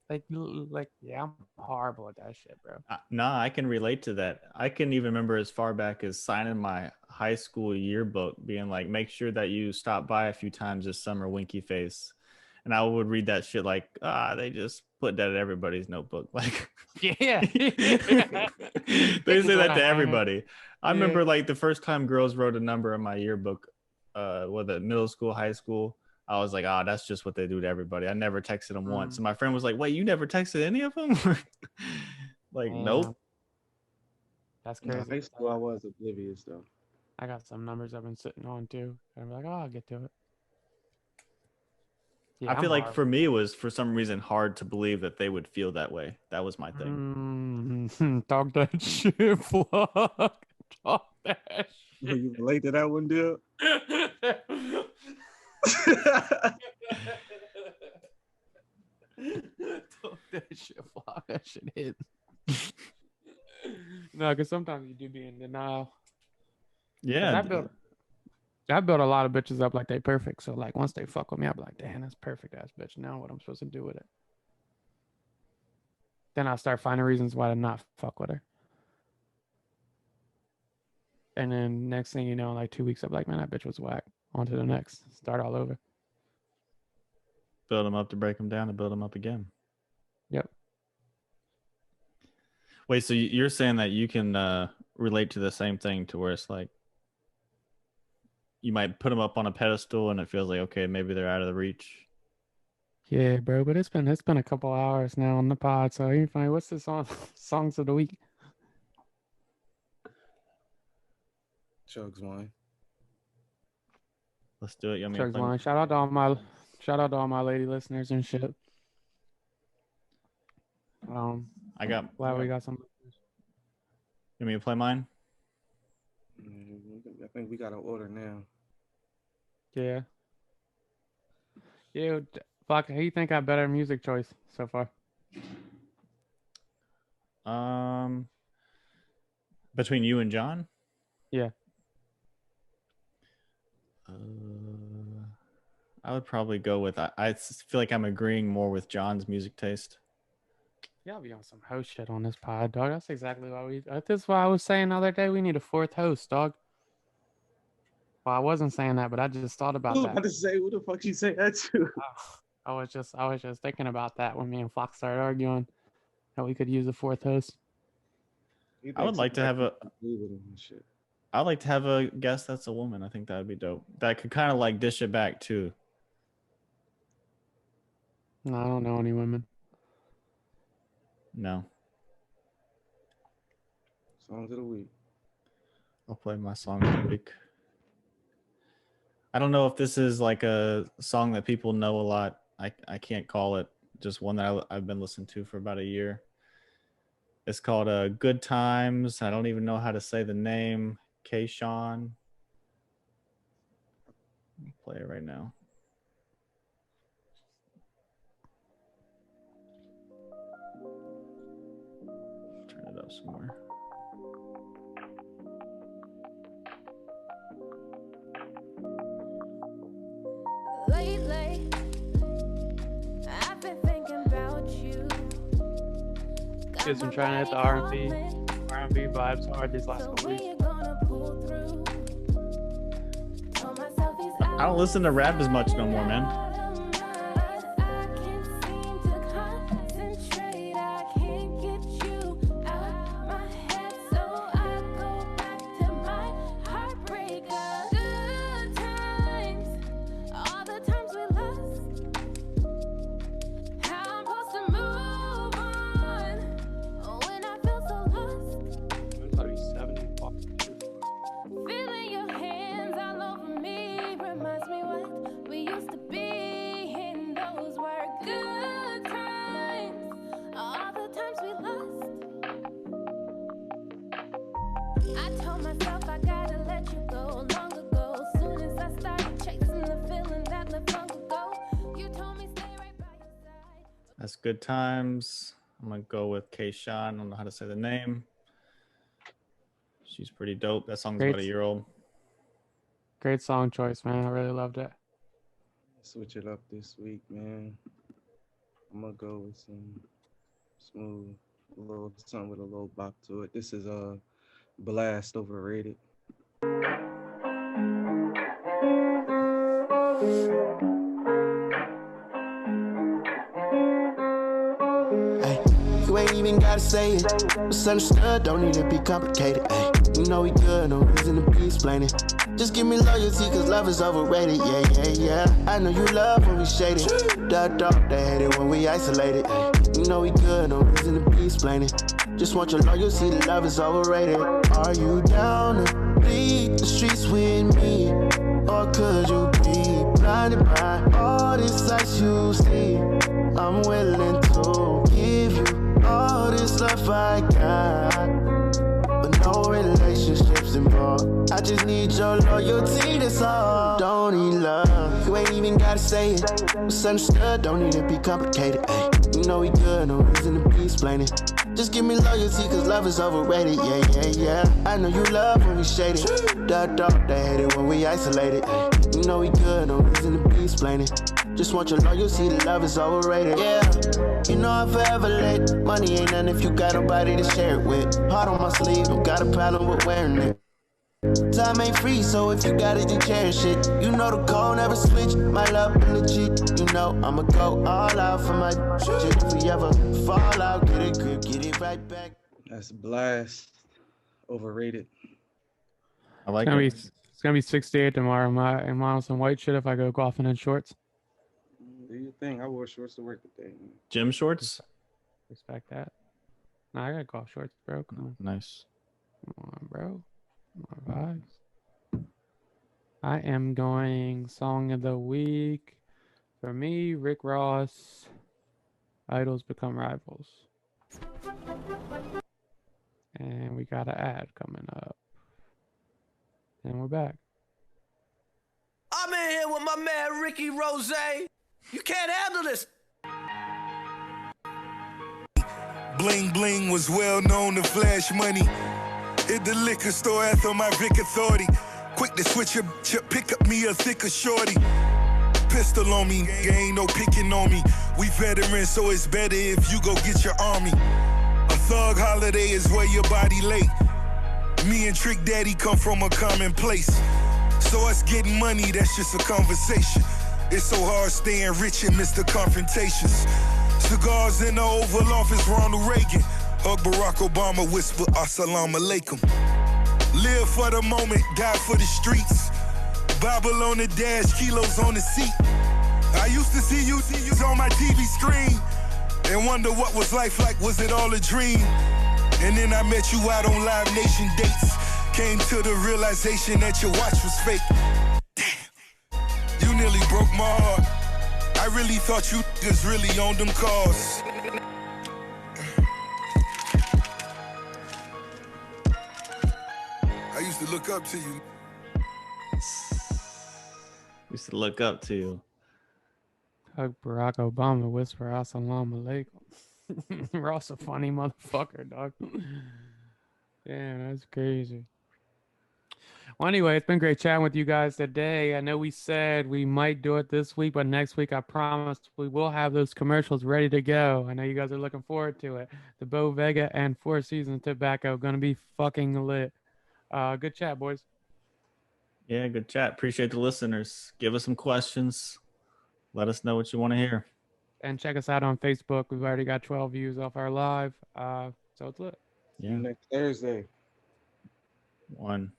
S5: like, yeah, I'm horrible at that shit, bro.
S1: Nah, I can relate to that. I can even remember as far back as signing my high school yearbook, being like, make sure that you stop by a few times this summer, winky face. And I would read that shit like, they just put that in everybody's notebook. Like,
S5: yeah.
S1: They say that to everybody. I remember like the first time girls wrote a number in my yearbook, whether middle school, high school, I was like, that's just what they do to everybody. I never texted them once. And my friend was like, wait, you never texted any of them? Like, nope.
S5: That's crazy.
S3: In high school, I was oblivious though.
S5: I got some numbers I've been sitting on too. And I'm like, I'll get to it. Yeah,
S1: I feel like for me, it was for some reason hard to believe that they would feel that way. That was my thing.
S5: Talk that shit, fuck. Talk that shit.
S3: You relate to that one, dude?
S5: Talk that shit, fuck. That shit hit. No, because sometimes you do be in denial.
S1: Yeah.
S5: I built a lot of bitches up like they perfect. So like once they fuck with me, I'll be like, damn, that's perfect ass bitch. Now what I'm supposed to do with it? Then I'll start finding reasons why to not fuck with her. And then next thing you know, in like 2 weeks, I'm like, man, that bitch was whack. On to the next. Start all over.
S1: Build them up to break them down and build them up again.
S5: Yep.
S1: Wait, so you're saying that you can relate to the same thing to where it's like, you might put them up on a pedestal and it feels like, okay, maybe they're out of the reach.
S5: Yeah, bro, but it's been a couple hours now on the pod, so you find what's the songs of the week?
S3: Chugs wine.
S1: Let's do it.
S5: Chugs wine. Shout out to all my lady listeners and shit. Glad we got some.
S1: You want me to play mine?
S3: I think we got an order now.
S5: Yeah. Yeah, fuck. Who you think got better music choice so far?
S1: Between you and John?
S5: Yeah.
S1: I would probably go with. I feel like I'm agreeing more with John's music taste.
S5: Y'all be on some host shit on this pod, dog. That's exactly why that's why I was saying the other day we need a fourth host, dog. Well, I wasn't saying that, but I just thought about that.
S3: I was about to say, who the fuck you say that to?
S5: I was just thinking about that when me and Flock started arguing how we could use a fourth host.
S1: I would like to have a. I'd like to have a guest that's a woman. I think that would be dope. That could kind of like dish it back too.
S5: No, I don't know any women.
S1: No.
S3: Songs of the week.
S1: I'll play my song of the week. I don't know if this is like a song that people know a lot. I can't call it. Just one that I've been listening to for about a year. It's called Good Times. I don't even know how to say the name. K-Sean. I'll play it right now. Turn it up some more.
S10: Lately, I've been thinking about you.
S5: Kids been trying to hit the R&B vibes hard these last couple weeks.
S1: I don't listen to rap as much no more, man. That's Good Times. I'm gonna go with K-Sean. I don't know how to say the name. She's pretty dope. That song's about a year old.
S5: Great song choice, man. I really loved it.
S3: Switch it up this week, man. I'm gonna go with some smooth, a little something with a little bop to it. This is Blast, Overrated.
S11: You ain't even gotta say it. Misunderstood, don't need to be complicated. Ay, you know we good, no reason to be explaining. Just give me loyalty, cause love is overrated. Yeah. I know you love when we shaded. They hate it when we isolated. Ay, you know we good, no reason to be explaining. Just want your loyalty, the love is overrated. Are you down to bleed the streets with me? Or could you be blinded by all this sights you see? I'm willing to give you all this love I got, but no relationships involved. I just need your loyalty, that's all. Don't need love, you ain't even gotta say it. Misunderstood, don't need to be complicated. Ay, you know we good, no reason to be explaining. Just give me loyalty, cause love is overrated. Yeah. I know you love when we shaded. They hate it when we isolated. Ay, you know we good, no reason to be explaining. Just want your loyalty, the love is overrated. Yeah, you know I'm forever late. Money ain't nothing if you got nobody to share it with. Heart on my sleeve, don't got a problem with wearing it. Time ain't free, so if you got it, then cherish it. You know the code never switch. My love legit. You know I'ma go all out for my shit. If we ever fall out, get it grip, get it right back.
S3: That's Blast, Overrated.
S1: I like
S5: it. It's gonna be 68 tomorrow. Am I on some white shit if I go golfing in shorts?
S3: Do you think I wore shorts to work today?
S1: Gym shorts?
S5: Respect that. Nah, I got golf shorts, bro. Come on.
S1: Nice.
S5: Come on, bro. More vibes. I am going song of the week. For me, Rick Ross, Idols Become Rivals. And we got an ad coming up. And we're back.
S12: I'm in here with my man Ricky Rose. You can't handle this.
S13: Bling bling was well known to flash money. At the liquor store after my Vic authority. Quick to switch your chip, pick up me a thicker shorty. Pistol on me, ain't no picking on me. We veterans, so it's better if you go get your army. A thug holiday is where your body late. Me and Trick Daddy come from a common place. So us getting money, that's just a conversation. It's so hard staying rich and miss the confrontations. Cigars in the Oval Office, Ronald Reagan. Hug Barack Obama, whisper assalamu alaikum. Live for the moment, die for the streets. Bible on the dash, kilos on the seat. I used to see you on my TV screen and wonder what was life like, was it all a dream? And then I met you out on Live Nation dates. Came to the realization that your watch was fake. Damn, you nearly broke my heart. I really thought you niggas really owned them cars. I used to look up to you.
S1: Used to look up to you.
S5: Hug Barack Obama, whisper assalamu alaikum. Ross a funny motherfucker, dog. Damn, that's crazy. Well, anyway, it's been great chatting with you guys today. I know we said we might do it this week, but next week I promise we will have those commercials ready to go. I know you guys are looking forward to it. The Bo Vega and Four Seasons Tobacco gonna be fucking lit. Good chat, boys.
S1: Yeah, good chat. Appreciate the listeners. Give us some questions. Let us know what you want to hear.
S5: And check us out on Facebook. We've already got 12 views off our live. So it's lit.
S1: Yeah.
S3: Next Thursday.
S1: 1.